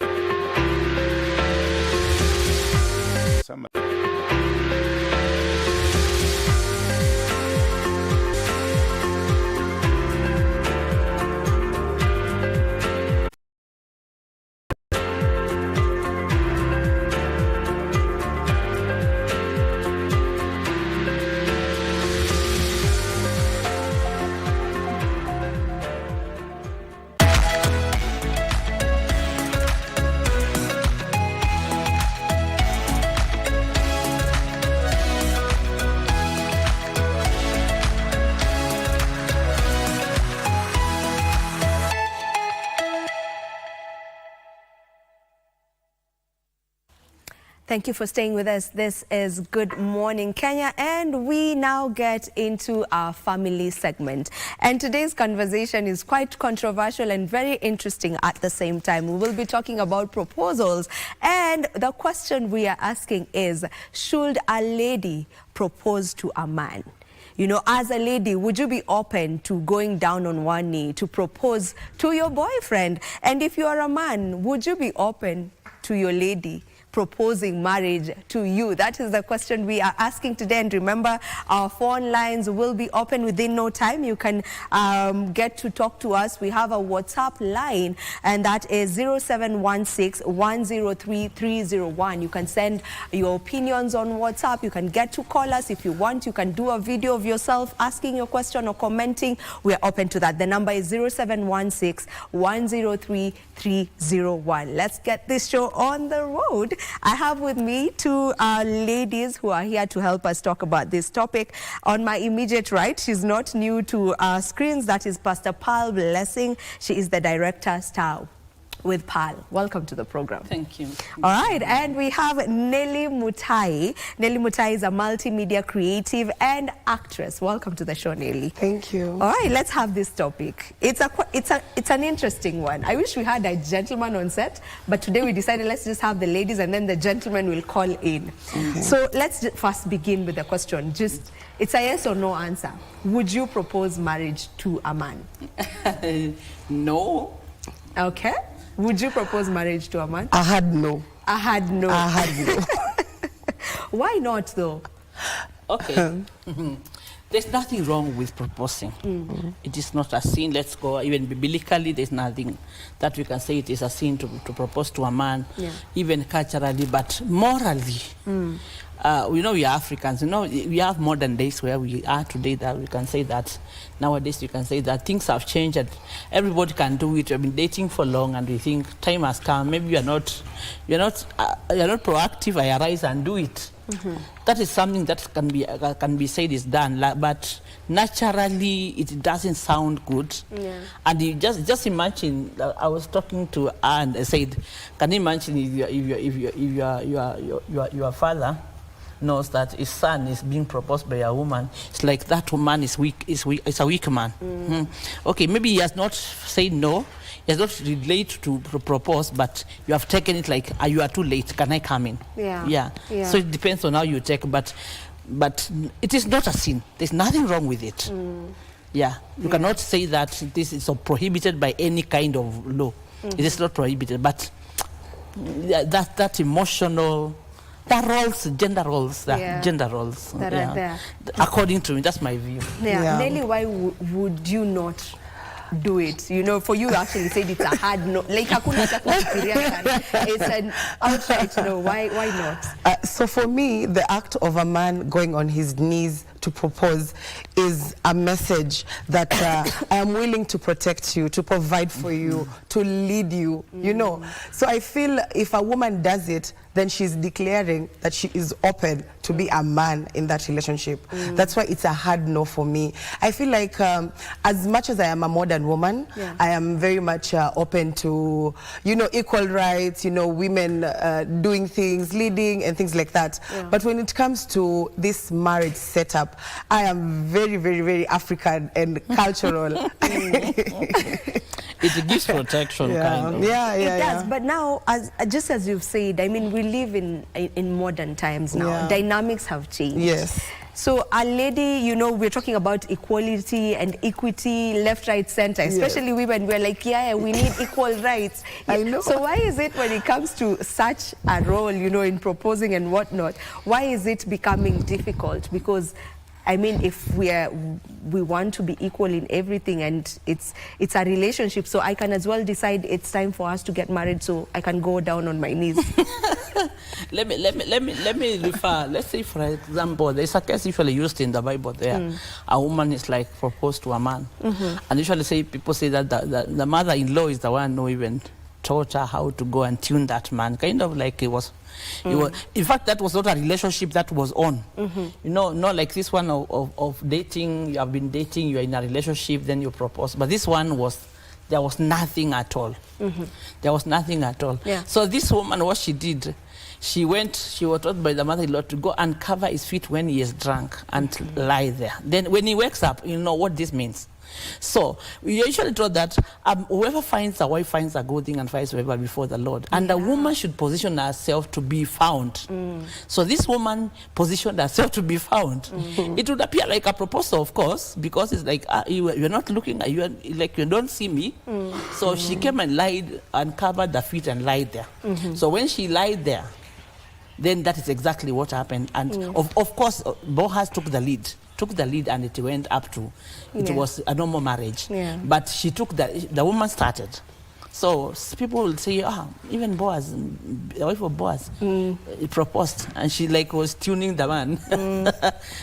Thank you for staying with us. This is Good Morning Kenya, and we now get into our family segment. And today's conversation is quite controversial and very interesting at the same time. We will be talking about proposals, and the question we are asking is, should a lady propose to a man? You know, as a lady, would you be open to going down on one knee to propose to your boyfriend? And if you are a man, would you be open to your lady proposing marriage to you? That is the question we are asking today. And remember, our phone lines will be open within no time. You can get to talk to us. We have a WhatsApp line, and that is 0716-103-301. You can send your opinions on WhatsApp. You can get to call us if you want. You can do a video of yourself asking your question or commenting. We are open to that. The number is 0716-103-301. Let's get this show on the road. I have with me two ladies who are here to help us talk about this topic. On my immediate right, she's not new to our screens. That is Pastor Pearl Blessing. She is the director, Star with Pearl. Welcome to the program. Thank you. All right, and we have Nelly Mutai. Nelly Mutai is a multimedia creative and actress. Welcome to the show, Nelly. Thank you. All right, let's have this topic. It's an interesting one. I wish we had a gentleman on set, but today we decided let's just have the ladies and then the gentleman will call in. Okay. So let's first begin with the question. Just, it's a yes or no answer. Would you propose marriage to a man? No. Okay. Would you propose marriage to a man? I had no. I had no. I had no. Why not, though? Okay. There's nothing wrong with proposing. It is not a sin. Let's go, even biblically, there's nothing that we can say it is a sin to propose to a man, even culturally, but morally. We know we are Africans. You know, we have modern days where we are today that we can say that nowadays we can say that things have changed and everybody can do it. We've been dating for long and we think time has come. Maybe you're not proactive. I arise and do it. That is something that can be said is done, but naturally it doesn't sound good. And you just imagine. I was talking to Anne and I said, can you imagine if your father knows that his son is being proposed by a woman? It's like that woman is weak. Is a weak man. Okay, maybe he has not said no. He has not relate to propose, but you have taken it like, you are too late. Can I come in? Yeah. So it depends on how you take, but it is not a sin. There's nothing wrong with it. You cannot say that this is prohibited by any kind of law. It is not prohibited, but that emotional. Gender roles that are there. According to me, that's my view. Nelly, why would you not do it? You know, for you actually said it's a hard no. Like it's an outright no. Why not? So for me, the act of a man going on his knees to propose is a message that I am willing to protect you, to provide for you, to lead you, you know. So I feel if a woman does it, then she's declaring that she is open to be a man in that relationship. That's why it's a hard no for me. I feel like as much as I am a modern woman, I am very much open to, you know, equal rights, you know, women doing things, leading and things like that. But when it comes to this marriage setup, I am very, very, very African and cultural. It gives protection, kind of. It does. But now, just as you've said, I mean, we live in modern times now. Yeah. Dynamics have changed. Yes. So a lady, you know, we're talking about equality and equity, left, right, center, especially women. We're like, yeah, we need equal rights. I know. So why is it when it comes to such a role, you know, in proposing and whatnot, why is it becoming difficult? Because I mean, if we want to be equal in everything, and it's a relationship, so I can as well decide it's time for us to get married, so I can go down on my knees. Let me refer. Let's say, for example, there's a case usually used in the Bible. There, a woman is like proposed to a man, and usually people say that the mother-in-law is the one who even taught her how to go and tune that man, kind of like it was. In fact, that was not a relationship that was on. You know, not like this one of dating. You have been dating, you are in a relationship, then you propose. But this one there was nothing at all. There was nothing at all. Yeah. So this woman, what she did, she was told by the mother-in-law to go and cover his feet when he is drunk and lie there. Then when he wakes up, you know what this means. So we usually told that whoever finds a wife finds a good thing and finds favor before the Lord. And a woman should position herself to be found. So this woman positioned herself to be found. It would appear like a proposal, of course, because it's like you're not looking at you, like you don't see me. So she came and lied and covered the feet and lied there. So when she lied there, then that is exactly what happened. And of course, Boaz took the lead, and it went up to, it was a normal marriage. But she took the woman started. So people will say, even Boaz, the wife of Boaz, proposed, and she like was tuning the man.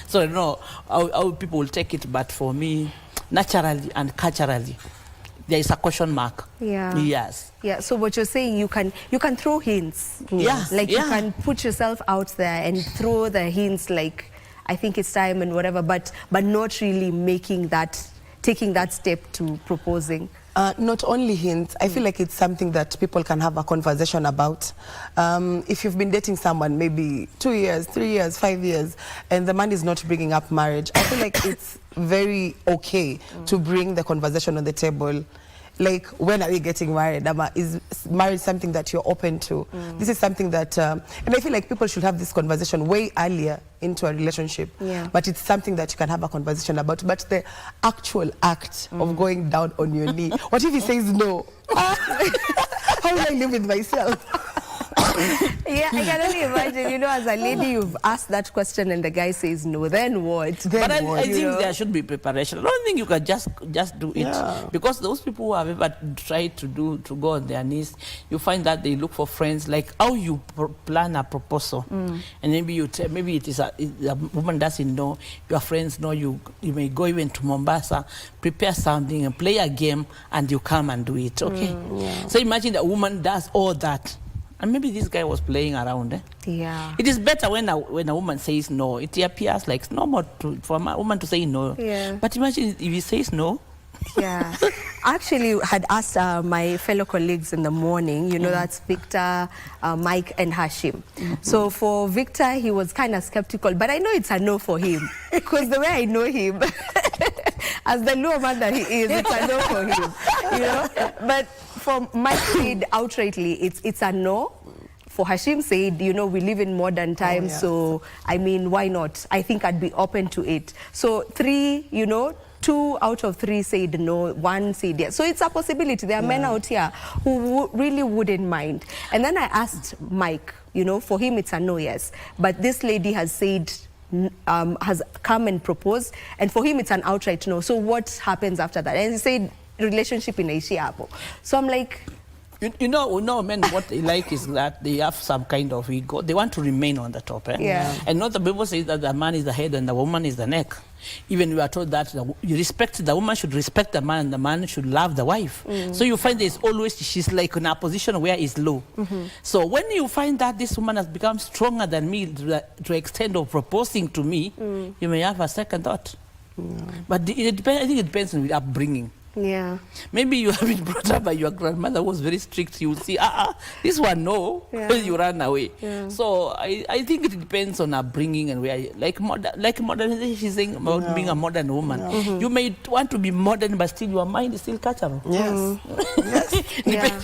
So I don't know how people will take it, but for me, naturally and culturally, there is a question mark. Yes. Yeah. So what you're saying, you can throw hints. Yeah. Like you can put yourself out there and throw the hints, like I think it's time and whatever, but not really taking that step to proposing. Not only hints, I feel like it's something that people can have a conversation about. If you've been dating someone maybe 2 years, 3 years, 5 years, and the man is not bringing up marriage, I feel like it's very okay to bring the conversation on the table. Like, when are we getting married? Is marriage something that you're open to? This is something that, and I feel like people should have this conversation way earlier into a relationship. But it's something that you can have a conversation about. But the actual act of going down on your knee, what if he says no? How will I live with myself? Yeah, I can only imagine, you know, as a lady, you've asked that question and the guy says no, then what? But I think there should be preparation. I don't think you can just do it. Because those people who have ever tried to go on their knees, you find that they look for friends, like how you plan a proposal. And maybe it is the woman doesn't know, your friends know, you may go even to Mombasa, prepare something and play a game, and you come and do it, okay? So imagine the woman does all that. And maybe this guy was playing around. Yeah. It is better when a woman says no. It appears like normal for a woman to say no. Yeah. But imagine if he says no. Yeah. I actually had asked my fellow colleagues in the morning, you know, that's Victor, Mike, and Hashim. So for Victor, he was kind of skeptical, but I know it's a no for him because the way I know him, as the low man that he is, it's a no for him, you know. But for Mike said outrightly, it's a no. For Hashim said, you know, we live in modern times, so I mean, why not? I think I'd be open to it. So 3, you know, 2 out of 3 said no, 1 said yes. So it's a possibility. There are men out here who really wouldn't mind. And then I asked Mike, you know, for him it's a no, yes. But this lady has said, has come and proposed, and for him it's an outright no. So what happens after that? And he said, relationship in Asia. So I'm like, you know, men, what they like is that they have some kind of ego. They want to remain on the top. And not the people say that the man is the head and the woman is the neck. Even we are told that the woman should respect the man and the man should love the wife. So you find there's always, she's like in a position where he's low. So when you find that this woman has become stronger than me to the extent of proposing to me, you may have a second thought. But I think it depends on the upbringing. Yeah. Maybe you have been brought up by your grandmother who was very strict. You will see, this one, no, you run away. Yeah. So I think it depends on upbringing and where, like modernization, she's saying about being a modern woman. You may want to be modern, but still your mind is still cultural. Yes.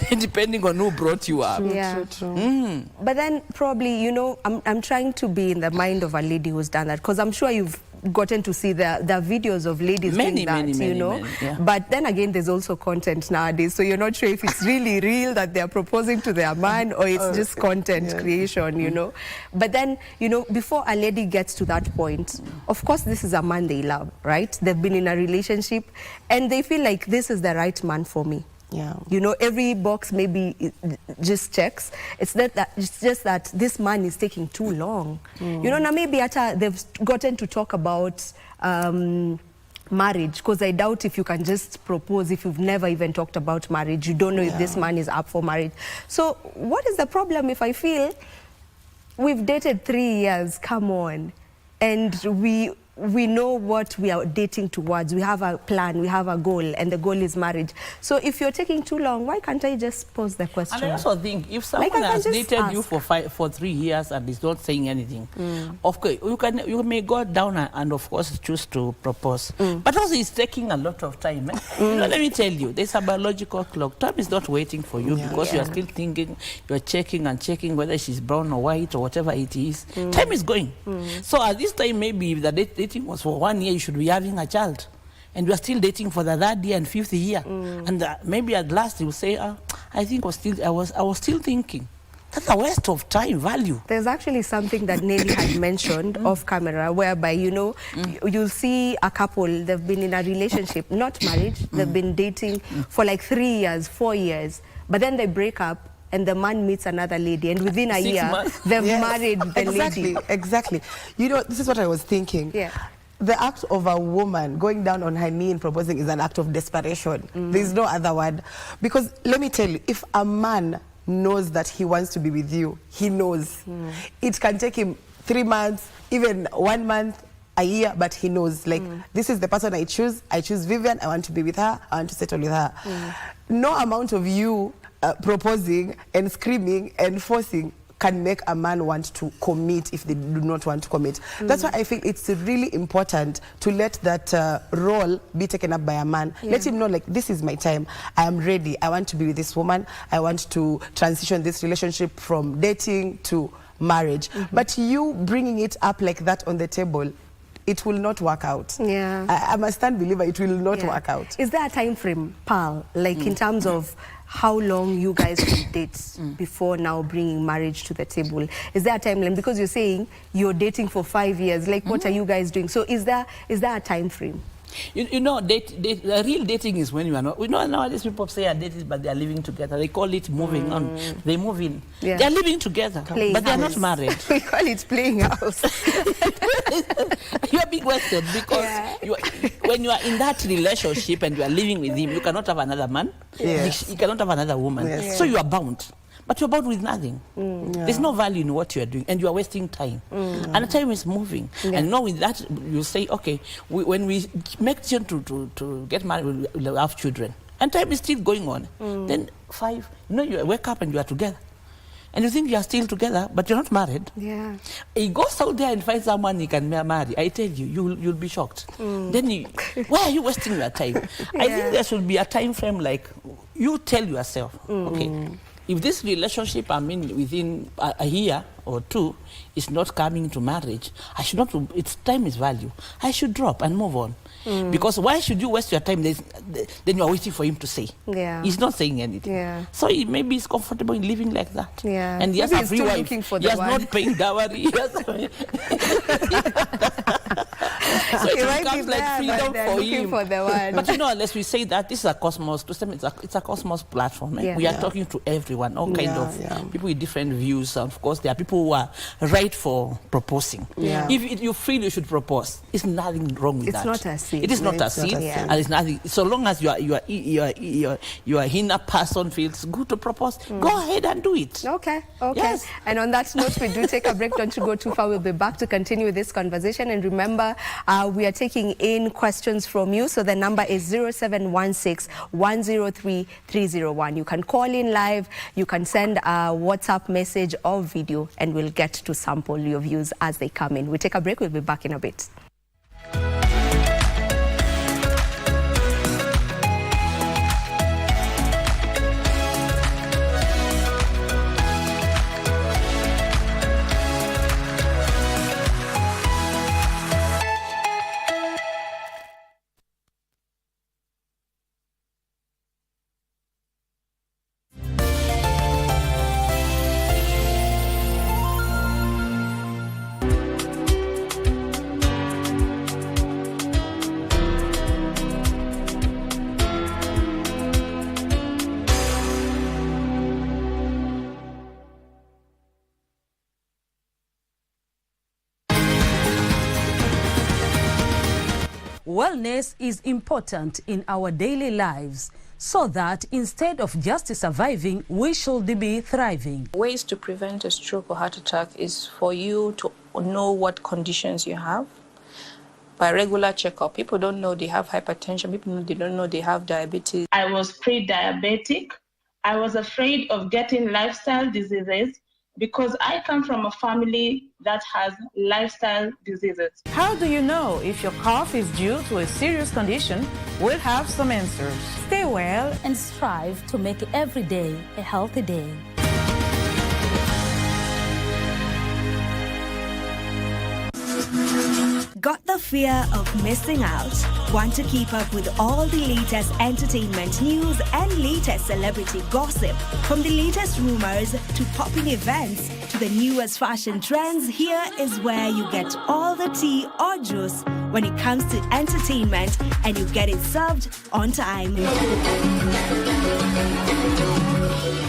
Depending on who brought you up. True. But then probably, you know, I'm trying to be in the mind of a lady who's done that, because I'm sure you've gotten to see the videos of ladies doing that, you know. But then again, there's also content nowadays, so you're not sure if it's really real that they're proposing to their man or it's just content creation, you know. But then, you know, before a lady gets to that point, of course, this is a man they love, right? They've been in a relationship and they feel like this is the right man for me. Yeah. You know, every box maybe just checks. It's just that this man is taking too long. You know, now maybe they've gotten to talk about marriage, because I doubt if you can just propose if you've never even talked about marriage. You don't know if this man is up for marriage. So what is the problem if I feel we've dated 3 years, come on, and we know what we are dating towards. We have a plan, we have a goal, and the goal is marriage. So if you're taking too long, why can't I just pose the question? And I also think if someone has dated you for 3 years and is not saying anything, of course you may go down and of course choose to propose. But also it's taking a lot of time. You know, let me tell you, there's a biological clock. Time is not waiting for you because you are still thinking, you are checking and checking whether she's brown or white or whatever it is. Time is going. So at this time, maybe if the dating was for 1 year, you should be having a child. And you are still dating for the 3rd year and 5th year. And maybe at last you will say, I think I was still thinking. That's a waste of time, value. There's actually something that Nelly had mentioned off camera, whereby, you know, you'll see a couple, they've been in a relationship, not marriage, they've been dating for like 3 years, 4 years, but then they break up and the man meets another lady, and within a year, they've married the lady. Exactly. You know, this is what I was thinking. Yeah. The act of a woman going down on her knee and proposing is an act of desperation. There's no other word. Because let me tell you, if a man knows that he wants to be with you, he knows. It can take him 3 months, even 1 month, a year, but he knows, like, this is the person I choose. I choose Vivian. I want to be with her. I want to settle with her. No amount of you proposing and screaming and forcing can make a man want to commit if they do not want to commit. That's why I feel it's really important to let that role be taken up by a man. Let him know, like, this is my time. I am ready. I want to be with this woman. I want to transition this relationship from dating to marriage. But you bringing it up like that on the table, it will not work out. I'm a stand believer, it will not work out. Is there a time frame, Pal, like in terms of how long you guys will date before now bringing marriage to the table? Is there a timeline? Because you're saying you're dating for 5 years. Like, what are you guys doing? So is there a time frame? You know, real dating is when you are not. We know nowadays people say are dating, but they are living together. They call it moving on. They move in. They are living together, but they are not married. We call it playing house. You are being wasted because when you are in that relationship and you are living with him, you cannot have another man. You cannot have another woman. So you are bound. But you're bound with nothing. There's no value in what you are doing, and you are wasting time. And the time is moving. And now with that, you say, okay, when we make decision to get married, we'll have children. And time is still going on. Then 5, you wake up and you are together. And you think you are still together, but you're not married. He goes out there and finds someone he can marry. I tell you, you'll be shocked. Then why are you wasting your time? I think there should be a time frame, like, you tell yourself, okay, if this relationship I'm in within a year or 2 is not coming to marriage, I should not. Its time is value. I should drop and move on. Because why should you waste your time? Then you are waiting for him to say. He's not saying anything. So maybe he's comfortable in living like that. And he has a free wife. He has not paying dowry. So it becomes like freedom for him. But you know, unless we say that this is a cosmos, it's a cosmos platform. We are talking to everyone, all kind of people with different views. And of course, there are people who are right for proposing. If you feel you should propose, there's nothing wrong with that. It's not a sin. It is not a sin, and it's nothing. So long as your inner person feels good to propose, go ahead and do it. Okay. Yes. And on that note, we do take a break. Don't you go too far. We'll be back to continue this conversation. And remember, We are taking in questions from you. So the number is 0716-103-301. You can call in live. You can send a WhatsApp message or video, and we'll get to sample your views as they come in. We take a break. We'll be back in a bit. Wellness is important in our daily lives so that instead of just surviving, we should be thriving. Ways to prevent a stroke or heart attack is for you to know what conditions you have by regular checkup. People don't know they have hypertension. People don't know they have diabetes. I was pre-diabetic. I was afraid of getting lifestyle diseases because I come from a family that has lifestyle diseases. How do you know if your cough is due to a serious condition? We'll have some answers. Stay well and strive to make every day a healthy day. Got the fear of missing out? Want to keep up with all the latest entertainment news and latest celebrity gossip? From the latest rumors to popping events to the newest fashion trends, here is where you get all the tea or juice when it comes to entertainment, and you get it served on time.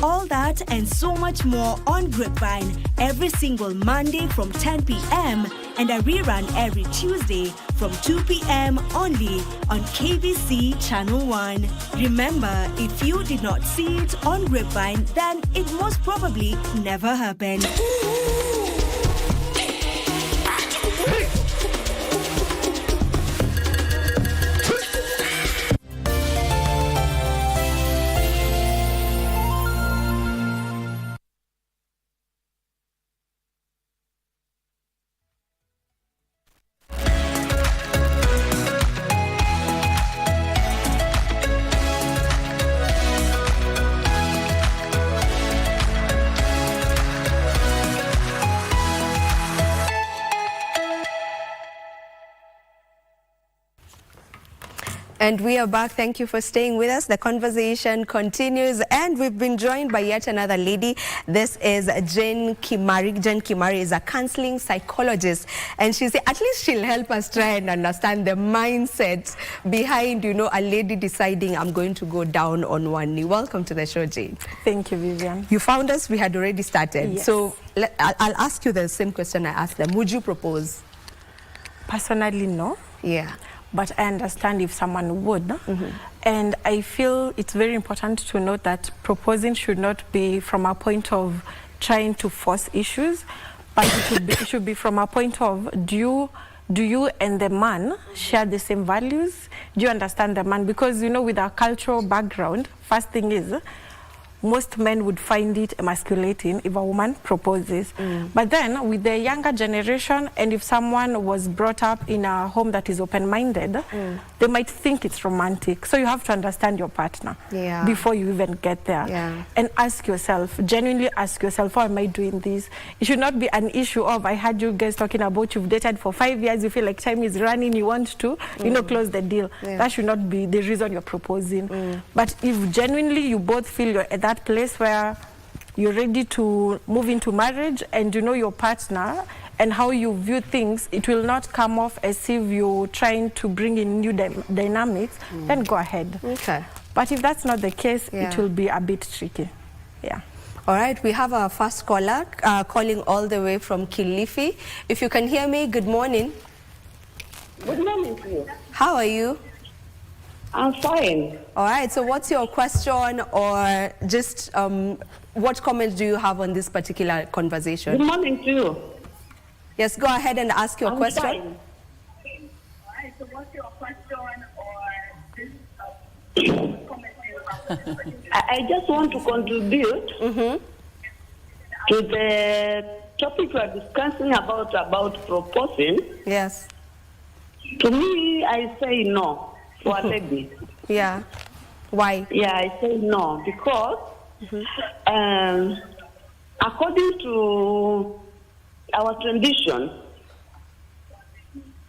All that and so much more on Grapevine every single Monday from 10 p.m. and a rerun every Tuesday from 2 p.m. only on KBC Channel 1. Remember, if you did not see it on Grapevine, then it most probably never happened. And we are back. Thank you for staying with us. The conversation continues, and we've been joined by yet another lady. This is Jane Kimari. Jane Kimari is a counseling psychologist, and she said at least she'll help us try and understand the mindset behind, you know, a lady deciding I'm going to go down on one knee. Welcome to the show, Jane. Thank you, Vivian. You found us. We had already started. Yes. So I'll ask you the same question I asked them. Would you propose? Personally, no. Yeah. But I understand if someone would. And I feel it's very important to note that proposing should not be from a point of trying to force issues, but it should be from a point of do you and the man share the same values? Do you understand the man? Because, you know, with our cultural background, first thing is, most men would find it emasculating if a woman proposes. But then with the younger generation, and if someone was brought up in a home that is open-minded, they might think it's romantic. So you have to understand your partner before you even get there. And ask yourself, genuinely ask yourself, why am I doing this? It should not be an issue of, I heard you guys talking about you've dated for 5 years, you feel like time is running, you want to, you know, close the deal. That should not be the reason you're proposing. But if genuinely you both feel you're at that place where you're ready to move into marriage and you know your partner and how you view things, it will not come off as if you're trying to bring in new dynamics, then go ahead. Okay. But if that's not the case, it will be a bit tricky. Yeah. All right, we have our first caller calling all the way from Kilifi. If you can hear me, good morning. Good morning to you. How are you? I'm fine. All right, so what's your question, or just what comments do you have on this particular conversation? Good morning to you. Yes, go ahead and ask your question. Fine. I just want to contribute to the topic we are discussing about proposing. Yes. To me, I say no for a lady. Yeah. Why? Yeah, I say no because according to our tradition,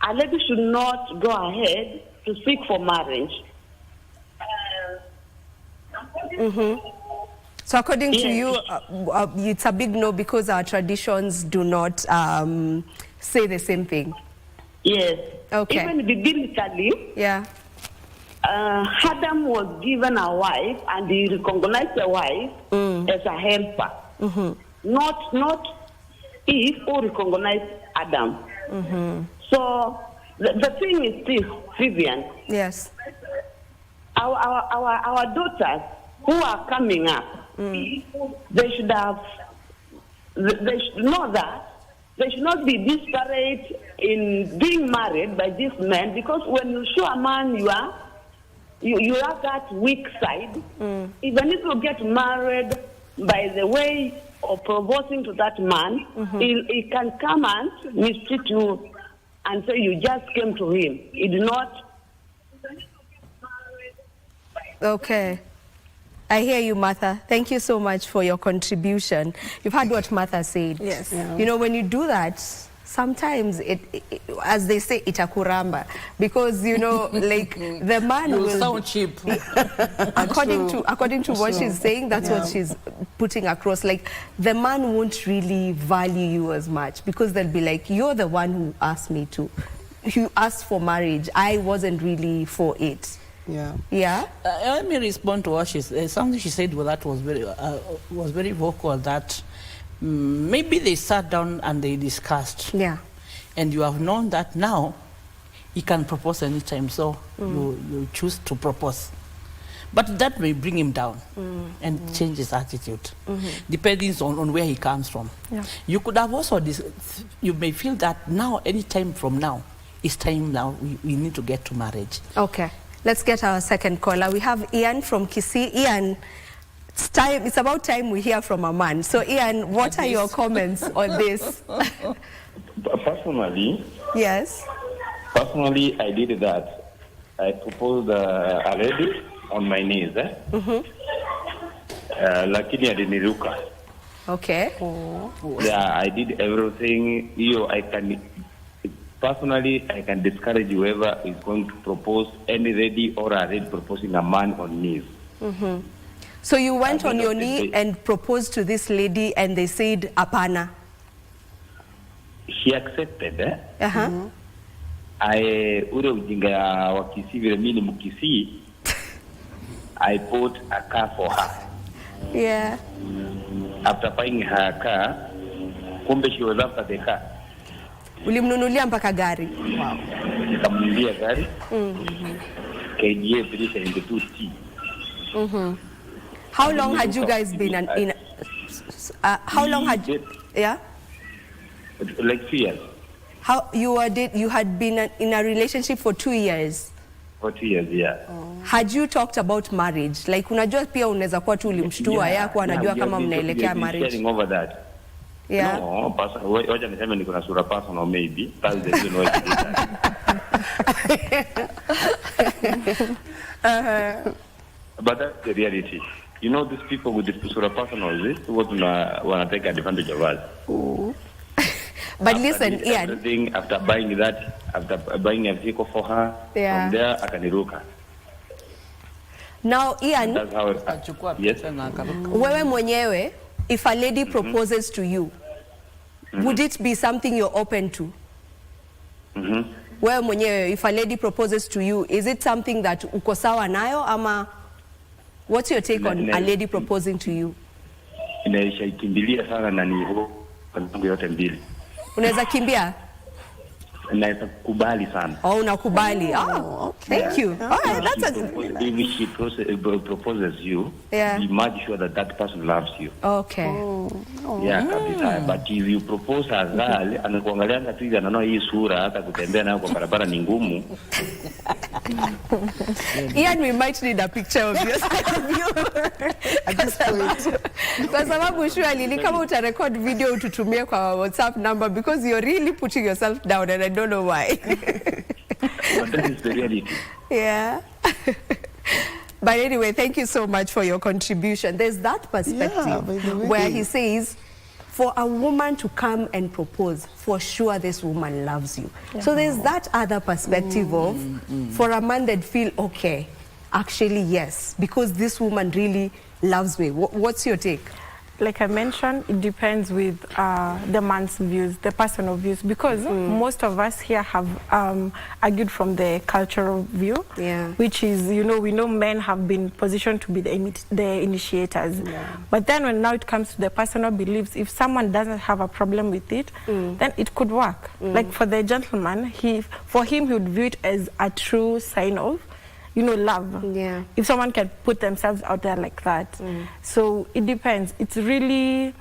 a lady should not go ahead to seek for marriage. So according to you, it's a big no because our traditions do not say the same thing. Yes. Okay. Even biblically, yeah. Adam was given a wife, and he recognized the wife as a helper. Not Eve who recognized Adam. So the thing is this, Vivian. Yes. Our daughters who are coming up, they should know that they should not be disparate in being married by this man, because when you show a man you have that weak side, even if you get married by the way of proposing to that man, he can come and mistreat you and say you just came to him. He did not. Okay. I hear you, Martha. Thank you so much for your contribution. You've heard what Martha said. Yes. Yeah. You know, when you do that, sometimes it as they say, itakuramba, because you know, like the man you will sound cheap. according to what she's saying, that's what she's putting across. Like the man won't really value you as much because they'll be like, you're the one who asked me to. You asked for marriage. I wasn't really for it. Yeah. Yeah. Let me respond to what she said. Something she said that was very vocal. That maybe they sat down and they discussed. Yeah. And you have known that now he can propose anytime, so you choose to propose. But that may bring him down and change his attitude, depending on where he comes from. Yeah. You could have also, you may feel that now, any time from now, it's time now, we need to get to marriage. Okay. Let's get our second caller. We have Ian from Kisii. Ian, it's about time we hear from a man. So Ian, what are your comments on this? Personally, yes. Personally, I did that. I proposed a lady on my knees. Lakini aliniruka. Okay. Yeah, I did everything. Personally, I can discourage whoever is going to propose any lady or a lady proposing a man on knees. So you went on your knee and proposed to this lady and they said, apana. She accepted. Ule ujinga wa Kisii vile mimi ni Mkisii, I bought a car for her. Yeah. After buying her car, kumbe she was after the car. Ulimnunulia mpaka gari. Wow. Nikamnunulia gari. KDA 372T. How long had you guys been how long had you, yeah? Like 2 years. How you had been in a relationship for 2 years? For 2 years, yeah. Had you talked about marriage? Like unajua pia unaweza kuwa tu ulimshtua yako anajua kama mnaelekea marriage. Sharing over that. Yeah. No, wacha niseme niko na sura personal maybe. That's the reason why I did that. But that's the reality. You know, these people with the sura personal, this what wanna take advantage of us. But listen, Ian. After buying that, after buying a vehicle for her, from there akaniruka. Now, Ian, that's how yes. Wewe mwenyewe, if a lady proposes to you, would it be something you're open to? Wewe mwenyewe, if a lady proposes to you, is it something that uko sawa nayo ama what's your take on a lady proposing to you? Inaisha ikimbilia sana na ni yangu yote mbili. Unaweza kimbia? naweza kukubali sana. Oh, unakubali. Oh, thank you. All right, that's if she proposes you, be much sure that that person loves you. Okay. Yeah, kabisa. But if you propose a girl, anakuangalia na tu anaona hii sura hata kutembea nayo kwa barabara ni ngumu. Ian, we might need a picture of you at this point. Kwa sababu surely ni kama utarecord video ututumie kwa WhatsApp number because you're really putting yourself down and I don't know why. But that is the reality. Yeah. But anyway, thank you so much for your contribution. There's that perspective where he says, for a woman to come and propose, for sure this woman loves you. So there's that other perspective of, for a man that feel, okay, actually yes, because this woman really loves me. What's your take? Like I mentioned, it depends with the man's views, the personal views, because most of us here have argued from the cultural view, which is, you know, we know men have been positioned to be the initiators. But then when now it comes to the personal beliefs, if someone doesn't have a problem with it, then it could work. Like for the gentleman, for him, he would view it as a true sign of, you know, love. Yeah. If someone can put themselves out there like that. So it depends. It's really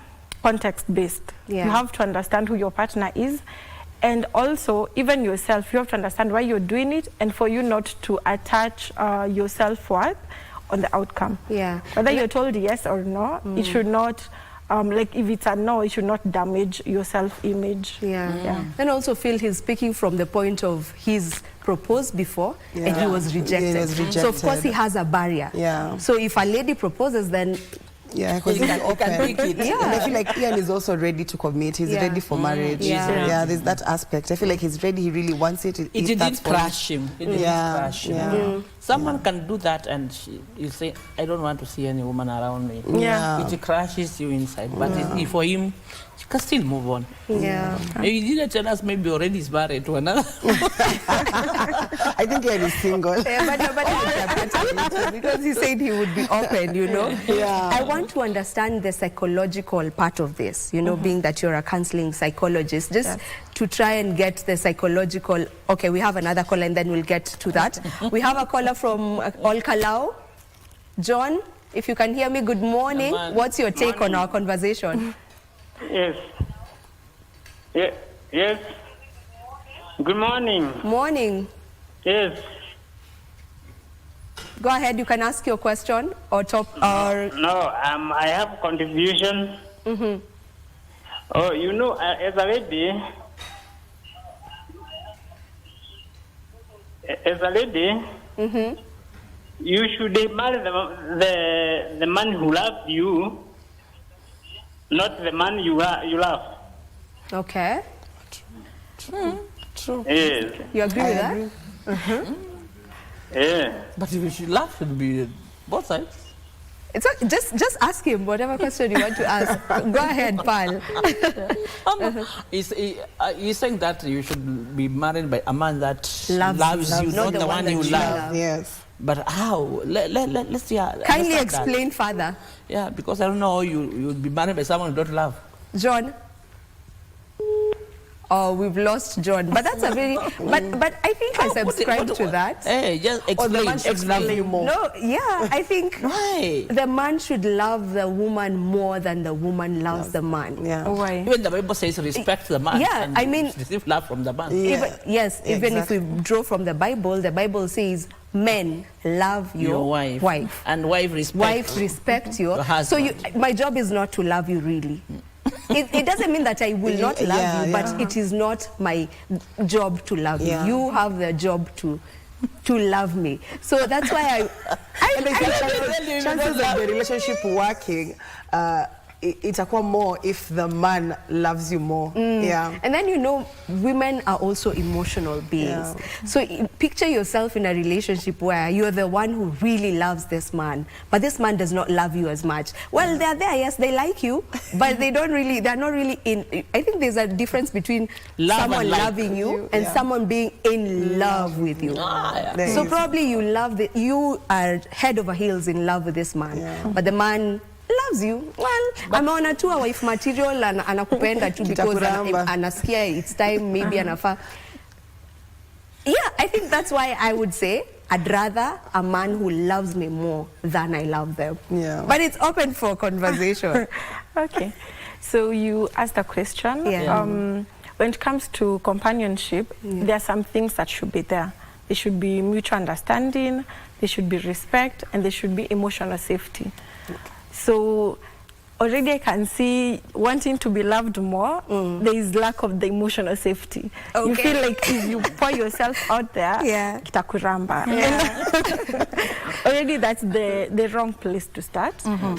context-based. You have to understand who your partner is. And also, even yourself, you have to understand why you're doing it and for you not to attach your self-worth on the outcome. Whether you're told yes or no, it should not, like if it's a no, it should not damage your self-image. And also feel he's speaking from the point of his proposed before and he was rejected. So of course he has a barrier. So if a lady proposes, then because he's open. And I feel like Ian is also ready to commit. He's ready for marriage. There's that aspect. I feel like he's ready. He really wants it. It didn't crush him. It didn't crush him. Someone can do that and you say, I don't want to see any woman around me. It crushes you inside. But for him, you can still move on. He didn't tell us maybe already he's married to another. I think Ian is single. Because he said he would be open, you know. I want to understand the psychological part of this, you know, being that you're a counseling psychologist, just to try and get the psychological. Okay, we have another caller and then we'll get to that. We have a caller from Olkalau. John, if you can hear me, good morning. What's your take on our conversation? Yes. Yes. Good morning. Morning. Yes. Go ahead, you can ask your question or I have contribution. Oh, you know, as a lady, you should marry the man who loves you, not the man you love. Okay. True. Yes. You agree with that? Yeah. But if you love, should be both sides. It's okay. Just ask him whatever question you want to ask. Go ahead, pal. He's saying that you should be married by a man that loves you, not the one you love. Yes. But how? Let's see. Kindly explain further. Yeah, because I don't know how you would be married by someone you don't love. John. Oh, we've lost John. But that's a very... But I think I subscribe to that. Hey, just explain more. No, I think the man should love the woman more than the woman loves the man. Why? Even the Bible says respect the man. And I mean... receive love from the man. Even if we draw from the Bible says... Men, love your wife. And wife respect your husband. So my job is not to love you really. It doesn't mean that I will not love you, but it is not my job to love you. You have the job to love me. So that's why chances of the relationship working itakuwa more if the man loves you more. And then, you know, women are also emotional beings. So picture yourself in a relationship where you're the one who really loves this man, but this man does not love you as much. Well, they're there, yes, they like you, but they're not really in... I think there's a difference between someone loving you and someone being in love with you. So probably you are head over heels in love with this man, but the man loves you. Well, ameona tu wife material and anakupenda tu because anasikia it's time, maybe anafa. Yeah, I think that's why I would say I'd rather a man who loves me more than I love them. Yeah. But it's open for conversation. Okay. So you asked a question. Yeah. When it comes to companionship, there are some things that should be there. There should be mutual understanding, there should be respect, and there should be emotional safety. So already I can see wanting to be loved more, there is lack of the emotional safety. Okay. You feel like if you pour yourself out there, kitakuramba. Already that's the wrong place to start,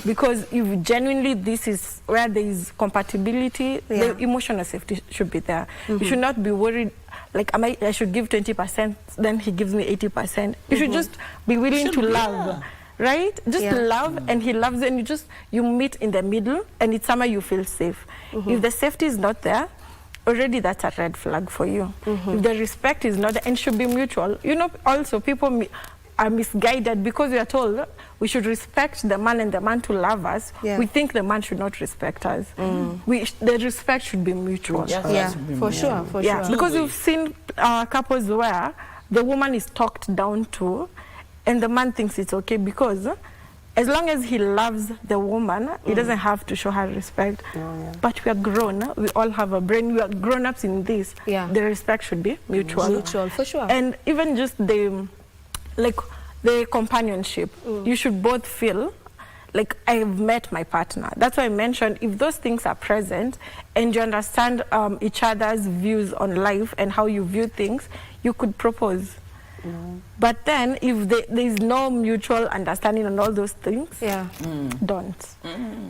because if genuinely this is where there is compatibility, the emotional safety should be there. You should not be worried, like I should give 20%, then he gives me 80%. You should just be willing to love. Right? Just love, and he loves you, and you meet in the middle, and it's somewhere you feel safe. If the safety is not there, already that's a red flag for you. If the respect is not there, and should be mutual. You know, also people are misguided because we are told we should respect the man and the man to love us. We think the man should not respect us. The respect should be mutual. For sure. Because we've seen couples where the woman is talked down to, and the man thinks it's okay, because as long as he loves the woman, he doesn't have to show her respect. But we are grown, we all have a brain, we are grown-ups in this. The respect should be mutual. Mutual, for sure. And even just the companionship, you should both feel like I've met my partner. That's why I mentioned, if those things are present and you understand each other's views on life and how you view things, you could propose. But then, if there is no mutual understanding on all those things, don't.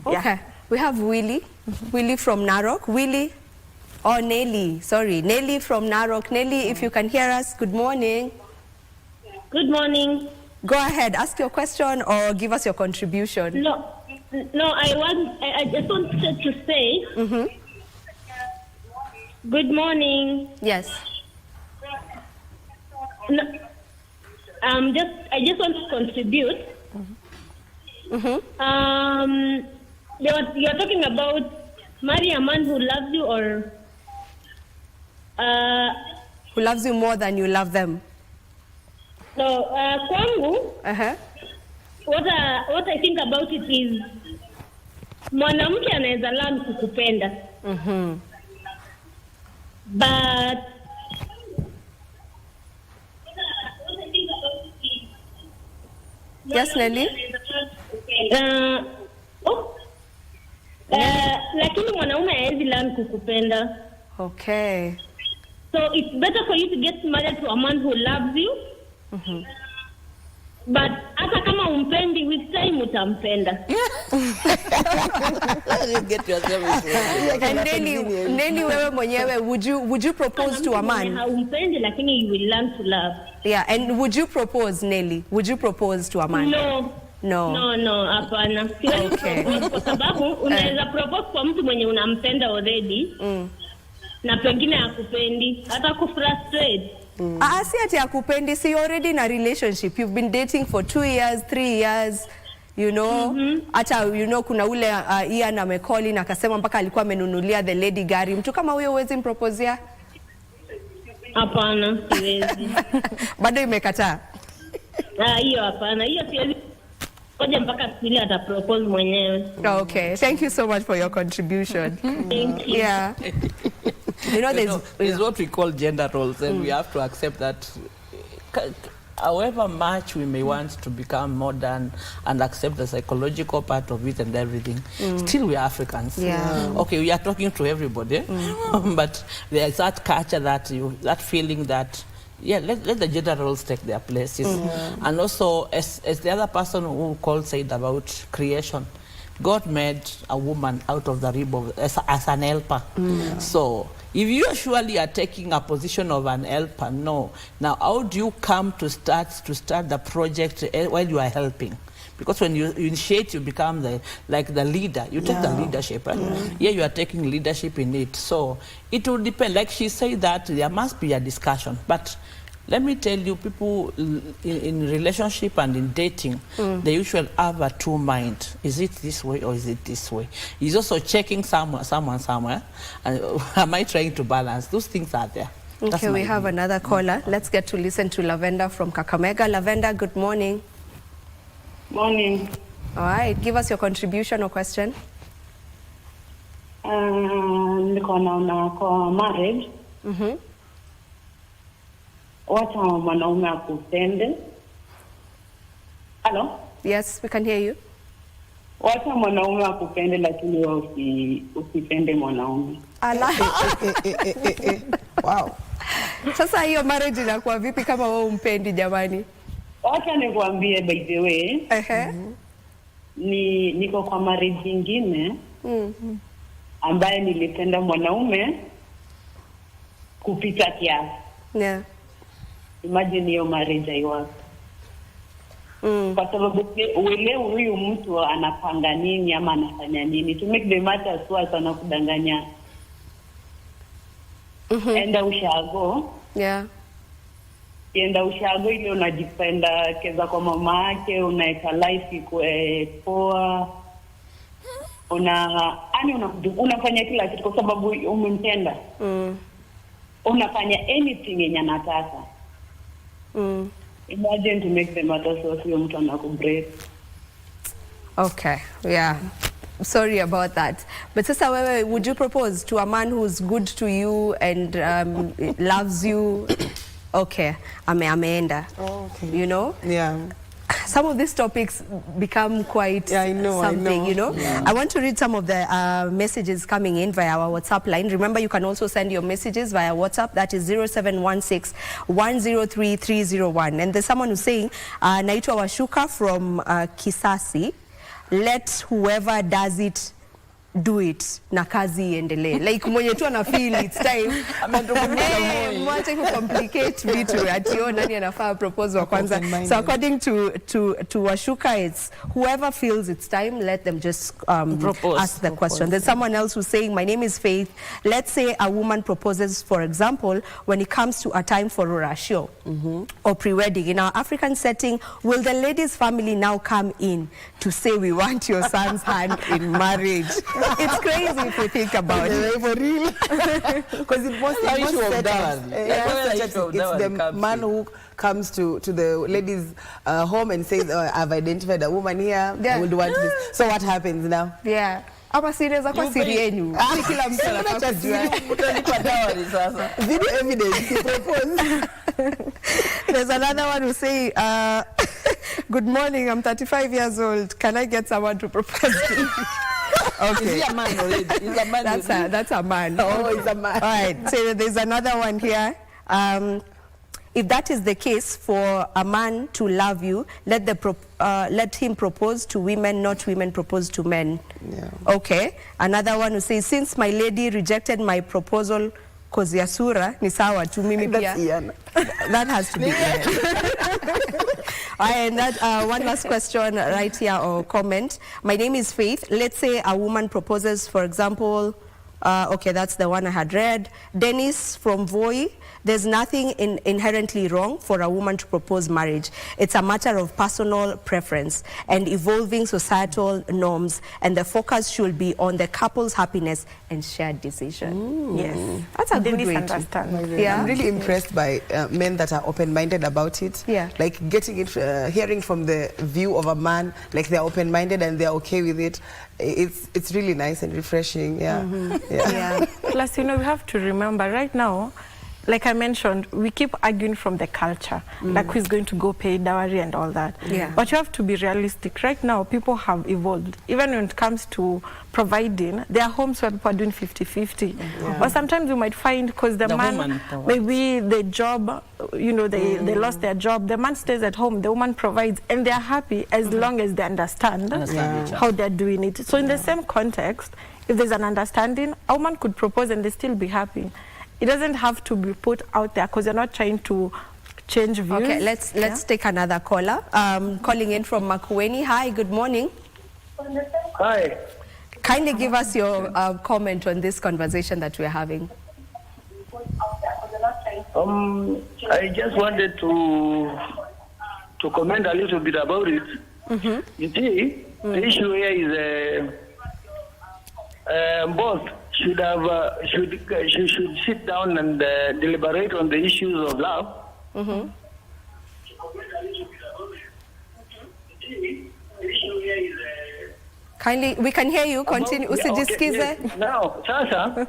Okay, we have Willie. Willie from Narok. Willie, or Nelly, sorry. Nelly from Narok. Nelly, if you can hear us, good morning. Good morning. Go ahead, ask your question or give us your contribution. No, I just wanted to say, good morning. Yes. No, I just want to contribute. You're talking about marry a man who loves you, or who loves you more than you love them. So, kwangu, what I think about it is, mwanamke anaweza learn kukupenda. But yes, Nelly. Lakini mwanaume hawezi learn kukupenda. Okay. So it's better for you to get married to a man who loves you. But hata kama umpendi, with time utampenda. Get yourself. And Nelly, wewe mwenyewe, would you propose to a man? Haumpendi, lakini you will learn to love. Yeah, and would you propose, Nelly? Would you propose to a man? No, hapana. Okay. Kwa sababu unaweza propose kwa mtu mwenye unampenda already. Na pengine hakupendi, hata kufrustrate. Si ati hakupendi, si already in a relationship. You've been dating for 2 years, 3 years. You know, hata kuna ule Ian amecall na akasema mpaka alikuwa amenunulia the lady gari. Mtu kama huyo huwezi mproposia? Hapana, siwezi. Bado imekataa? Hiyo hapana, hiyo siwezi. Ngoja mpaka sile atapropose mwenyewe. Okay, thank you so much for your contribution. Thank you. Yeah. You know, there's what we call gender roles, and we have to accept that however much we may want to become modern and accept the psychological part of it and everything, still we are Africans. Okay, we are talking to everybody, but there is that culture, that feeling that, let the gender roles take their places. And also, as the other person who said about creation, God made a woman out of the rib as an helper. So if you surely are taking a position of an helper, no. Now, how do you come to start the project while you are helping? Because when you initiate, you become the leader. You take the leadership, right? You are taking leadership in it. So it will depend. Like she said, that there must be a discussion. But let me tell you, people in relationship and in dating, they usually have a two mind. Is it this way or is it this way? He's also checking someone somewhere. And am I trying to balance? Those things are there. Okay, we have another caller. Let's get to listen to Lavenda from Kakamega. Lavenda, good morning. Morning. All right, give us your contribution or question. Niko naona kwa marriage. Wacha mwanaume akupende. Hello? Yes, we can hear you. Wacha mwanaume akupende lakini wewe usipende mwanaume. Wow. Sasa hiyo marriage inakuwa vipi kama wewe umpendi jamani? Wacha nikwambie by the way. Niko kwa marriage nyingine. Ambaye nilipenda mwanaume kupita kiasi. Yeah. Imagine hiyo marriage haiwezi. Kwa sababu uelewe huyu mtu anapanga nini ama anafanya nini. To make the matter worse anakudanganya. Enda ushago. Yeah. Enda ushago ile unajipenda keza kwa mama yake, unaeka life ikuwe poa. Unafanya kila kitu kwa sababu umempenda. Unafanya anything yenye anataka. Imagine to make the matter so huyo mtu anakubreak. Okay, yeah. Sorry about that. But sasa wewe, would you propose to a man who's good to you and loves you? Okay, ameenda. Oh, okay. You know? Yeah. Some of these topics become quite something, you know. Yeah. I want to read some of the messages coming in via our WhatsApp line. Remember, you can also send your messages via WhatsApp. That is 0716-103-301. And there's someone who's saying, Naitwa Washuka from Kisasi, let whoever does it do it na kazi iendelee. Like mwenye tu ana feel it's time. Mwache ku complicate vitu atio nani anafaa propose wa kwanza. So according to Washuka, it's whoever feels it's time, let them just ask the question. There's someone else who's saying, my name is Faith. Let's say a woman proposes, for example, when it comes to a time for Rurashio or pre-wedding. In our African setting, will the lady's family now come in to say we want your son's hand in marriage? It's crazy if you think about it. For real. Because it was it's the man who comes to the lady's home and says, I've identified a woman here, I would want this. So what happens now? Yeah. Ama serious kwa siri yenu. Kila mtu anataka kujua. Utalipa dawari sasa. Video evidence he proposed. There's another one who say, good morning, I'm 35 years old. Can I get someone to propose to me? Okay. Is he a man already? He's a man. That's a man. Oh, he's a man. All right. So there's another one here. If that is the case, for a man to love you, let him propose to women, not women propose to men. Yeah. Okay. Another one who says, since my lady rejected my proposal, cause ya sura ni sawa tu mimi pia. That has to be Ian. And that one last question right here or comment. My name is Faith. Let's say a woman proposes, for example, okay, that's the one I had read. Dennis from Voi. There's nothing inherently wrong for a woman to propose marriage. It's a matter of personal preference and evolving societal norms, and the focus should be on the couple's happiness and shared decision. Yes, that's a good way to understand. Yeah, I'm really impressed by men that are open-minded about it. Yeah, like getting it, hearing from the view of a man, like they're open-minded and they're okay with it. It's really nice and refreshing. Yeah. Yeah. Plus, you know, we have to remember right now, like I mentioned, we keep arguing from the culture, like who's going to go pay dowry and all that. Yeah. But you have to be realistic. Right now, people have evolved. Even when it comes to providing, there are homes where people are doing 50-50. Or sometimes you might find, because the man, maybe the job, you know, they lost their job, the man stays at home, the woman provides, and they're happy as long as they understand how they're doing it. So in the same context, if there's an understanding, a woman could propose and they still be happy. It doesn't have to be put out there because you're not trying to change views. Okay, let's take another caller. Calling in from Makueni. Hi, good morning. Hi. Kindly give us your comment on this conversation that we're having. I just wanted to comment a little bit about it. You see, the issue here is both should sit down and deliberate on the issues of love. Mm-hmm. Kindly, we can hear you. Continue. Usijisikize. Yes. Now, sasa.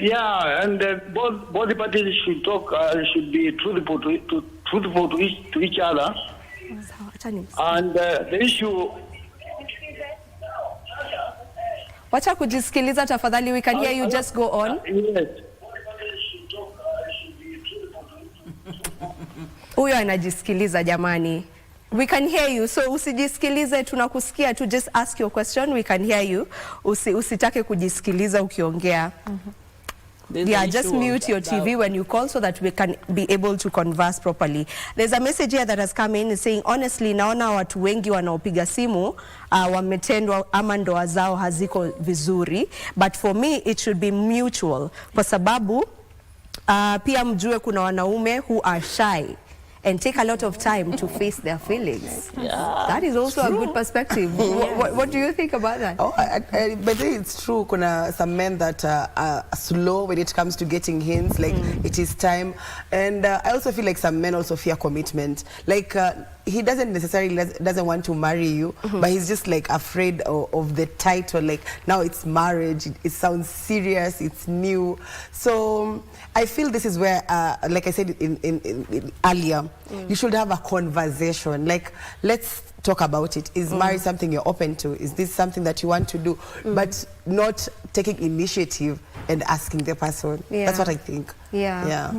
Yeah, and both the parties should talk. Should be truthful to each other. And the issue. Wacha kujisikiliza tafadhali. We can hear you. Just go on. Yes. Huyo anajisikiliza jamani. We can hear you, so usijisikilize, tunakusikia tu, just ask your question, we can hear you. Usitake kujisikiliza ukiongea. Yeah, just mute your TV when you call so that we can be able to converse properly. There's a message here that has come in saying, honestly, naona watu wengi wanaopiga simu wametendwa ama ndoa zao haziko vizuri, but for me it should be mutual, kwa sababu pia mjue kuna wanaume who are shy and take a lot of time to face their feelings. Yeah, that is also a good perspective. What do you think about that? Oh, but it's true. Kuna some men that are slow when it comes to getting hints, like it is time. And I also feel like some men also fear commitment. Like he doesn't necessarily doesn't want to marry you, but he's just like afraid of the title. Like now it's marriage. It sounds serious. It's new. So I feel this is where, like I said in earlier, you should have a conversation. Like, let's talk about it. Is marriage something you're open to? Is this something that you want to do? But not taking initiative and asking the person. Yeah. That's what I think. Yeah.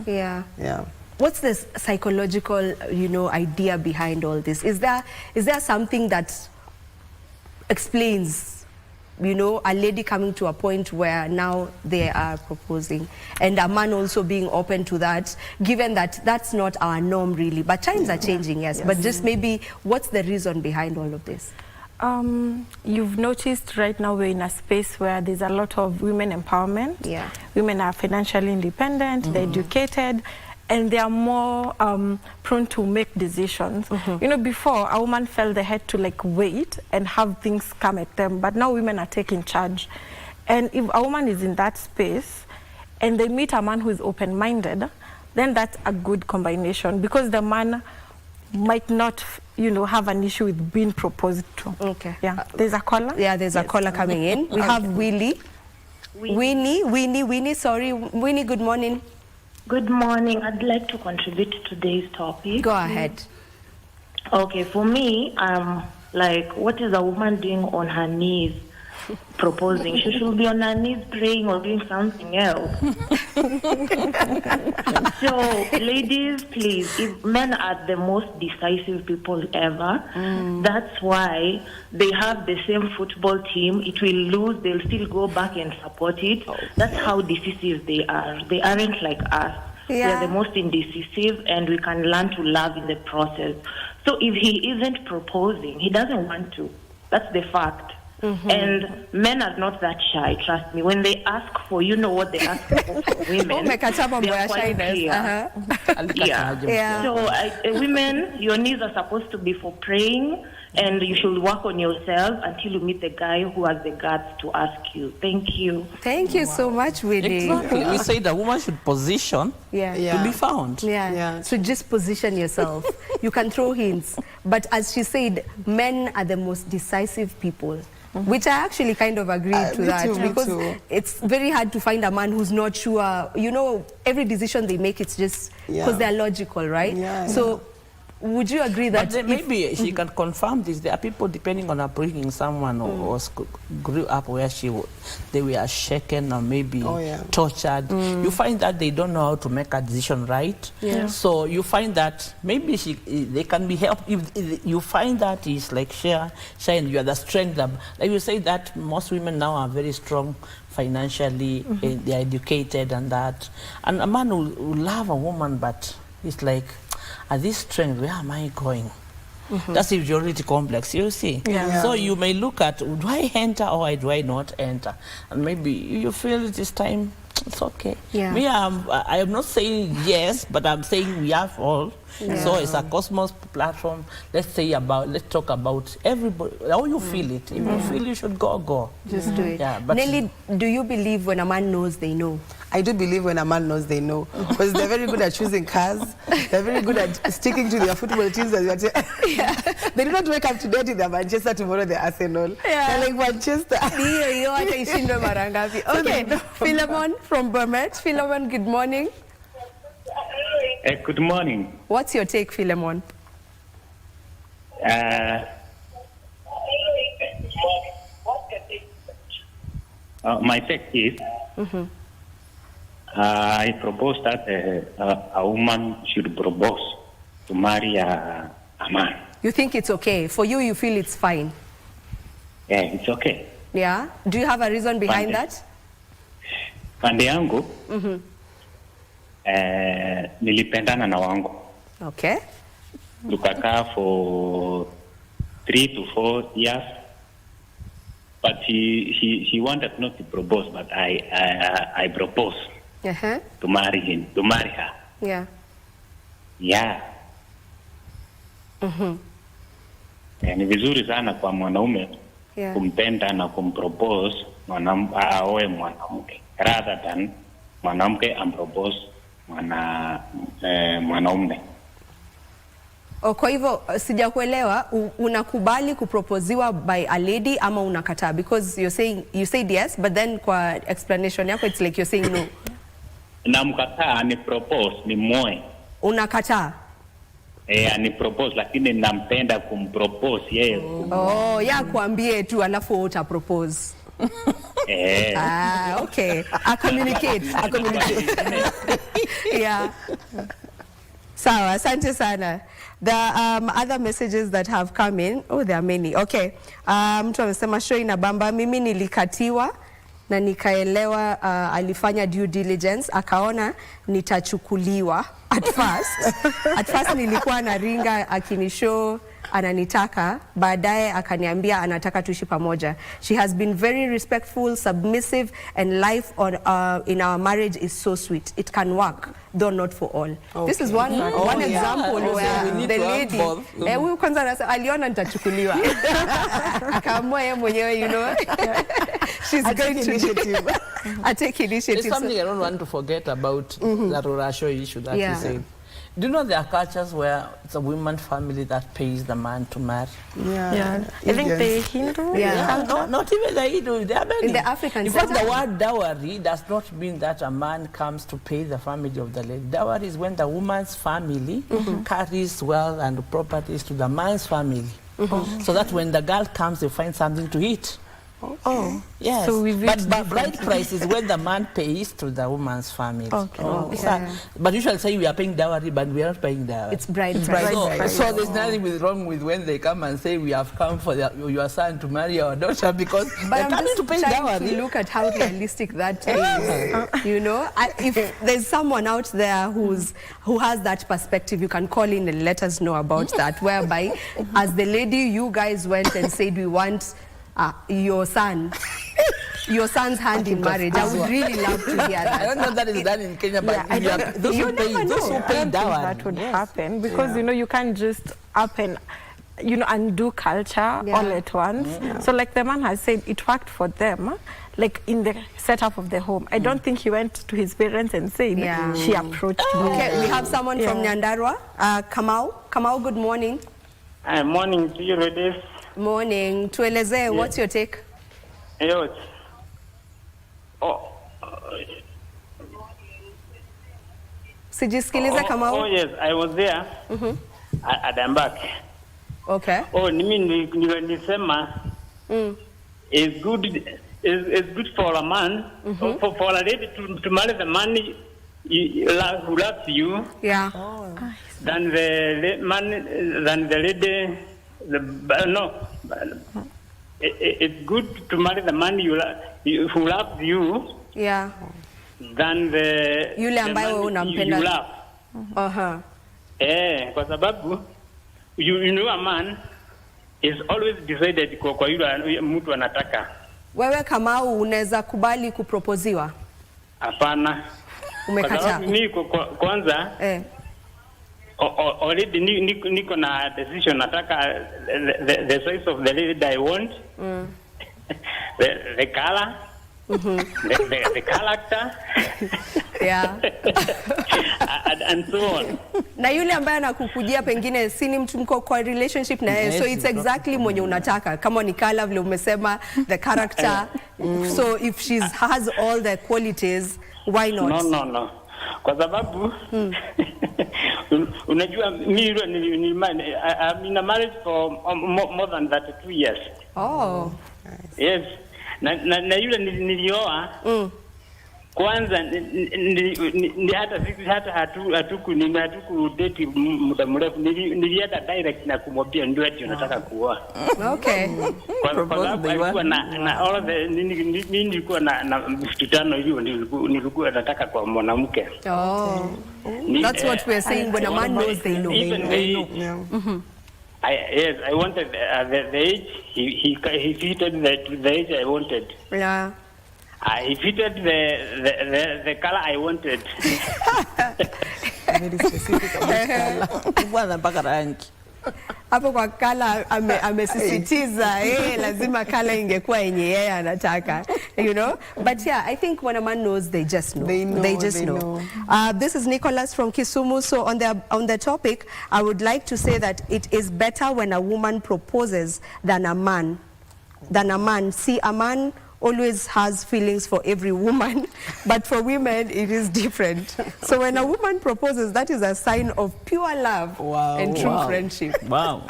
Yeah. What's the psychological, idea behind all this? Is there something that explains, a lady coming to a point where now they are proposing, and a man also being open to that, given that that's not our norm really, but times are changing, yes. But just maybe, what's the reason behind all of this? You've noticed right now we're in a space where there's a lot of women empowerment. Yeah. Women are financially independent, they're educated, and they are more prone to make decisions. Before, a woman felt they had to wait and have things come at them, but now women are taking charge. And if a woman is in that space and they meet a man who is open-minded, then that's a good combination, because the man might not, have an issue with being proposed to. Okay. Yeah. There's a caller? Yeah, there's a caller coming in. We have Winnie, sorry. Winnie, good morning. Good morning. I'd like to contribute to today's topic. Go ahead. Okay, for me, what is a woman doing on her knees proposing? She should be on her knees praying or doing something else. So, ladies, please, if men are the most decisive people ever, that's why they have the same football team. It will lose, they'll still go back and support it. That's how decisive they are. They aren't like us. We are the most indecisive, and we can learn to love in the process. So if he isn't proposing, he doesn't want to. That's the fact. And men are not that shy, trust me. When they ask for, what they ask for women, they are quite clear. So women, your needs are supposed to be for praying, and you should work on yourself until you meet the guy who has the guts to ask you. Thank you. Thank you so much, Winnie. Exactly. We say the woman should position to be found. So just position yourself. You can throw hints. But as she said, men are the most decisive people. Which I actually kind of agree to that, because it's very hard to find a man who's not sure. Every decision they make, it's just because they're logical, right? So would you agree that... But maybe she can confirm this. There are people, depending on upbringing, someone who grew up where they were shaken or maybe tortured. You find that they don't know how to make a decision right. So you find that maybe they can be helped. If you find that is like shine, you are the strength. Like you say that most women now are very strong financially, they are educated and that. And a man will love a woman, but it's like, at this strength, where am I going? That's inferiority complex, you see. So you may look at, do I enter or do I not enter? And maybe you feel it is time, it's okay. Yeah. Me, I am not saying yes, but I'm saying we have all. Yeah. So it's a Cosmos platform. Let's talk about everybody, how you feel it. If you feel you should go. Just do it. Yeah, but Nelly, do you believe when a man knows, they know? I do believe when a man knows, they know. Because they're very good at choosing cars. They're very good at sticking to their football teams. They do not wake up today to their Manchester, tomorrow they're Arsenal. They're like Manchester. Okay, Philemon from Burmet. Philemon, good morning. Good morning. What's your take, Philemon? My take is, I propose that a woman should propose to marry a man. You think it's okay? For you, you feel it's fine? Yeah, it's okay. Yeah? Do you have a reason behind that? Pande yangu, nilipendana na wangu. Okay. Tukakaa for 3 to 4 years. But he wanted not to propose, but I proposed to marry him, to marry her. Yeah. Yeah. Ni vizuri sana kwa mwanaume kumpenda na kumpropose aoe mwanamke rather than mwanamke ampropose mwanaume. Kwa hivyo sijakuelewa, unakubali kuproposiwa by a lady ama unakataa? Because you said yes, but then kwa explanation yako it's like you're saying no. Namkataa ni propose ni moe. Unakataa? Ni propose lakini nampenda kumpropose yeye. Ya kuambie tu alafu uta propose. Okay. I communicate. Yeah. Sawa, asante sana. The other messages that have come in, there are many. Okay. Mtu amesema show inabamba, mimi nilikatiwa na nikaelewa alifanya due diligence, akaona nitachukuliwa. At first nilikuwa na ringa akinishow ananitaka, baadaye akaniambia anataka tuishi pamoja. She has been very respectful, submissive, and life in our marriage is so sweet. It can work, though not for all. Okay. This is one example where the lady huyu kwanza anasema aliona nitachukuliwa. Akaamua yeye mwenyewe, you know. She's going to initiative. I take initiative. There's something I don't want to forget about that Rurasho issue that you said. Do you know there are cultures where it's a woman family that pays the man to marry? Yeah. I think the Hindu. Not even the Hindu. There are many. In the African in fact, the word dowry does not mean that a man comes to pay the family of the lady. Dowry is when the woman's family carries wealth and properties to the man's family. So that when the girl comes, they find something to eat. Yes. So but bride price is when the man pays to the woman's family. But usually say we are paying dowry, but we are not paying dowry. It's bride price. So there's nothing wrong with when they come and say we have come for your son to marry our daughter because they're coming to pay dowry. Look at how realistic that is. You know, if there's someone out there who has that perspective, you can call in and let us know about that. Whereby, as the lady, you guys went and said we want your son's hand in marriage. I would really love to hear that. I don't know that is done in Kenya, but those who pay dowry. That would happen because you know you can't just up and undo culture all at once. So like the man has said, it worked for them. Like in the setup of the home, I don't think he went to his parents and said she approached me. Okay, we have someone from Nyandarua. Kamau, good morning. Morning to you, ladies. Morning. Tueleze, what's your take? Yes. Sijisikilize Kamau. Yes, I was there. I'm back. Okay. Nilisema it's good for a man, for a lady to marry the man who loves you. Yeah. Than the lady. It's good to marry the man who loves you. Yeah. Than the yule ambaye unampenda. You love. Kwa sababu you know a man is always decided kwa yule mtu anataka. Wewe Kamau unaweza kubali kuproposiwa? Hapana. Umekataa? Mimi kwanza already niko na decision, nataka the size of the lady I want, the color, the character, and so on. Na yule ambaye anakukujia pengine si ni mtu mko kwa relationship na yeye, so it's exactly mwenye unataka, kama ni color vile umesema, the character. So if she has all the qualities, why not? No. Kwa sababu unajua mimi I'm in a marriage for more than 32 years. Oh. Yes. Na yule nilioa kwanza ni hata hatuku date muda mrefu, nilienda direct na kumwambia ndio ati nataka kuoa. Okay. Kwa sababu alikuwa na all the nilikuwa na mvutano hiyo, nilikuwa nataka kwa mwanamke. Oh. That's what we're saying, when a man knows they know. I wanted the age. He fitted the age I wanted. Yeah. He fitted the color I wanted. Very specific about color. Mpaka rangi. Hapo kwa kala amesisitiza lazima kala ingekuwa yenye yeye anataka, you know. But yeah, I think when a man knows, they just know. They just know. This is Nicholas from Kisumu. So on the topic, I would like to say that it is better when a woman proposes than a man. See, a man always has feelings for every woman, but for women it is different. So when a woman proposes, that is a sign of pure love and true friendship. Wow.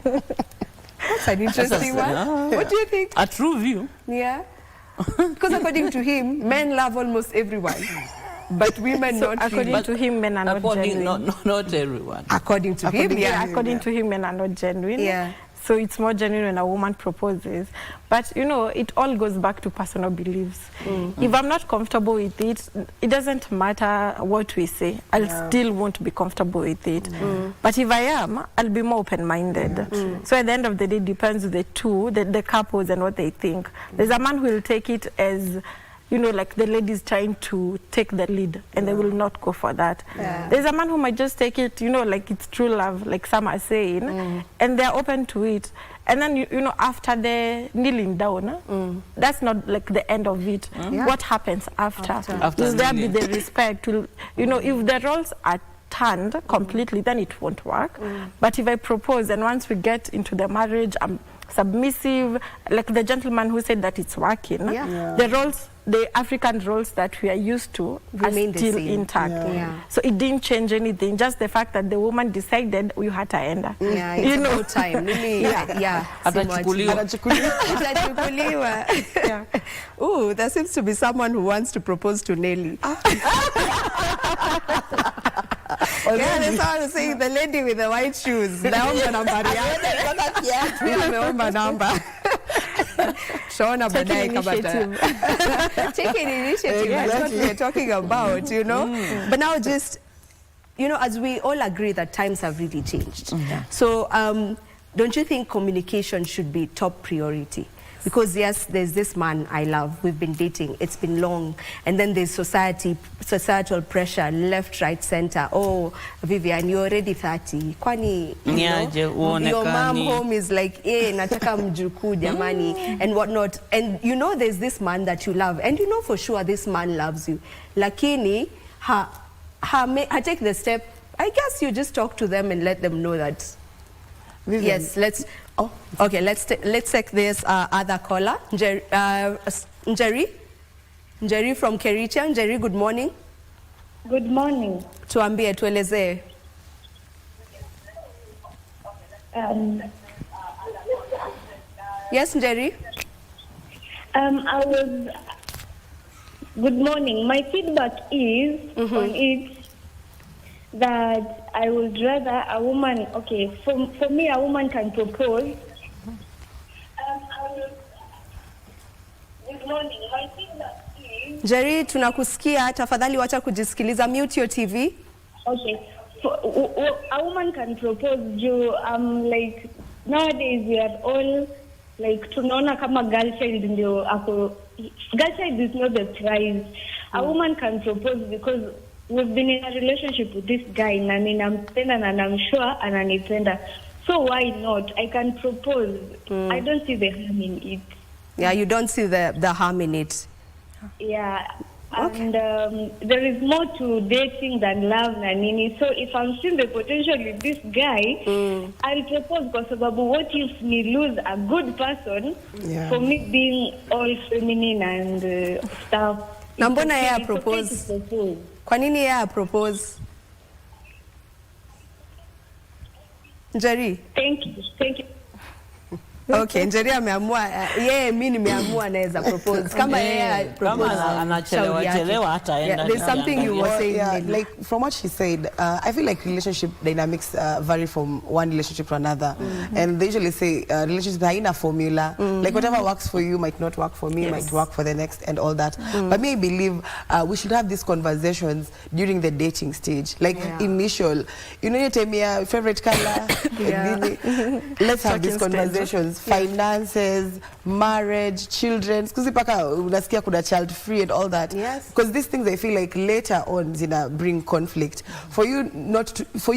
That's an interesting one. What do you think? A true view. Yeah. Because according to him, men love almost everyone, but women not. According to him, men are not genuine. Not everyone. According to him, according to him, men are not genuine. Yeah. So it's more genuine when a woman proposes. But, you know, it all goes back to personal beliefs. If I'm not comfortable with it, it doesn't matter what we say. I'll still won't be comfortable with it. But if I am, I'll be more open-minded. So at the end of the day, it depends on the two, the couples and what they think. There's a man who will take it as, you know, like the lady's trying to take the lead, and they will not go for that. There's a man who might just take it, you know, like it's true love, like some are saying, and they're open to it. And then, you know, after the kneeling down, that's not like the end of it. What happens after? Will there be the respect? You know, if the roles are turned completely, then it won't work. But if I propose, and once we get into the marriage, I'm submissive, like the gentleman who said that it's working, the roles, the African roles that we are used to are still intact. So it didn't change anything, just the fact that the woman decided you had to end. It's you know, about time. Ooh, there seems to be someone who wants to propose to Nelly. There's someone saying the lady with the white shoes. Naomba nambari yake. Naomba namba. Shona baadaye kama taking initiative. That's what we're talking about, you know. But now just, you know, as we all agree that times have really changed. So don't you think communication should be top priority? Because yes, there's this man I love, we've been dating, it's been long, and then there's societal pressure, left, right, center. Oh, Vivian, you're already 30. Kwani, you know, your mom home is like, nataka mjuku jamani, and whatnot. And you know there's this man that you love, and you know for sure this man loves you. Lakini, ha take the step, I guess you just talk to them and let them know that, Vivian. Yes, let's... Oh, okay, let's take this other caller. Njeri from Kericha. Njeri, good morning. Good morning. Tuambie, tuelezee. Yes, Njeri. Good morning. My feedback is on it that I would rather a woman, okay, for me a woman can propose. Good morning. My feedback is... Jerry, tunakusikia, tafadhali wacha kujisikiliza, mute your TV. Okay. A woman can propose, like, nowadays we are all, like, tunaona kama girl child ndio ako... Girl child is not the prize. A woman can propose because we've been in a relationship with this guy na ninampenda na I'm sure ananipenda. So why not? I can propose. I don't see the harm in it. Yeah, you don't see the harm in it. Yeah. And there is more to dating than love na nini. So if I'm seeing the potential with this guy, I'll propose kwa sababu what if me lose a good person for me being all feminine and stuff. Na mbona yeye propose? Kwa nini yeye propose? Njeri? Thank you. Okay, Njeri ameamua yeye mimi nimeamua naweza propose. Kama yeye propose anachelewa hata enda. There's something you were saying. Like from what she said, I feel like relationship dynamics vary from one relationship to another. And they usually say relationship haina formula. Like whatever works for you might not work for me, might work for the next and all that. But me, I believe we should have these conversations during the dating stage. Like initial, you know, you tell me your favorite color. Let's have these conversations. Finances, marriage, children. Kuzi paka unasikia kuna child free and all that. Because these things I feel like later on zina bring conflict. For you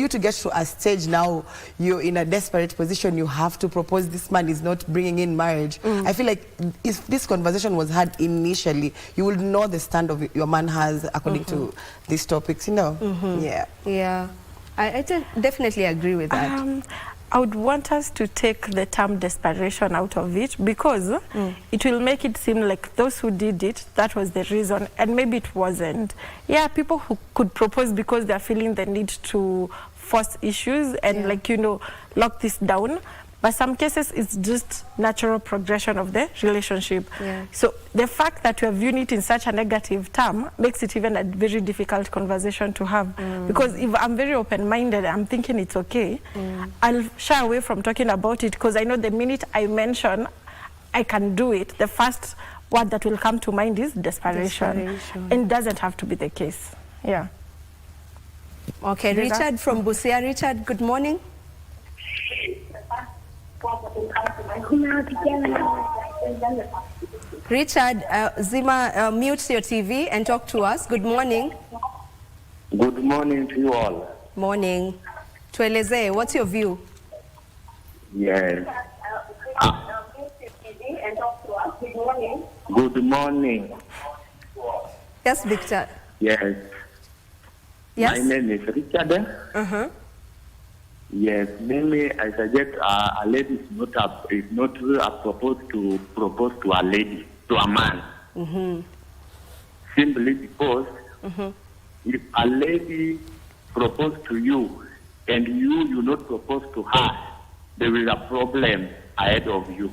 to get to a stage now you're in a desperate position, you have to propose. This man is not bringing in marriage. I feel like if this conversation was had initially, you will know the stand of your man has according to these topics, you know. Yeah. I definitely agree with that. I would want us to take the term desperation out of it because it will make it seem like those who did it, that was the reason, and maybe it wasn't. Yeah, people who could propose because they're feeling the need to force issues and like, you know, lock this down. But some cases, it's just natural progression of the relationship. So the fact that we are viewing it in such a negative term makes it even a very difficult conversation to have. Because if I'm very open-minded, I'm thinking it's okay, I'll shy away from talking about it because I know the minute I mention I can do it, the first word that will come to mind is desperation. And it doesn't have to be the case. Yeah. Okay, Richard from Busia. Richard, good morning. Richard, Zima, mute your TV and talk to us. Good morning. Good morning to you all. Morning. Tueleze, what's your view? Yes. Good morning. Yes, Victor. Yes. Yes. My name is Richard. Yes, mainly I suggest a lady is not supposed to propose to a lady, to a man. Simply because if a lady proposes to you and you not propose to her, there is a problem ahead of you,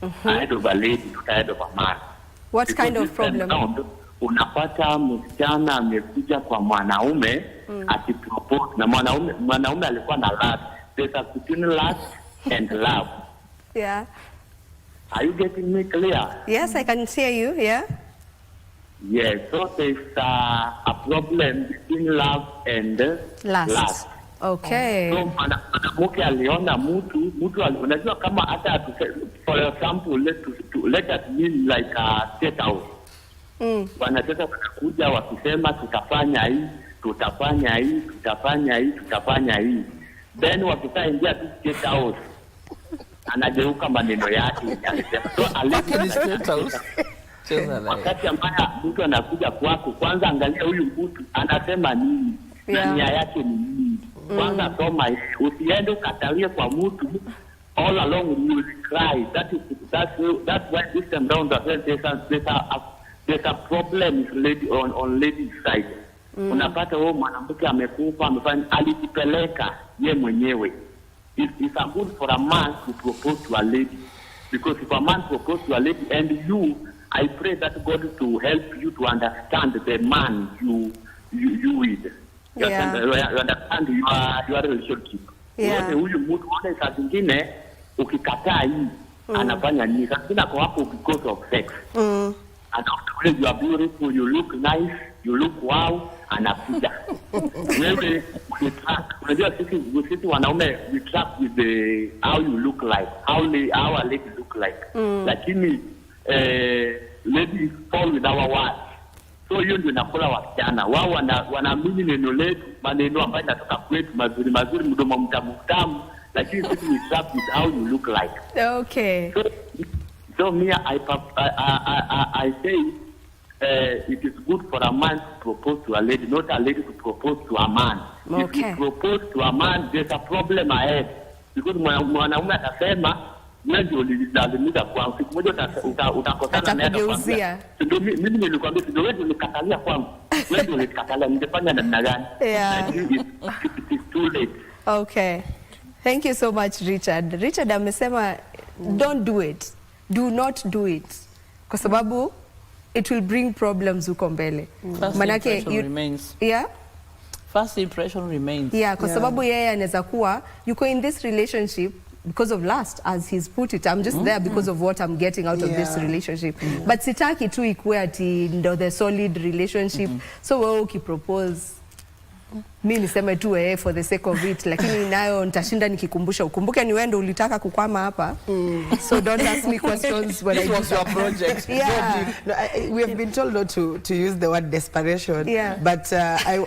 ahead of a lady, ahead of a man. What kind of problem? Unapata msichana amekuja kwa mwanaume akipropose na mwanaume alikuwa na lust. There's a between lust and love. Yeah. Are you getting me clear? Yes, I can hear you. Yeah. Yes. So there's a problem between love and lust. Okay. So mwanamke aliona mtu unajua kama hata for example let us mean like a state house. Wanataka wanakuja wakisema tutafanya hii, tutafanya hii, tutafanya hii, tutafanya hii. Then wakishaingia tu state house anageuka maneno yake anasema so wakati ambaye mtu anakuja kwako, kwanza angalia huyu mtu anasema nini, nia yake ni nini. Kwanza soma, usiende ukatalie kwa mtu all along you will cry. That's why this time round there's a problem on ladies side. Unapata wewe mwanamke amekufa amefanya alijipeleka ye mwenyewe. It's a good for a man to propose to a lady, because if a man proposes to a lady and you, I pray that God to help you to understand the man you with. You understand your relationship. Huyu mtu ana saa zingine ukikataa hii anafanya nini? Sasa kwa hapo because of sex. And after you are beautiful, you look nice, you look wow, anakuja. Wewe unajua sisi wanaume we track with the how you look like, how a lady look like. Lakini ladies fall with our words. So hiyo ndio inakula wasichana. Wao wanaamini neno letu, maneno ambayo yanatoka kwetu mazuri, mdomo mtamu, lakini sisi ni sharp with how you look like. Okay. So me, I say it is good for a man to propose to a lady, not a lady to propose to a man. Okay. If you propose to a man, there's a problem ahead. Because mwanaume atasema, wewe ndio ulilazimika kwangu. Siku moja utakosana naye atakwambia. Ndio mimi nilikwambia ndio wewe ulikatalia kwangu. Wewe ndio ulikatalia, ningefanya namna gani? Yeah. It is too late. Okay. Thank you so much, Richard. Richard amesema don't do it. Do not do it. Kwa sababu it will bring problems huko mbele. Manake remains. Yeah? First impression remains. Yeah, kwa sababu yeye anaweza kuwa yuko in this relationship because of lust, as he's put it. I'm just there because of what I'm getting out of this relationship. But sitaki tu ikuwe ati ndo the solid relationship. So wewe ukipropose, mimi niseme tu for the sake of it, lakini nayo nitashinda nikikumbusha. Ukumbuke ni wewe ndo ulitaka kukwama hapa. So don't ask me questions when I do your project. Yeah. No, we have been told not to use the word desperation. Yeah. But I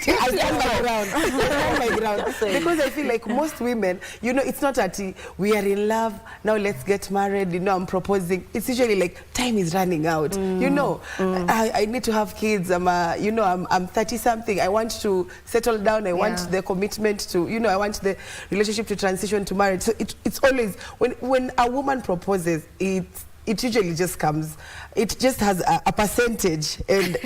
stand my ground. Because I feel like most women, you know, it's not that we are in love, now let's get married, you know, I'm proposing. It's usually like time is running out. You know, I need to have kids. You know, I'm 30 something. I want to settle down. I want the commitment to, you know, I want the relationship to transition to marriage. So it's always, when a woman proposes, it usually just comes, it just has a percentage and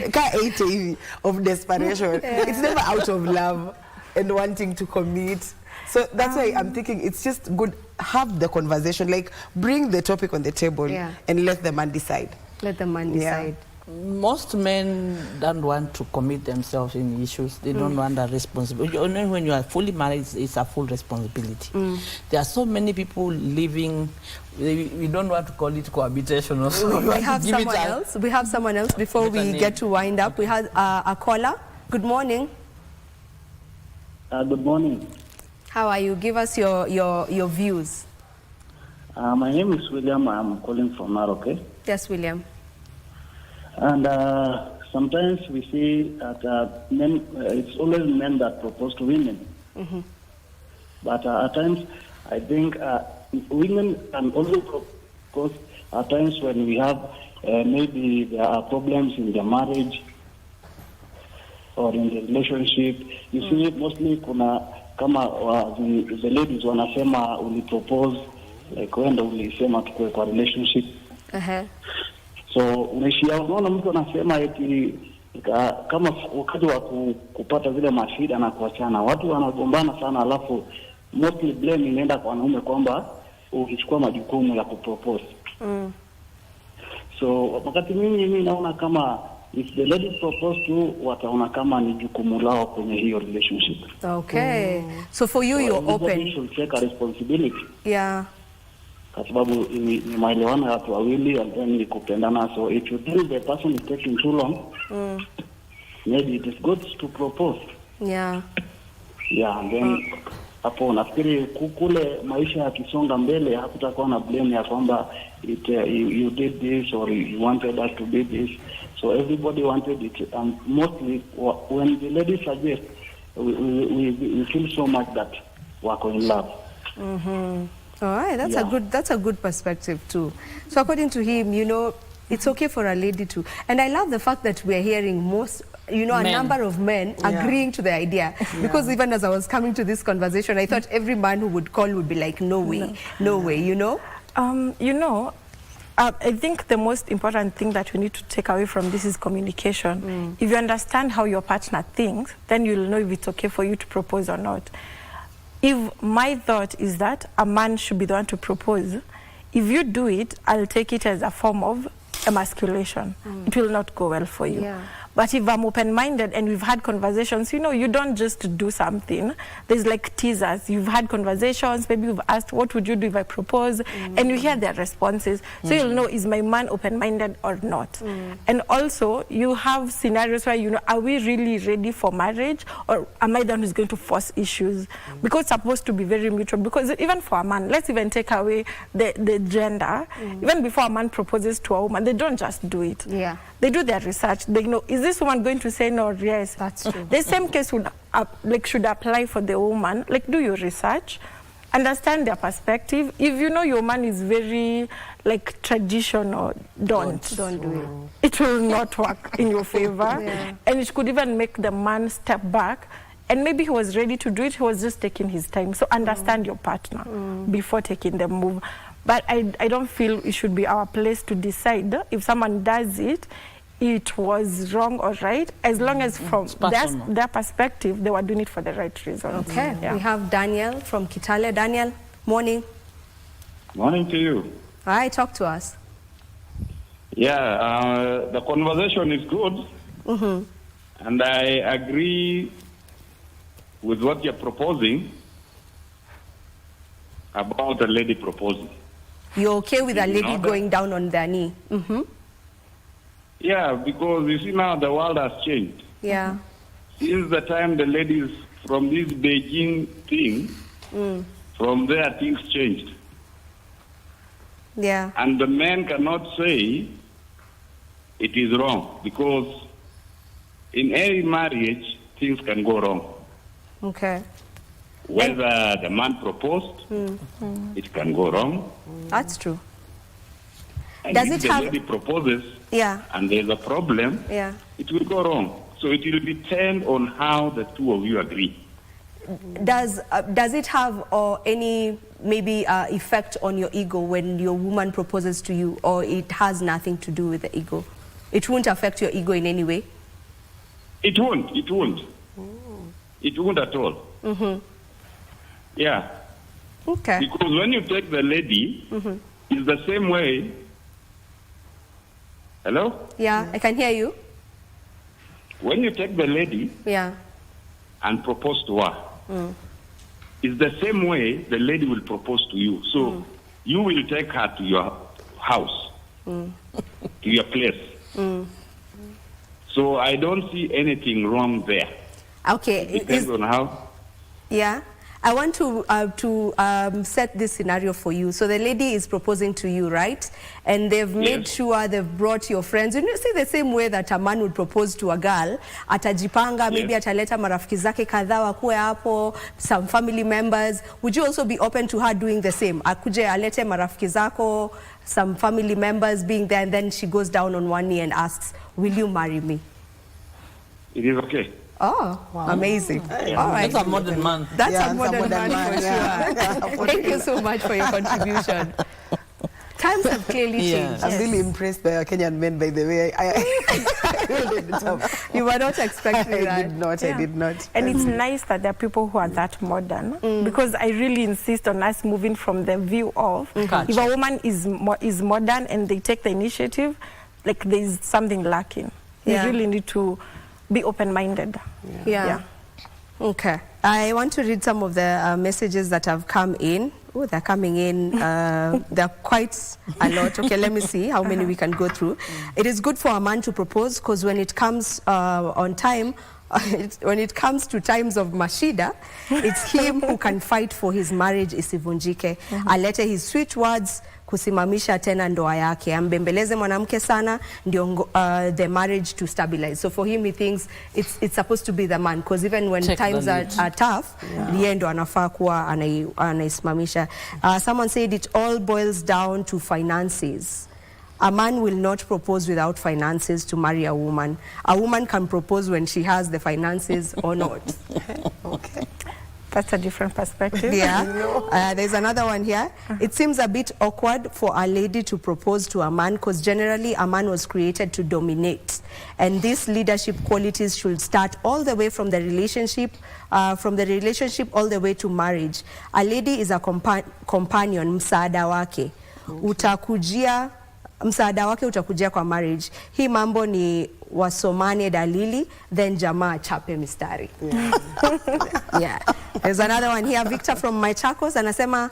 of desperation. It's never out of love and wanting to commit. So that's why I'm thinking it's just good, have the conversation, like bring the topic on the table and let the man decide. Let the man decide. Most men don't want to commit themselves in issues. They don't want a responsibility. Only when you are fully married, it's a full responsibility. There are so many people living, we don't want to call it cohabitation or so. We have someone else. We have someone else before we get to wind up. We have a caller. Good morning. Good morning. How are you? Give us your views. My name is William. I'm calling from Narok. Yes, William. And sometimes we see that men, it's always men that propose to women. But at times, I think women can also propose at times when we have maybe there are problems in the marriage or in the relationship. You see, mostly kuna kama the ladies wanasema ulipropose, like when ulisema tukue kwa relationship. So unaona mtu anasema eti kama wakati wa kupata zile mashida na kuachana, watu wanagombana sana, alafu mostly blame inaenda kwa wanaume kwamba ukichukua majukumu ya kupropose. So wakati mimi naona kama if the ladies propose to, wataona kama ni jukumu lao kwenye hiyo relationship. Okay. So for you, you're open. You should take a responsibility. Yeah. Kwa sababu ni maelewano ya watu wawili and then ni kupendana. So if you think the person is taking too long, maybe it is good to propose. Yeah. Yeah, and then hapo nafikiri kule maisha yakisonga mbele hakutakuwa na blame ya kwamba you did this or you wanted us to do this. So everybody wanted it, and mostly when the ladies suggest, we feel so much that wako in love. All right, that's a good perspective too. So according to him, you know, it's okay for a lady to, and I love the fact that we are hearing most, you know, a number of men agreeing to the idea. Because even as I was coming to this conversation, I thought every man who would call would be like, no way, no way, you know? You know, I think the most important thing that we need to take away from this is communication. If you understand how your partner thinks, then you'll know if it's okay for you to propose or not. If my thought is that a man should be the one to propose, if you do it, I'll take it as a form of emasculation. It will not go well for you. But if I'm open-minded and we've had conversations, you know, you don't just do something. There's like teasers. You've had conversations, maybe you've asked, what would you do if I propose? And you hear their responses. So you'll know, is my man open-minded or not? And also, you have scenarios where, you know, are we really ready for marriage? Or am I the one who's going to force issues? Because it's supposed to be very mutual. Because even for a man, let's even take away the gender. Even before a man proposes to a woman, they don't just do it. Yeah. They do their research. They know, is this woman going to say no or yes? That's true. The same case would should apply for the woman. Like, do your research, understand their perspective. If you know your man is very like traditional, don't do it. It will not work in your favor. And it could even make the man step back. And maybe he was ready to do it, he was just taking his time. So understand your partner before taking the move. But I don't feel it should be our place to decide if someone does it, it was wrong or right, as long as from their perspective, they were doing it for the right reasons. Okay, we have Daniel from Kitale. Daniel, morning. Morning to you. All right, talk to us. Yeah, the conversation is good. And I agree with what you're proposing about the lady proposing. You're okay with a lady going down on their knee? Yeah, because you see now the world has changed. Yeah. Since the time the ladies from this Beijing thing, from there things changed. Yeah. And the men cannot say it is wrong, because in any marriage, things can go wrong. Okay. Whether the man proposed, it can go wrong. That's true. And Does if it the have... lady proposes and there's a problem, it will go wrong. So it will depend on how the two of you agree. Does it have any maybe effect on your ego when your woman proposes to you, or it has nothing to do with the ego? It won't affect your ego in any way? It won't. It won't. It won't at all. Yeah. Okay. Because when you take the lady, it's the same way. Hello? Yeah, I can hear you. When you take the lady and propose to her, it's the same way the lady will propose to you. So you will take her to your house, to your place. So I don't see anything wrong there. Okay. It depends on how. Yeah. I want to set this scenario for you. So the lady is proposing to you, right? And they've made sure they've brought your friends. You know, see the same way that a man would propose to a girl, atajipanga, maybe ataleta marafiki zake kadhaa wakuwe hapo, some family members. Would you also be open to her doing the same? Akuje alete marafiki zako, some family members being there, and then she goes down on one knee and asks, will you marry me? It is okay. Oh, wow. Amazing. All right. That's a modern man. That's a modern man for sure. Thank you so much for your contribution. Times have clearly changed. I'm really impressed by our Kenyan men, by the way. You were not expecting that. I did not. And it's nice that there are people who are that modern, because I really insist on us moving from the view of if a woman is modern and they take the initiative, like there's something lacking. You really need to be open-minded. Yeah. Okay. I want to read some of the messages that have come in. Oh, they're coming in. They're quite a lot. Okay, let me see how many we can go through. It is good for a man to propose, because when it comes on time, when it comes to times of mashida, it's him who can fight for his marriage isivunjike. Alete his sweet words, kusimamisha tena ndoa yake, ambembeleze mwanamke sana ndio the marriage to stabilize. So for him, he thinks it's supposed to be the man, because even when times are tough, yeye ndo anafaa kuwa anaisimamisha. Someone said it all boils down to finances. A man will not propose without finances to marry a woman. A woman can propose when she has the finances or not. Okay. That's a different perspective. Yeah. There's another one here. It seems a bit awkward for a lady to propose to a man, because generally a man was created to dominate. And these leadership qualities should start all the way from the relationship all the way to marriage. A lady is a companion, msaada wake. Utakujia msaada wake utakujia kwa marriage. Hii mambo ni wasomane dalili, then jamaa chape mistari. Yeah. There's another one here, Victor from Machakos, anasema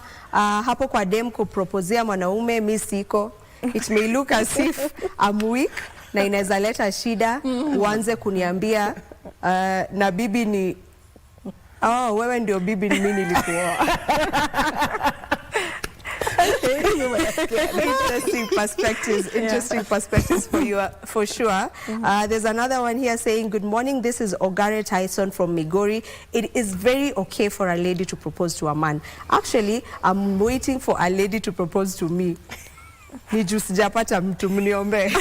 hapo kwa dem kuproposea mwanaume mi siko. It may look as if I'm weak na inaweza leta shida, uanze kuniambia na bibi ni wewe ndio bibi ni mimi nilikuoa. Interesting perspectives for you, for sure. There's another one here saying, good morning, this is Ogare Tyson from Migori. It is very okay for a lady to propose to a man. Actually, I'm waiting for a lady to propose to me. Niju sijapata mtu mniombe.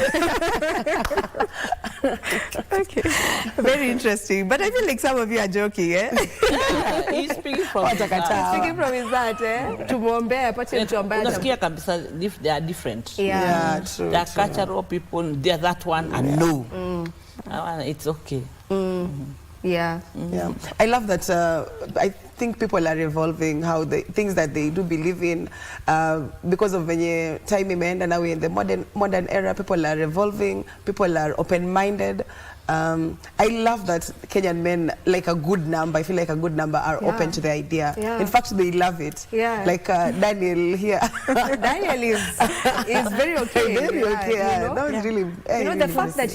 Okay, very interesting. But I feel like some of you are joking, eh? Yeah, he's speaking from his heart. Speaking from his heart, eh? Tumuombe apate mtu ambaye unasikia kabisa if they are different. Yeah, true. They are cultural people, they are that one and no. It's okay. Yeah. Yeah. I love that. I think people are evolving how the things that they do believe in because of when time imeenda, now we're in the modern era. People are evolving. People are open-minded. I love that Kenyan men, like a good number, I feel like a good number, are open to the idea. Yeah. In fact, they love it. Yeah. Like Daniel here. Daniel is very okay. Very okay. You know? That was really. You know, the fact that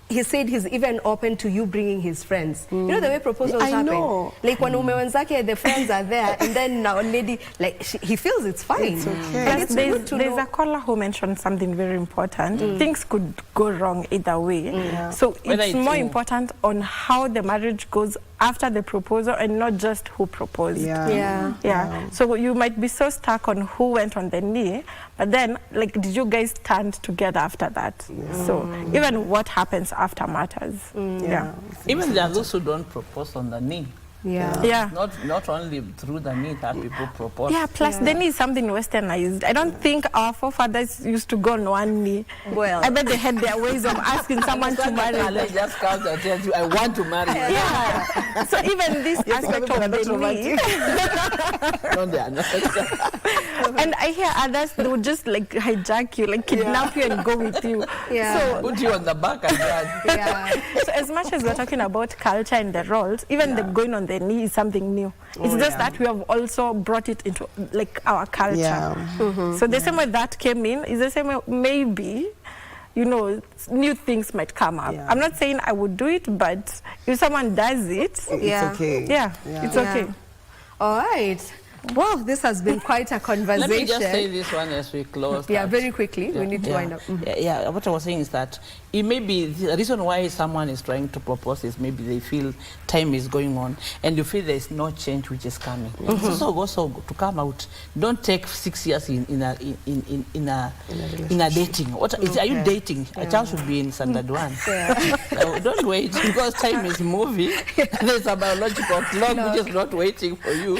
he said he's even open to you bringing his friends. You know the way proposals happen? know. Like when the friends are there, and then now a lady, like he feels it's fine. It's okay. And it's good to there's know. a caller who mentioned something very important. Things could go wrong either way. So it's more important on how the marriage goes after the proposal and not just who proposed. Yeah. So you might be so stuck on who went on the knee, but then, like, did you guys stand together after that? So even what happens after matters. Even there are those who don't propose on the knee. Not only through the knee that people propose. Yeah, plus the knee is something westernized. I don't think our forefathers used to go on one knee. Well, I bet they had their ways of asking someone to marry them. Just comes and tells you, I want to marry you. Yeah. So even this aspect of the knee. No, they are not. And I hear others, they would just like hijack you, like kidnap you and go with you. So put you on the back and run. So as much as we're talking about culture and the roles, even the going on the knee is something new. It's just that we have also brought it into like our culture. So the same way that came in is the same way maybe, you know, new things might come up. I'm not saying I would do it, but if someone does it, it's okay. It's okay. All right. Wow, this has been quite a conversation. Let me just say this one as we close. Very quickly. We need to wind up. What I was saying is that it may be the reason why someone is trying to propose is maybe they feel time is going on and you feel there is no change which is coming. So also to come out, don't take 6 years in a dating. What are you dating? A child should be in standard one. Don't wait because time is moving. There's a biological clock which is not waiting for you.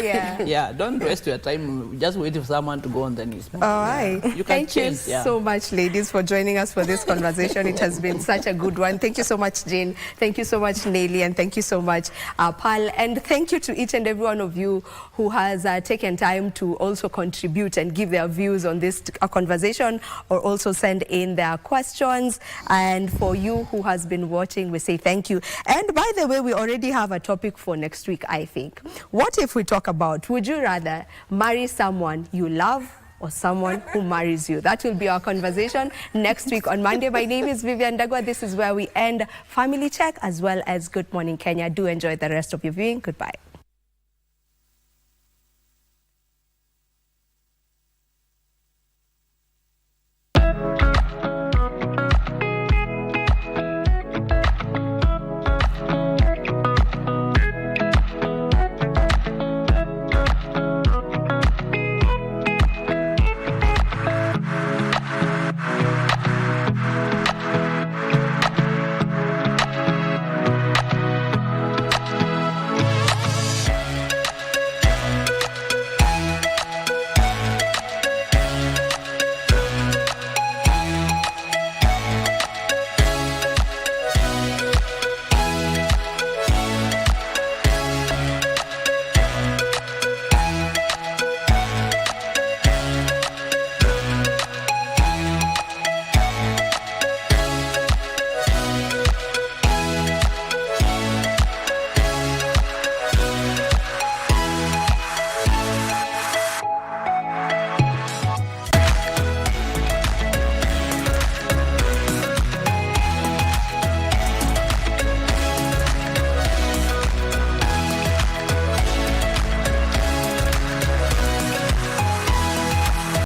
Don't waste your time. Just wait for someone to go on the knees. All right. You can Thank you so much, ladies, for joining us for this conversation. It has been such a good one. Thank you so much, Jane. Thank you so much, Nelly. And thank you so much, Pal. And thank you to each and every one of you who has taken time to also contribute and give their views on this conversation or also send in their questions. And for you who has been watching, we say thank you. And by the way, we already have a topic for next week, I think. What if we talk about, would you rather marry someone you love or someone who marries you? That will be our conversation next week on Monday. My name is Vivian Dagwa. This is where we end Family Check as well as Good Morning Kenya. Do enjoy the rest of your viewing. Goodbye.